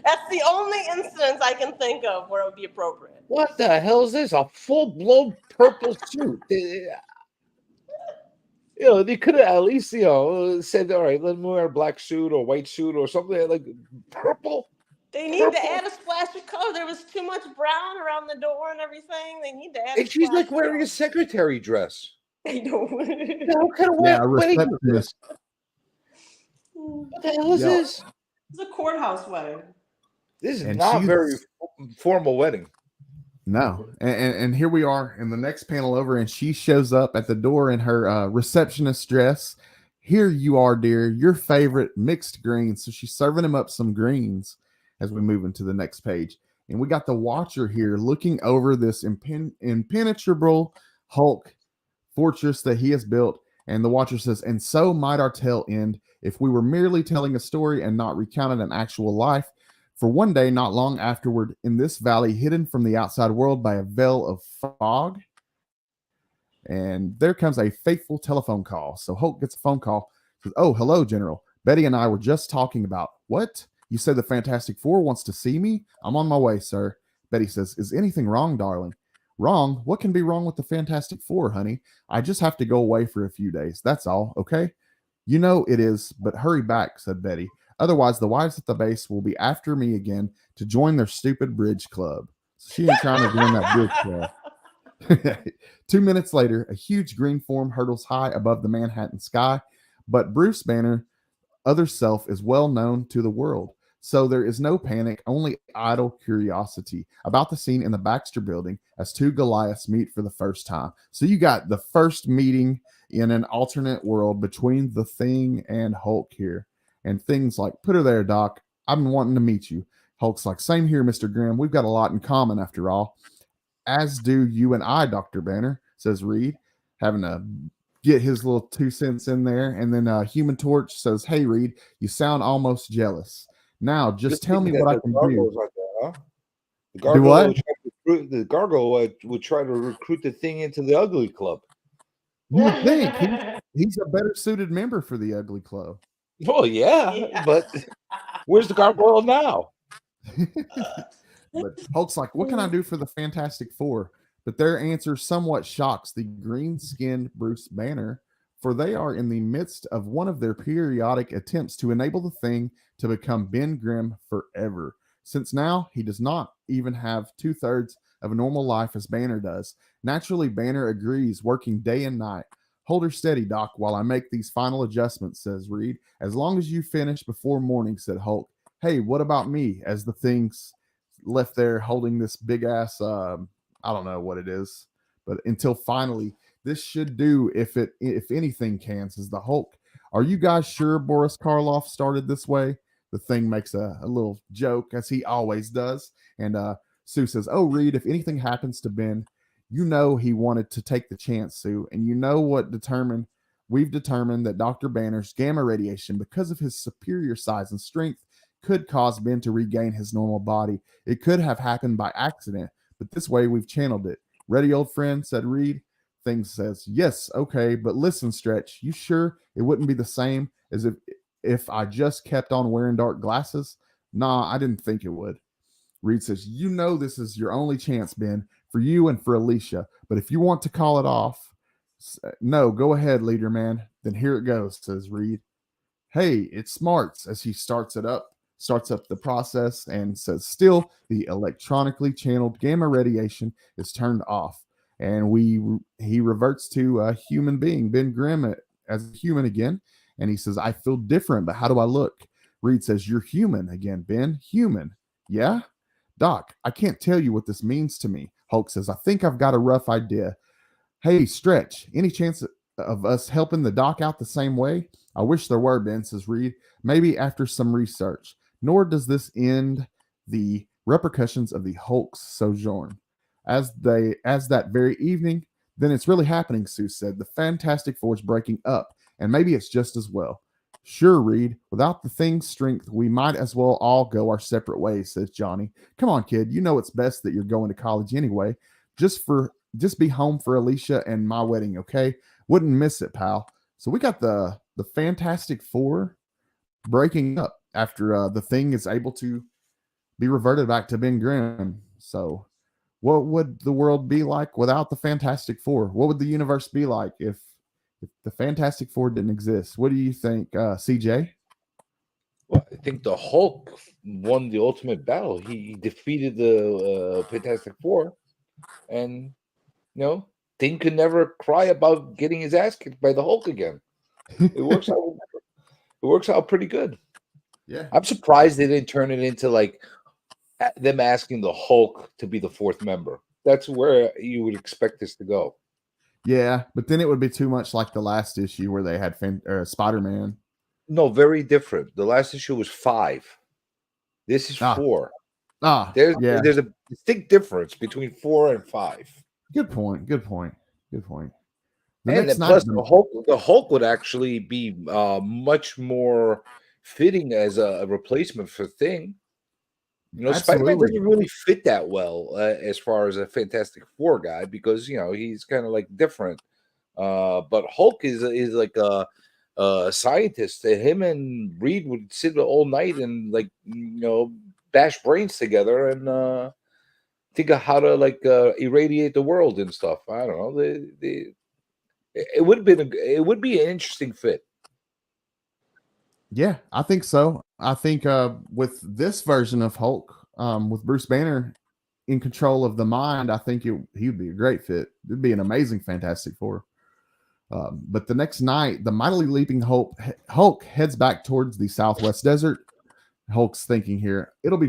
That's the only instance I can think of where it would be appropriate. What the hell is this? A full-blown purple suit. They could have at least, said, all right, let me wear a black suit or white suit or something like purple. They need to add a splash of color. There was too much brown around the door and everything. They need to add. And she's like wearing a secretary dress. I know. What kind of wedding is this? What the hell is this? It's a courthouse wedding. This is not very formal wedding. No. And here we are in the next panel over, and she shows up at the door in her receptionist dress. Here you are, dear, your favorite mixed greens. So she's serving him up some greens as we move into the next page. And we got the Watcher here looking over this impenetrable Hulk fortress that he has built. And the Watcher says, and so might our tale end if we were merely telling a story and not recounting an actual life. For one day, not long afterward, in this valley, hidden from the outside world by a veil of fog, and there comes a fateful telephone call. So Hulk gets a phone call. Says, "Oh, hello, General. Betty and I were just talking about what? You said the Fantastic Four wants to see me? I'm on my way, sir." Betty says, "Is anything wrong, darling?" "Wrong? What can be wrong with the Fantastic Four, honey? I just have to go away for a few days. That's all, okay?" "You know it is, but hurry back," said Betty. "Otherwise, the wives at the base will be after me again to join their stupid bridge club." So she ain't trying to join that bridge club. 2 minutes later, a huge green form hurtles high above the Manhattan sky, but Bruce Banner, other self, is well known to the world. So there is no panic, only idle curiosity about the scene in the Baxter building as two Goliaths meet for the first time. So you got the first meeting in an alternate world between the Thing and Hulk here. And Thing's like, "Put her there, Doc. I've been wanting to meet you." Hulk's like, "Same here, Mr. Grimm. We've got a lot in common after all." "As do you and I, Dr. Banner," says Reed, having to get his little 2 cents in there. And then Human Torch says, "Hey, Reed, you sound almost jealous. Now, just tell me what I can do." Like that, huh? The Do gargoyle what? would try to recruit, would try to recruit the Thing into the Ugly Club. You would think he's a better suited member for the Ugly Club. Well, yeah, but where's the gargoyle now? But Hulk's like, "What can I do for the Fantastic Four?" But their answer somewhat shocks the green skinned Bruce Banner, for they are in the midst of one of their periodic attempts to enable the Thing to become Ben Grimm forever. Since now he does not even have 2/3 of a normal life as Banner does. Naturally, Banner agrees, working day and night. "Hold her steady, Doc, while I make these final adjustments," says Reed. "As long as you finish before morning," said Hulk. "Hey, what about me?" As the Thing's left there holding this big ass I don't know what it is, but until finally this should do, if anything can, says the Hulk. "Are you guys sure Boris Karloff started this way?" The Thing makes a little joke, as he always does, and Sue says, "Oh, Reed, if anything happens to Ben, you know he wanted to take the chance, Sue, and you know what we've determined that Dr. Banner's gamma radiation, because of his superior size and strength, could cause Ben to regain his normal body. It could have happened by accident, but this way we've channeled it. Ready, old friend?" said Reed. Thing says, "Yes, okay, but listen, Stretch, you sure it wouldn't be the same as if I just kept on wearing dark glasses?" "Nah, I didn't think it would." Reed says, "You know this is your only chance, Ben, for you and for Alicia, but if you want to call it off, no, go ahead, leader man." "Then here it goes," says Reed. "Hey, it's Smarts," as he starts up the process and says, "Still, the electronically channeled gamma radiation is turned off." And he reverts to a human being, Ben Grimm, as a human again. And he says, "I feel different, but how do I look?" Reed says, "You're human again, Ben. Human." "Yeah? Doc, I can't tell you what this means to me." Hulk says, "I think I've got a rough idea. Hey, Stretch, any chance of us helping the Doc out the same way?" "I wish there were, Ben," says Reed. "Maybe after some research." Nor does this end the repercussions of the Hulk's sojourn. As that very evening, "Then it's really happening," Sue said. "The Fantastic Four's breaking up, and maybe it's just as well." "Sure, Reed. Without the Thing's strength, we might as well all go our separate ways," says Johnny. "Come on, kid. You know it's best that you're going to college anyway. Just be home for Alicia and my wedding, okay? Wouldn't miss it, pal." So we got the Fantastic Four breaking up after the Thing is able to be reverted back to Ben Grimm. So what would the world be like without the Fantastic Four? What would the universe be like if the Fantastic Four didn't exist? What do you think, CJ? Well, I think the Hulk won the ultimate battle. He defeated the Fantastic Four, and Thing could never cry about getting his ass kicked by the Hulk again. It works out. It works out pretty good. Yeah. I'm surprised they didn't turn it into like them asking the Hulk to be the fourth member. That's where you would expect this to go. Yeah, but then it would be too much like the last issue where they had Spider-Man. No, very different. The last issue was 5. This is 4. Yeah. There's a distinct difference between 4 and 5. Good point. Good point. Good point. The And next then night, plus the Hulk would actually be much more fitting as a replacement for Thing. Spider-Man Absolutely. doesn't really fit that well as far as a Fantastic Four guy because he's kind of like different. But Hulk is like a scientist. Him and Reed would sit all night and like bash brains together and think of how to like irradiate the world and stuff. I don't know. It would have been it would be an interesting fit. Yeah, I think so. I think with this version of Hulk, with Bruce Banner in control of the mind, I think he would be a great fit. It'd be an amazing Fantastic Four. But the next night, the mightily leaping Hulk heads back towards the Southwest Desert. Hulk's thinking here, it'll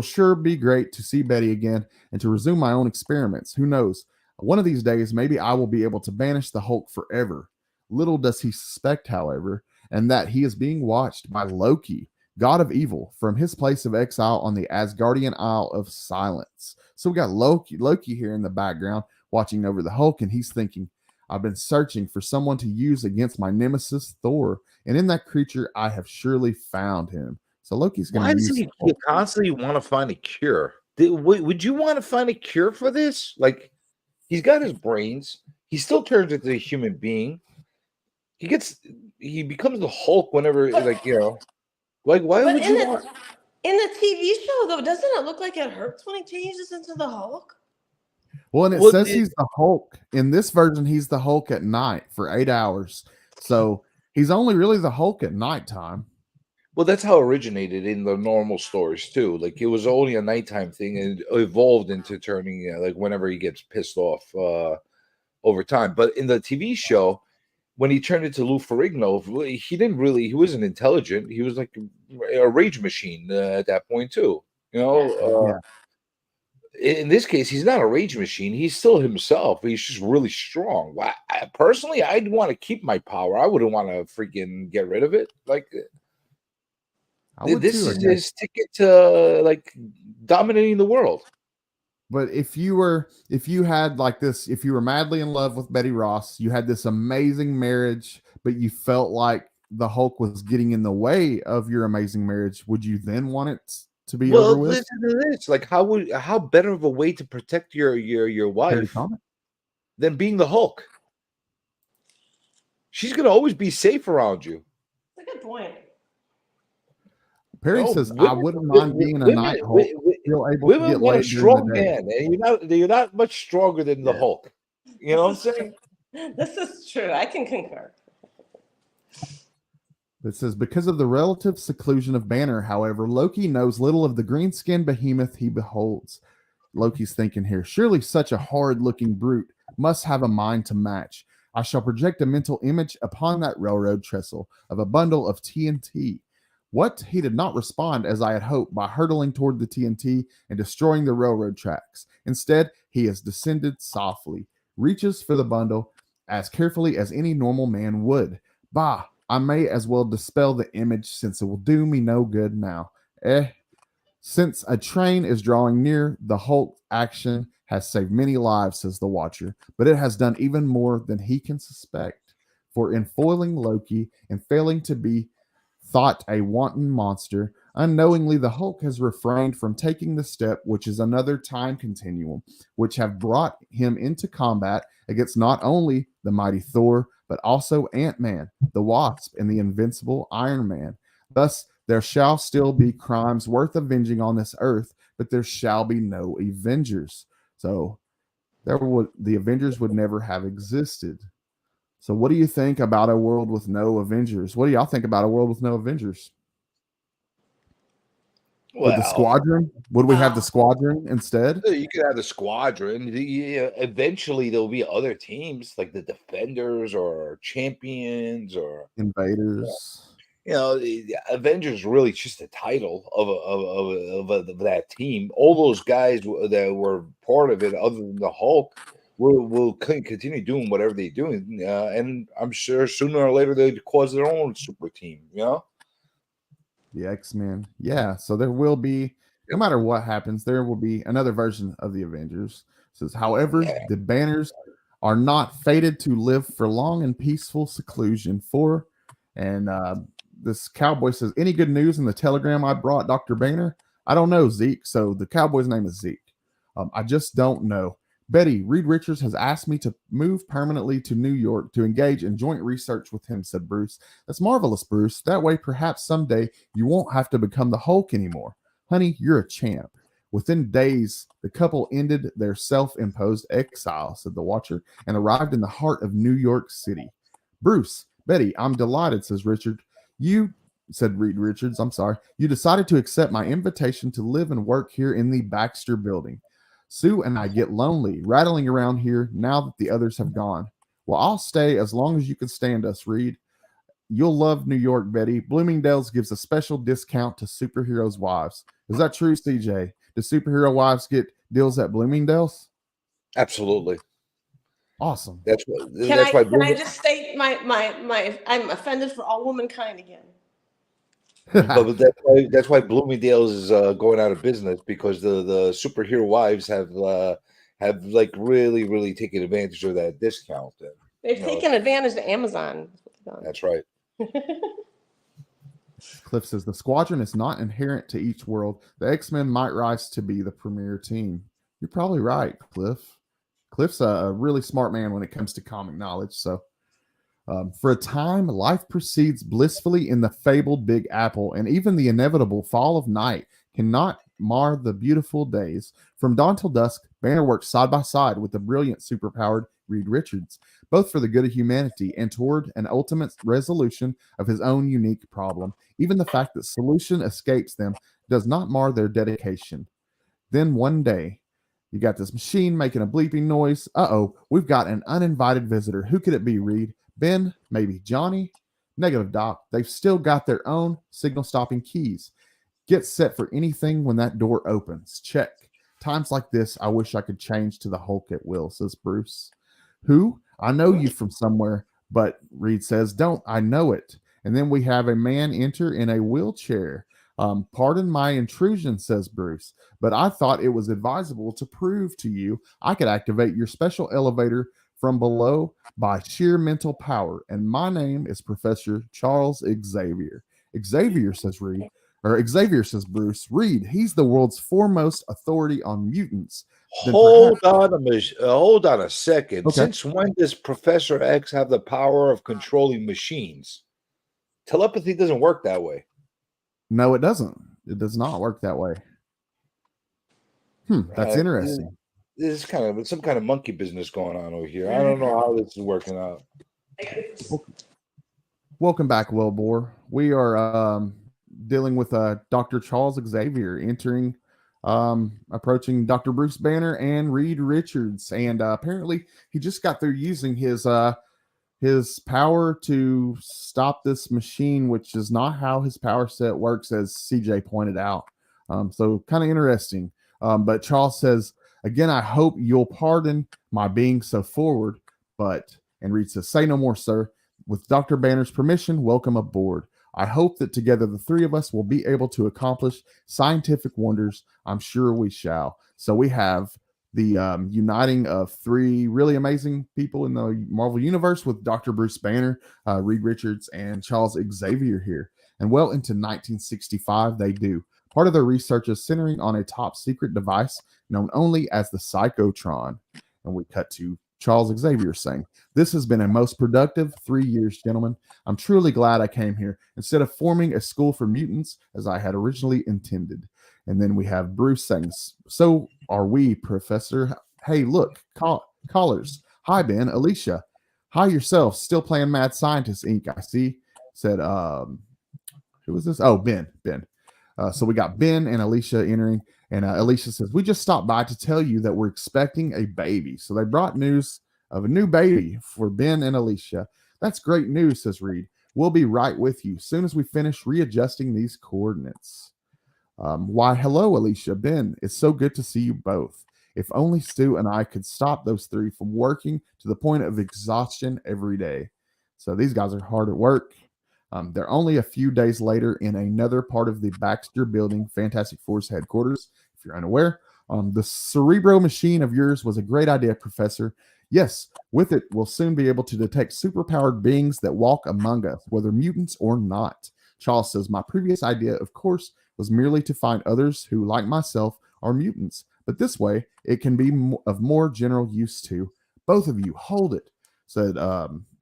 sure be great to see Betty again and to resume my own experiments. Who knows? One of these days, maybe I will be able to banish the Hulk forever. Little does he suspect, however, and that he is being watched by Loki, god of evil, from his place of exile on the Asgardian Isle of Silence. So we got Loki here in the background watching over the Hulk, and he's thinking, I've been searching for someone to use against my nemesis Thor, and in that creature I have surely found him. So Loki's going Why to does use he constantly want to find a cure? Would you want to find a cure for this? Like, he's got his brains. He still turns into a human being. He becomes the Hulk whenever, like why But would you want? in the TV show though, doesn't it look like it hurts when he changes into the Hulk? Well, and it says he's the Hulk. In this version, he's the Hulk at night for 8 hours. So he's only really the Hulk at nighttime. Well, that's how it originated in the normal stories too. Like it was only a nighttime thing and it evolved into turning like whenever he gets pissed off over time. But in the TV show, when he turned into Lou Ferrigno, he wasn't intelligent. He was like a rage machine at that point too. Yeah. In this case, he's not a rage machine. He's still himself. He's just really strong. Personally, I'd want to keep my power. I wouldn't want to freaking get rid of it. Like this is his ticket to like dominating the world. But if you had like this, if you were madly in love with Betty Ross, you had this amazing marriage, but you felt like the Hulk was getting in the way of your amazing marriage, would you then want it to be over with? Listen to this. Like, how better of a way to protect your wife than being the Hulk? She's gonna always be safe around you. That's a good point. Perry says, I wouldn't mind being a night Hulk. Women want a strong man, and you're not much stronger than the Hulk. You know what I'm saying? This is true. I can concur. It says, because of the relative seclusion of Banner, however, Loki knows little of the green-skinned behemoth he beholds. Loki's thinking here, surely such a hard-looking brute must have a mind to match. I shall project a mental image upon that railroad trestle of a bundle of TNT. What? He did not respond as I had hoped by hurtling toward the TNT and destroying the railroad tracks. Instead, he has descended softly, reaches for the bundle as carefully as any normal man would. Bah! I may as well dispel the image since it will do me no good now. Since a train is drawing near, the Hulk action has saved many lives, says the Watcher, but it has done even more than he can suspect. For in foiling Loki and failing to be thought a wanton monster, unknowingly the Hulk has refrained from taking the step which is another time continuum, which have brought him into combat against not only the mighty Thor, but also Ant-Man, the Wasp, and the invincible Iron Man. Thus, there shall still be crimes worth avenging on this earth, but there shall be no Avengers. So the Avengers would never have existed. So what do you think about a world with no Avengers? What do y'all think about a world with no Avengers? With the Squadron? Would we have the Squadron instead? You could have the Squadron. Eventually, there'll be other teams like the Defenders or Champions or Invaders. The Avengers really just a title of that team. All those guys that were part of it, other than the Hulk, will continue doing whatever they're doing, and I'm sure sooner or later they cause their own super team. The X-Men. Yeah, so there will be, no matter what happens, there will be another version of the Avengers. It says, however, the Banners are not fated to live for long in peaceful seclusion. And this cowboy says, any good news in the telegram I brought, Dr. Banner? I don't know, Zeke. So the cowboy's name is Zeke. I just don't know. Betty, Reed Richards has asked me to move permanently to New York to engage in joint research with him, said Bruce. That's marvelous, Bruce. That way, perhaps someday you won't have to become the Hulk anymore. Honey, you're a champ. Within days, the couple ended their self-imposed exile, said the Watcher, and arrived in the heart of New York City. Bruce, Betty, I'm delighted, says Richard. You, said Reed Richards, I'm sorry, you decided to accept my invitation to live and work here in the Baxter building. Sue and I get lonely, rattling around here now that the others have gone. Well, I'll stay as long as you can stand us, Reed. You'll love New York, Betty. Bloomingdale's gives a special discount to superheroes' wives. Is that true, CJ? Do superhero wives get deals at Bloomingdale's? Absolutely. Awesome. That's Can I just state my I'm offended for all womankind again. But that's why Bloomingdale's is going out of business, because the superhero wives have like really taken advantage of that discount. And, They've taken advantage of Amazon. That's right. Cliff says the squadron is not inherent to each world. The X-Men might rise to be the premier team. You're probably right, Cliff. Cliff's a really smart man when it comes to comic knowledge. So for a time, life proceeds blissfully in the fabled Big Apple, and even the inevitable fall of night cannot mar the beautiful days. From dawn till dusk, Banner works side by side with the brilliant, superpowered Reed Richards, both for the good of humanity and toward an ultimate resolution of his own unique problem. Even the fact that solution escapes them does not mar their dedication. Then one day, you got this machine making a bleeping noise. Uh-oh, we've got an uninvited visitor. Who could it be, Reed? Ben? Maybe Johnny? Negative, Doc. They've still got their own signal-stopping keys. Get set for anything when that door opens. Check. Times like this, I wish I could change to the Hulk at will, says Bruce. Who? I know you from somewhere, but Reed says, don't. I know it. And then we have a man enter in a wheelchair. Pardon my intrusion, says Bruce, but I thought it was advisable to prove to you I could activate your special elevator from below by sheer mental power. And my name is Professor Charles Xavier. Xavier, says Reed. Or Xavier, says Bruce. Reed, he's the world's foremost authority on mutants. Hold on a second. Okay. Since when does Professor X have the power of controlling machines? Telepathy doesn't work that way. No, it doesn't. It does not work that way. That's interesting. This is kind of some kind of monkey business going on over here. I don't know how this is working out. Welcome back, Wilbur. We are dealing with Dr. Charles Xavier entering, approaching Dr. Bruce Banner and Reed Richards. And apparently he just got through using his power to stop this machine, which is not how his power set works, as CJ pointed out. So kind of interesting. But Charles says, again, I hope you'll pardon my being so forward. And Reed says, say no more, sir. With Dr. Banner's permission, welcome aboard. I hope that together the three of us will be able to accomplish scientific wonders. I'm sure we shall. So we have the uniting of three really amazing people in the Marvel Universe with Dr. Bruce Banner, Reed Richards, and Charles Xavier here. And well into 1965, they do. Part of their research is centering on a top secret device known only as the Psychotron. And we cut to Charles Xavier saying, this has been a most productive 3 years, gentlemen. I'm truly glad I came here instead of forming a school for mutants as I had originally intended. And then we have Bruce saying, so are we, Professor. Hey, look, callers. Hi, Ben, Alicia. Hi yourself. Still playing Mad Scientist Inc., I see. Said, who was this? Oh, Ben. So we got Ben and Alicia entering. And Alicia says, we just stopped by to tell you that we're expecting a baby. So they brought news of a new baby for Ben and Alicia. That's great news, says Reed. We'll be right with you soon as we finish readjusting these coordinates. Why, hello, Alicia, Ben. It's so good to see you both. If only Stu and I could stop those three from working to the point of exhaustion every day. So these guys are hard at work. They're only a few days later in another part of the Baxter Building Fantastic Four's headquarters. If you're unaware, the Cerebro machine of yours was a great idea, Professor. Yes, with it, we'll soon be able to detect superpowered beings that walk among us, whether mutants or not. Charles says, my previous idea, of course, was merely to find others who, like myself, are mutants. But this way, it can be of more general use to both of you. Hold it, said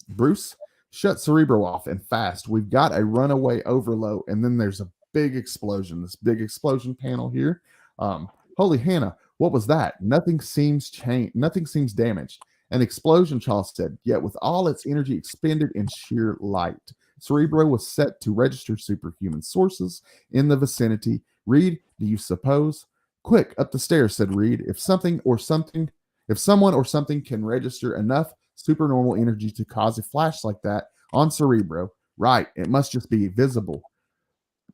Bruce. Shut Cerebro off and fast. We've got a runaway overload. And then there's a big explosion, this big explosion panel here. Holy Hannah, what was that? Nothing seems changed. Nothing seems damaged. An explosion, Charles said, yet with all its energy expended in sheer light. Cerebro was set to register superhuman sources in the vicinity. Reed, do you suppose? Quick, up the stairs, said Reed. If someone or something can register enough supernormal energy to cause a flash like that on Cerebro, right, it must just be visible.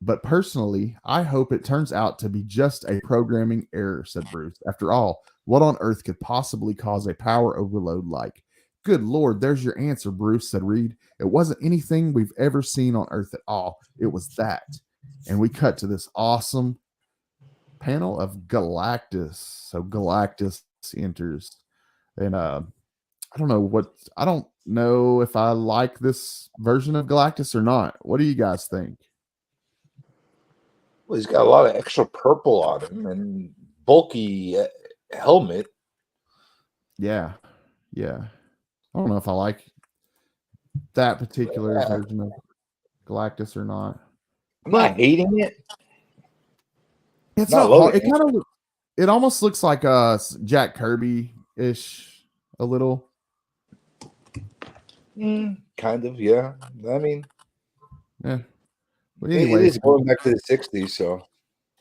But personally, I hope it turns out to be just a programming error, said Bruce. After all, what on earth could possibly cause a power overload like? Good Lord, there's your answer, Bruce, said Reed. It wasn't anything we've ever seen on Earth at all. It was that. And we cut to this awesome panel of Galactus. So Galactus enters. And I don't know if I like this version of Galactus or not. What do you guys think? Well, he's got a lot of extra purple on him and bulky helmet. Yeah. I don't know if I like that particular version of Galactus or not. I'm not hating it. It's not hard. It almost looks like Jack Kirby-ish a little. Kind of, yeah. I mean, yeah. But anyway, it is going back to the 60s, so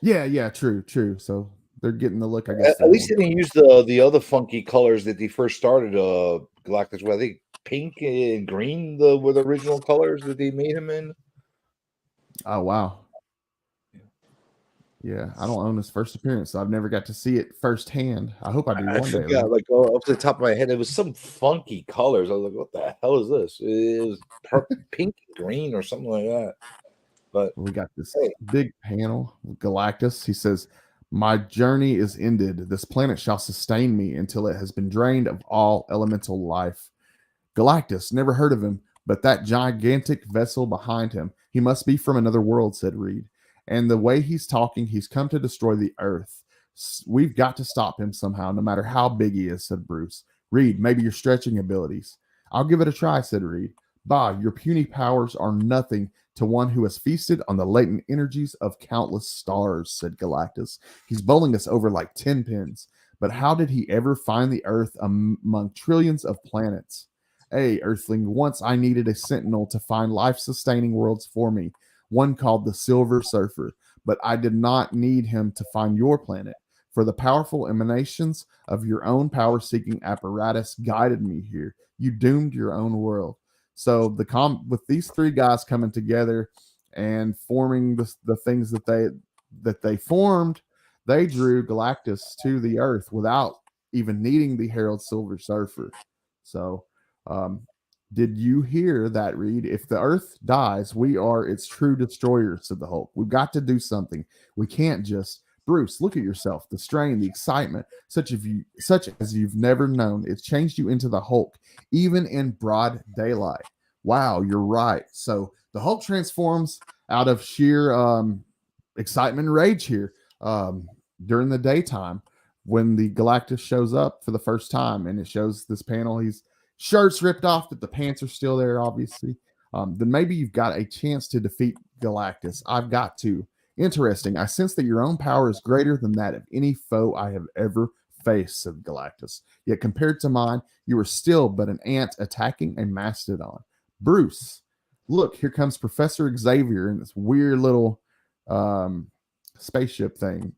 yeah, true. So they're getting the look, I guess. At least they didn't use the other funky colors that they first started Galactus with. I think pink and green were the original colors that they made him in. Oh wow. Yeah, I don't own his first appearance, so I've never got to see it firsthand. I hope I do one day. Yeah, like off the top of my head, it was some funky colors. I was like, "What the hell is this?" It was pink and green or something like that. But we got this big panel with Galactus. He says, "My journey is ended. This planet shall sustain me until it has been drained of all elemental life." Galactus, never heard of him, but that gigantic vessel behind him, he must be from another world, said Reed. And the way he's talking, he's come to destroy the Earth. We've got to stop him somehow, no matter how big he is, said Bruce. Reed, maybe your stretching abilities. I'll give it a try, said Reed. Bah, your puny powers are nothing to one who has feasted on the latent energies of countless stars, said Galactus. He's bowling us over like 10 pins. But how did he ever find the Earth among trillions of planets? Hey, Earthling, once I needed a sentinel to find life-sustaining worlds for me, one called the Silver Surfer, but I did not need him to find your planet, for the powerful emanations of your own power-seeking apparatus guided me here. You doomed your own world. So with these three guys coming together and forming the things that they formed, they drew Galactus to the Earth without even needing the Herald Silver Surfer. So did you hear that, Reed? If the Earth dies, we are its true destroyers, said the Hulk. We've got to do something. We can't just... Bruce, look at yourself. The strain, the excitement, such as you've never known. It's changed you into the Hulk, even in broad daylight. Wow, you're right. So the Hulk transforms out of sheer excitement and rage here during the daytime when the Galactus shows up for the first time, and it shows this panel. He's shirt's ripped off, but the pants are still there, obviously. Then maybe you've got a chance to defeat Galactus. I've got to. Interesting. I sense that your own power is greater than that of any foe I have ever faced, said Galactus. Yet compared to mine, you are still but an ant attacking a mastodon. Bruce, look, here comes Professor Xavier in this weird little spaceship thing.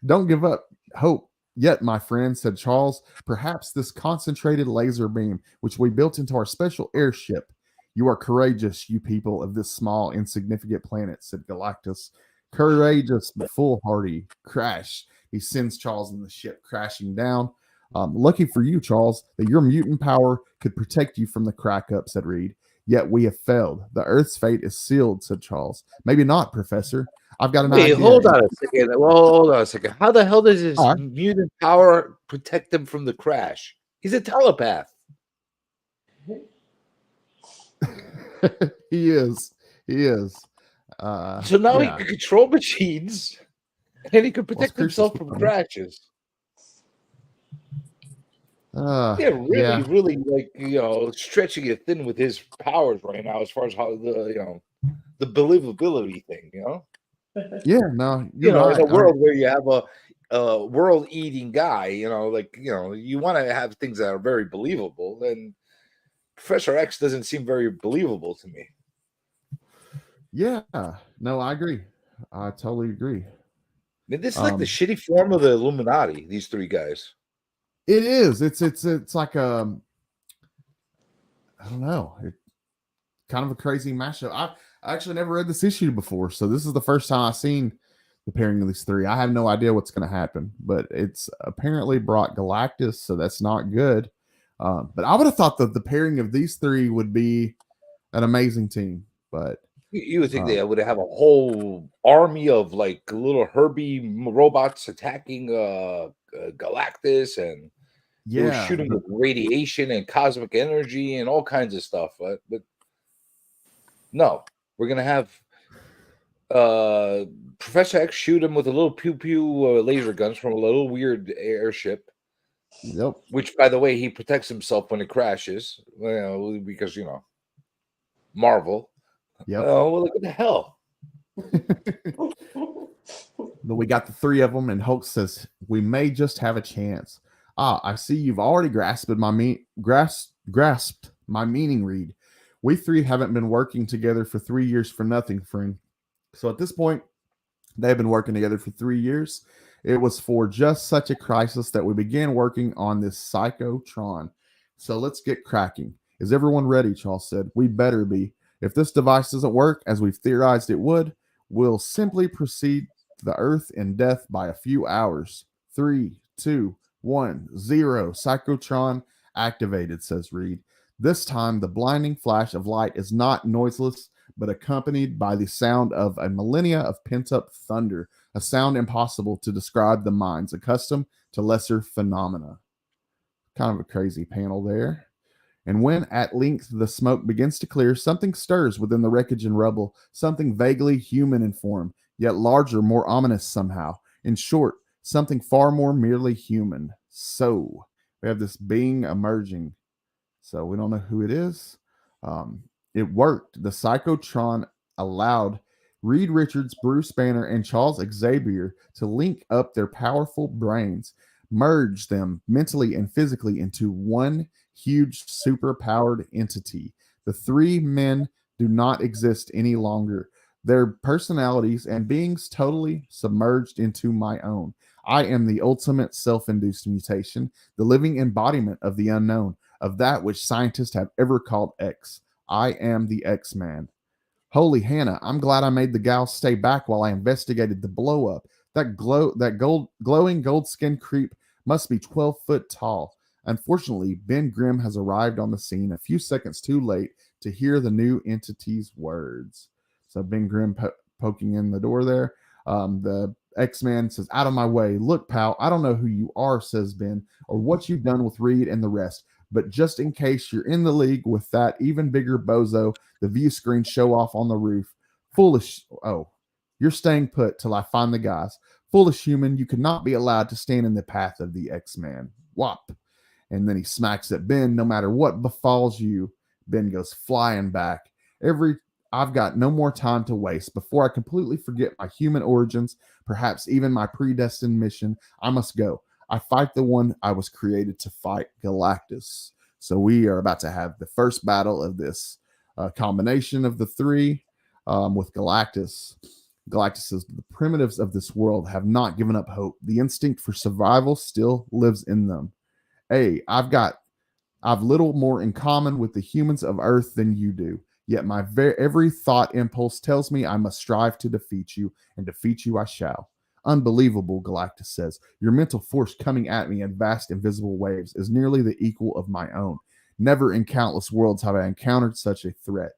Don't give up hope yet, my friend, said Charles. Perhaps this concentrated laser beam, which we built into our special airship. You are courageous, you people of this small, insignificant planet, said Galactus. Courageous, but foolhardy. Crash. He sends Charles and the ship crashing down. Lucky for you, Charles, that your mutant power could protect you from the crack up, said Reed. Yet we have failed. The Earth's fate is sealed, said Charles. Maybe not, Professor. I've got an idea. Hold on a second. Well, hold on a second. How the hell does his mutant power protect him from the crash? He's a telepath. He is. So now he Yeah. can control machines, and he can Well, it's protect Crucius himself from money. crashes. Yeah, really, Yeah. really, like, stretching it thin with his powers right now, as far as how the believability thing, Yeah. No, you're in right. a world where you have a world-eating guy, you want to have things that are very believable, and Professor X doesn't seem very believable to me. Yeah. No, I agree. I totally agree. I mean, this is like the shitty form of the Illuminati. These three guys. It is. It's like I don't know. It kind of a crazy mashup. I actually never read this issue before, so this is the first time I've seen the pairing of these three. I have no idea what's going to happen, but it's apparently brought Galactus, so that's not good. But I would have thought that the pairing of these three would be an amazing team. But You would think they would have a whole army of like little Herbie robots attacking Galactus, and they would yeah, shoot him with radiation and cosmic energy and all kinds of stuff. But no, we're gonna have Professor X shoot him with a little pew pew laser guns from a little weird airship. yep, Which, by the way, he protects himself when it crashes, because Marvel. yep. Oh, well, look at the hell. But we got the three of them, and Hulk says we may just have a chance. I see you've already grasped my meaning, Reed. We three haven't been working together for 3 years for nothing, friend. So at this point, they've been working together for 3 years. It was for just such a crisis that we began working on this psychotron. So let's get cracking. Is everyone ready? Charles said. We better be. If this device doesn't work as we've theorized it would, we'll simply proceed to the Earth in death by a few hours. 3, 2, 1, 0. Psychotron activated, says Reed. This time, the blinding flash of light is not noiseless, but accompanied by the sound of a millennia of pent-up thunder, a sound impossible to describe the minds accustomed to lesser phenomena. Kind of a crazy panel there. And when at length the smoke begins to clear, something stirs within the wreckage and rubble, something vaguely human in form, yet larger, more ominous somehow. In short, something far more merely human. So, we have this being emerging. So, we don't know who it is. It worked. The Psychotron allowed Reed Richards, Bruce Banner, and Charles Xavier to link up their powerful brains, merge them mentally and physically into one huge super-powered entity. The three men do not exist any longer. Their personalities and beings totally submerged into my own. I am the ultimate self-induced mutation, the living embodiment of the unknown, of that which scientists have ever called X. I am the X-Man. Holy Hannah, I'm glad I made the gal stay back while I investigated the blow up. That glowing gold skin creep must be 12 foot tall. Unfortunately, Ben Grimm has arrived on the scene a few seconds too late to hear the new entity's words. So Ben Grimm poking in the door there. The X-Man says, out of my way. Look, pal, I don't know who you are, says Ben, or what you've done with Reed and the rest. But just in case you're in the league with that even bigger bozo, the view screen show off on the roof. Foolish. Oh, you're staying put till I find the guys. Foolish human, you could not be allowed to stand in the path of the X-Man. Whop. And then he smacks at Ben. No matter what befalls you, Ben goes flying back. I've got no more time to waste. Before I completely forget my human origins, perhaps even my predestined mission, I must go. I fight the one I was created to fight, Galactus. So we are about to have the first battle of this combination of the three with Galactus. Galactus says, the primitives of this world have not given up hope. The instinct for survival still lives in them. Hey, I've little more in common with the humans of Earth than you do. Yet my every thought impulse tells me I must strive to defeat you, and defeat you I shall. Unbelievable, Galactus says. Your mental force coming at me in vast invisible waves is nearly the equal of my own. Never in countless worlds have I encountered such a threat.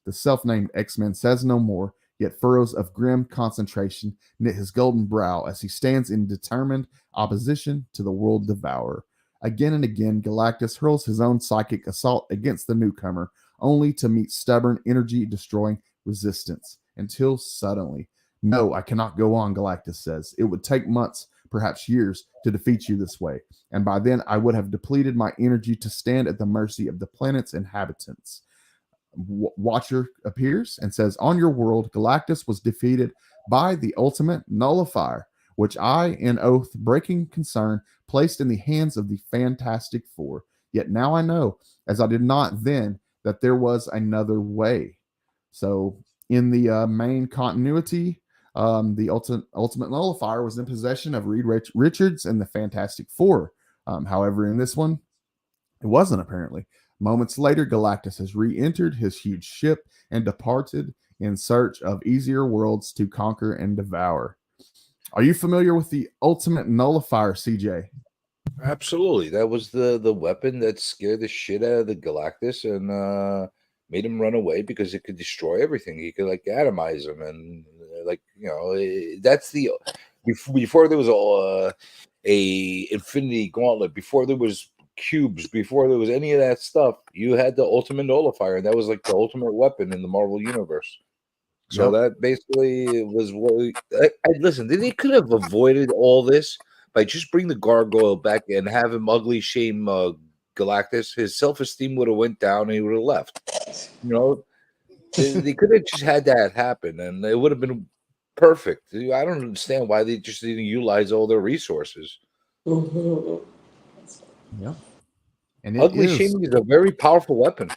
The self-named X-Men says no more, yet furrows of grim concentration knit his golden brow as he stands in determined opposition to the world devourer. Again and again, Galactus hurls his own psychic assault against the newcomer, only to meet stubborn, energy-destroying resistance. until suddenly. No, I cannot go on, Galactus says. It would take months, perhaps years, to defeat you this way. And by then, I would have depleted my energy to stand at the mercy of the planet's inhabitants. Watcher appears and says, on your world, Galactus was defeated by the ultimate nullifier, which I, in oath breaking concern, placed in the hands of the Fantastic Four. Yet now I know, as I did not then, that there was another way. So, in the main continuity, the ultimate nullifier was in possession of Reed Richards and the Fantastic Four. However, in this one, it wasn't apparently. Moments later, Galactus has re-entered his huge ship and departed in search of easier worlds to conquer and devour. Are you familiar with the ultimate nullifier, CJ? Absolutely. That was the weapon that scared the shit out of the Galactus and made him run away because it could destroy everything. He could like atomize them and that's the before there was a Infinity Gauntlet, before there was cubes, before there was any of that stuff, you had the ultimate nullifier, and that was like the ultimate weapon in the Marvel universe. So that basically was what listen. They could have avoided all this by just bring the gargoyle back and have him ugly shame Galactus. His self-esteem would have went down and he would have left. They could have just had that happen and it would have been perfect. I don't understand why they just didn't utilize all their resources. Yeah. And ugly shaming is a very powerful weapon.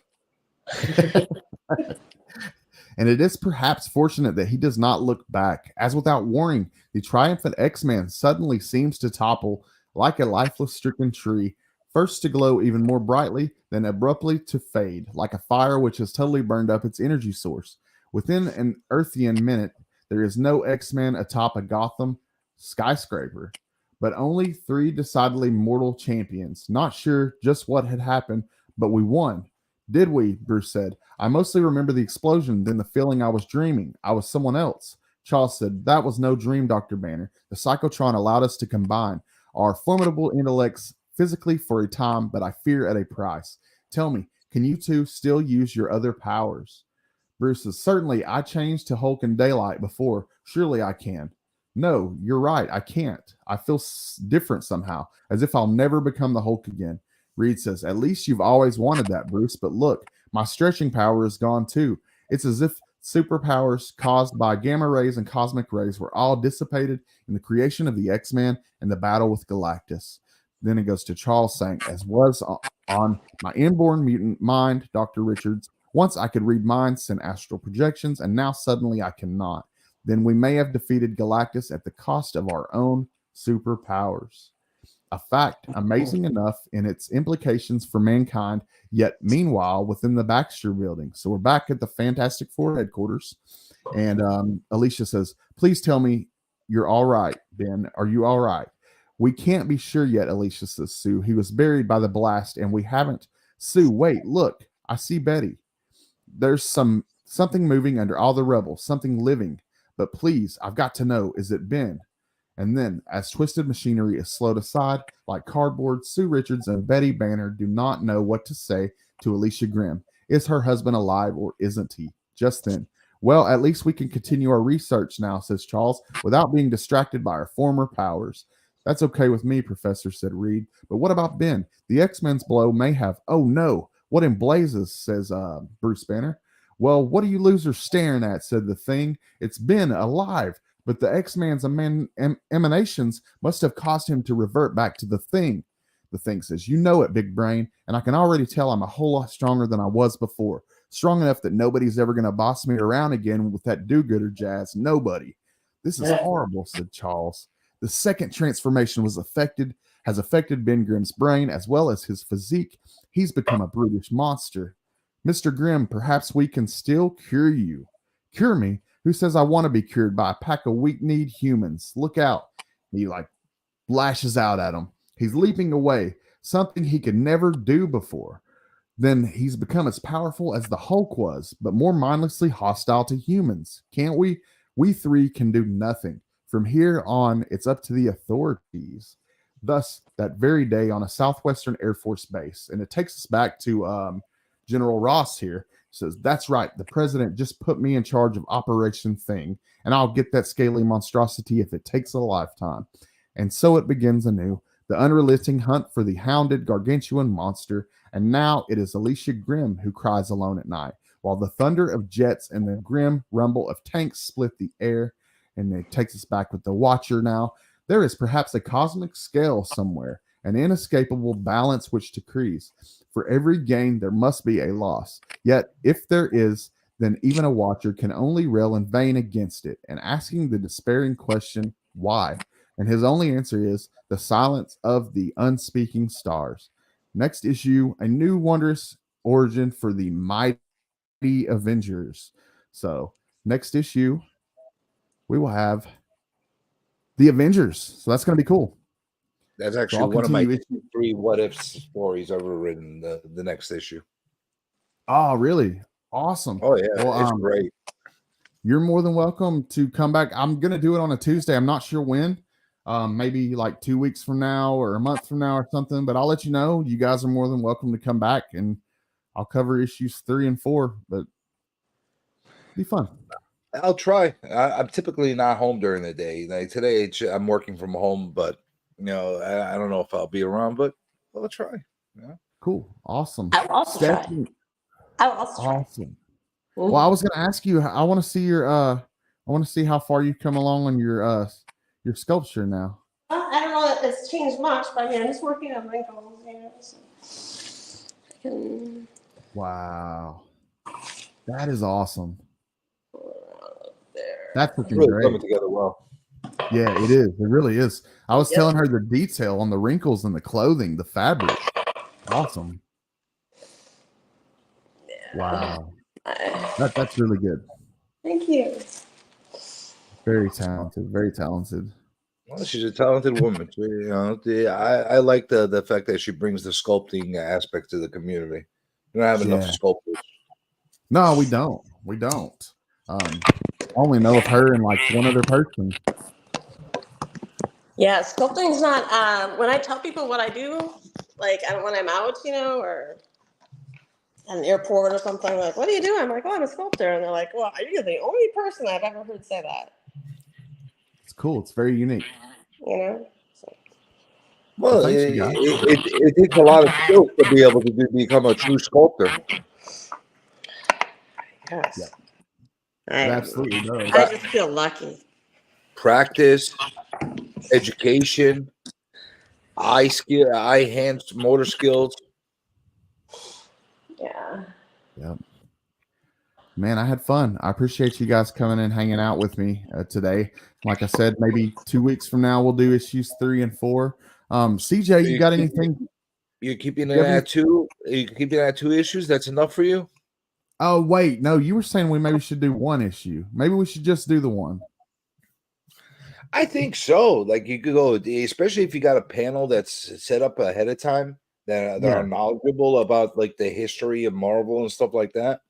And it is perhaps fortunate that he does not look back, as without warning, the triumphant X-Man suddenly seems to topple like a lifeless stricken tree, first to glow even more brightly, then abruptly to fade, like a fire which has totally burned up its energy source. Within an Earthian minute, there is no X-Man atop a Gotham skyscraper, but only three decidedly mortal champions. Not sure just what had happened, but we won. Did we? Bruce said. I mostly remember the explosion, then the feeling I was dreaming. I was someone else. Charles said, that was no dream, Dr. Banner. The Psychotron allowed us to combine our formidable intellects physically for a time, but I fear at a price. Tell me, can you two still use your other powers? Bruce says, certainly, I changed to Hulk and Daylight before. Surely I can. No, you're right. I can't. I feel different somehow, as if I'll never become the Hulk again. Reed says, at least you've always wanted that, Bruce. But look, my stretching power is gone too. It's as if superpowers caused by gamma rays and cosmic rays were all dissipated in the creation of the X-Men and the battle with Galactus. Then it goes to Charles saying, as was on my inborn mutant mind, Dr. Richards, once I could read minds and astral projections, and now suddenly I cannot. Then we may have defeated Galactus at the cost of our own superpowers. A fact amazing enough in its implications for mankind, yet meanwhile within the Baxter building. So we're back at the Fantastic Four headquarters. And Alicia says, please tell me you're all right, Ben. Are you all right? We can't be sure yet, Alicia says, Sue. He was buried by the blast and we haven't. Sue, wait, look. I see Betty. There's something moving under all the rubble, something living. But please, I've got to know, is it Ben? And then, as twisted machinery is slowed aside like cardboard, Sue Richards and Betty Banner do not know what to say to Alicia Grimm. Is her husband alive or isn't he? Just then, well, at least we can continue our research now, says Charles, without being distracted by our former powers. That's okay with me, Professor, said Reed. But what about Ben? The X-Men's blow may have... Oh, no. What in blazes, says Bruce Banner. Well, what are you losers staring at, said the Thing. It's Ben alive. But the X-Man's emanations must have caused him to revert back to the Thing. The Thing says, you know it, big brain, and I can already tell I'm a whole lot stronger than I was before. Strong enough that nobody's ever going to boss me around again with that do-gooder jazz. Nobody. This is horrible, said Charles. The second transformation has affected Ben Grimm's brain as well as his physique. He's become a brutish monster. Mr. Grimm, perhaps we can still cure you. Cure me? Who says I want to be cured by a pack of weak-kneed humans? Look out. He lashes out at him. He's leaping away, something he could never do before. Then he's become as powerful as the Hulk was, but more mindlessly hostile to humans. Can't we? We three can do nothing. From here on, it's up to the authorities. Thus, that very day on a Southwestern Air Force base, and it takes us back to General Ross here, Says, that's right. The president just put me in charge of Operation Thing, and I'll get that scaly monstrosity if it takes a lifetime. And so it begins anew, the unrelenting hunt for the hounded gargantuan monster, and now it is Alicia Grimm who cries alone at night, while the thunder of jets and the grim rumble of tanks split the air. And it takes us back with the Watcher now. There is perhaps a cosmic scale somewhere, an inescapable balance which decrees. For every gain, there must be a loss. Yet, if there is, then even a Watcher can only rail in vain against it, and asking the despairing question, why? And his only answer is the silence of the unspeaking stars. Next issue, a new wondrous origin for the mighty Avengers. So, next issue, we will have the Avengers. So that's going to be cool. That's So actually I'll one of my continue. 3 what if stories ever written. The next issue. Oh, really? Awesome. Oh yeah, Well, it's great. you're more than welcome to come back. I'm going to do it on a Tuesday. I'm not sure when. Maybe like 2 weeks from now or a month from now or something, but I'll let you know. You guys are more than welcome to come back, and I'll cover issues 3 and 4, but it'll be fun. I'll try. I'm typically not home during the day. Like today, I'm working from home, but I don't know if I'll be around, but I'll try. Yeah. Cool. Awesome. I will also try. I will also try. Awesome. Well, I was going to ask you, I want to see I want to see how far you've come along on your sculpture now. I don't know if it's changed much, but I mean, I'm just working on wrinkles, so. Wow. That is awesome. There. That's looking really great. coming together well. Yeah, it is. It really is. I was telling her the detail on the wrinkles and the clothing, the fabric. Awesome. Yeah. Wow. That's really good. Thank you. Very talented. Very talented. Well, she's a talented woman. I like the fact that she brings the sculpting aspect to the community. We don't have enough sculptors. No, we don't. We don't. I only know of her and like one other person. Yeah, sculpting's not. When I tell people what I do, like when I'm out, or at an airport or something, like, what do you do? I'm like, oh, I'm a sculptor, and they're like, well, you're the only person I've ever heard say that. It's cool. It's very unique. So. Well, it takes a lot of skills to be able to become a true sculptor. Yes. Yeah. It absolutely does. I just feel lucky. Practice, education, eye hands, motor skills. Yeah. Yep. Man, I had fun. I appreciate you guys coming and hanging out with me today. Like I said, maybe 2 weeks from now we'll do issues 3 and 4. CJ, you got anything? You're keeping it at 2? You keeping it at 2 issues? That's enough for you? Oh, wait. No, you were saying we maybe should do 1 issue. Maybe we should just do the 1. I think so. Like you could go, especially if you got a panel that's set up ahead of time that are knowledgeable about like the history of Marvel and stuff like that.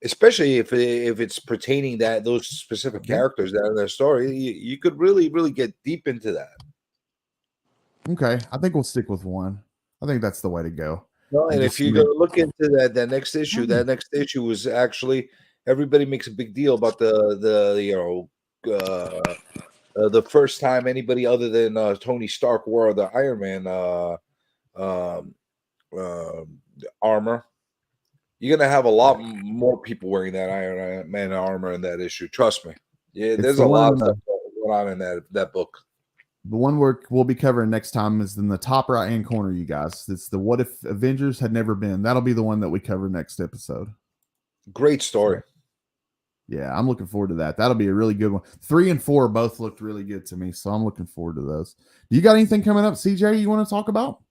Especially if it's pertaining that those specific characters that are in their story, you could really, really get deep into that. Okay, I think we'll stick with 1. I think that's the way to go. No, and if you're going to look into that next issue, that next issue was actually everybody makes a big deal about the first time anybody other than Tony Stark wore the Iron Man armor. You're going to have a lot more people wearing that Iron Man armor in that issue. Trust me. Yeah, there's a lot of stuff going on in that book. The one we'll be covering next time is in the top right-hand corner, you guys. It's the What If Avengers Had Never Been. That'll be the one that we cover next episode. Great story. Yeah, I'm looking forward to that. That'll be a really good one. 3 and 4 both looked really good to me, so I'm looking forward to those. Do you got anything coming up, CJ, you want to talk about?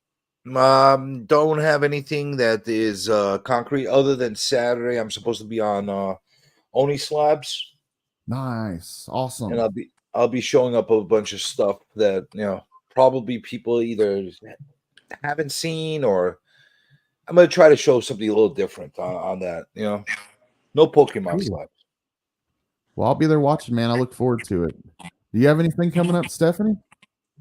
Don't have anything that is concrete other than Saturday. I'm supposed to be on Oni Slabs. Nice. Awesome. And I'll be showing up a bunch of stuff that probably people either haven't seen, or I'm gonna try to show something a little different on that. No Pokemon Slabs. Well, I'll be there watching, man. I look forward to it. Do you have anything coming up, Stephanie?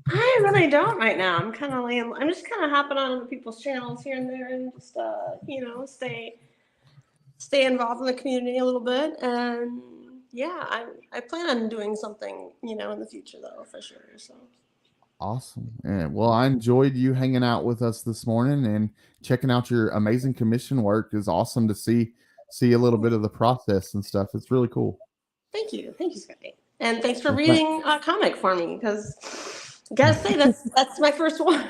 I really don't right now. I'm just kind of hopping on other people's channels here and there and just, stay stay involved in the community a little bit, and yeah, I plan on doing something, in the future though, for sure. So Awesome. And well, I enjoyed you hanging out with us this morning and checking out your amazing commission work. Is awesome to see a little bit of the process and stuff. It's really cool. thank you, Scotty, and thanks for Well, reading a comic for me, because I gotta say that's my first one.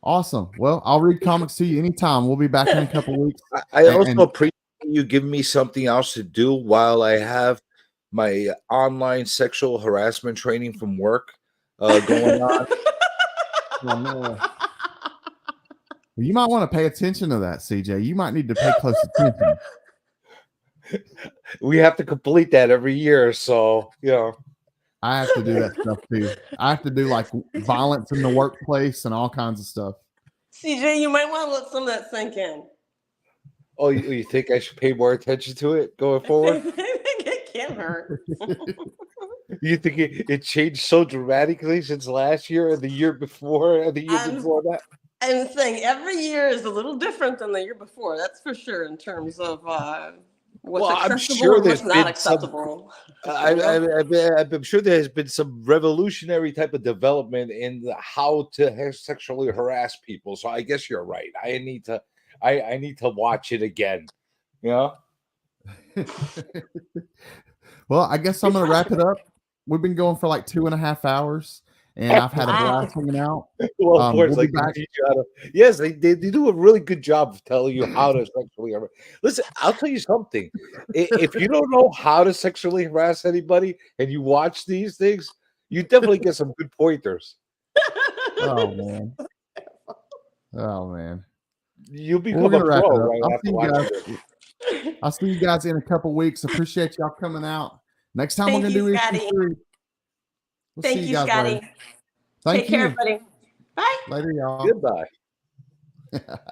awesome. Well, I'll read comics to you anytime. We'll be back in a couple weeks. I also And appreciate you giving me something else to do while I have my online sexual harassment training from work going on. oh, no. You might want to pay attention to that, CJ. You might need to pay close attention. We have to complete that every year, so I have to do that stuff too. I have to do like violence in the workplace and all kinds of stuff. CJ, you might want to let some of that sink in. Oh, you think I should pay more attention to it going forward? It can't hurt. You think it changed so dramatically since last year and the year before and the year before that? I'm saying every year is a little different than the year before. That's for sure in terms of what's acceptable I'm sure and what's not acceptable. I'm sure there has been some revolutionary type of development in how to sexually harass people. So I guess you're right. I need to watch it again. Well, I guess I'm going to wrap it up. We've been going for like 2.5 hours, and I've had a blast hanging out. Well, we'll be back. Yes, they do a really good job of telling you how to sexually harass. Listen, I'll tell you something. If you don't know how to sexually harass anybody and you watch these things, you definitely get some good pointers. Oh man. You'll become a pro right after watching it. I'll see you guys in a couple weeks. Appreciate y'all coming out. Next time we're gonna do Scotty. issue 3. We'll Thank you, Scotty. Thank Take care, everybody. Bye. Later, y'all. Goodbye.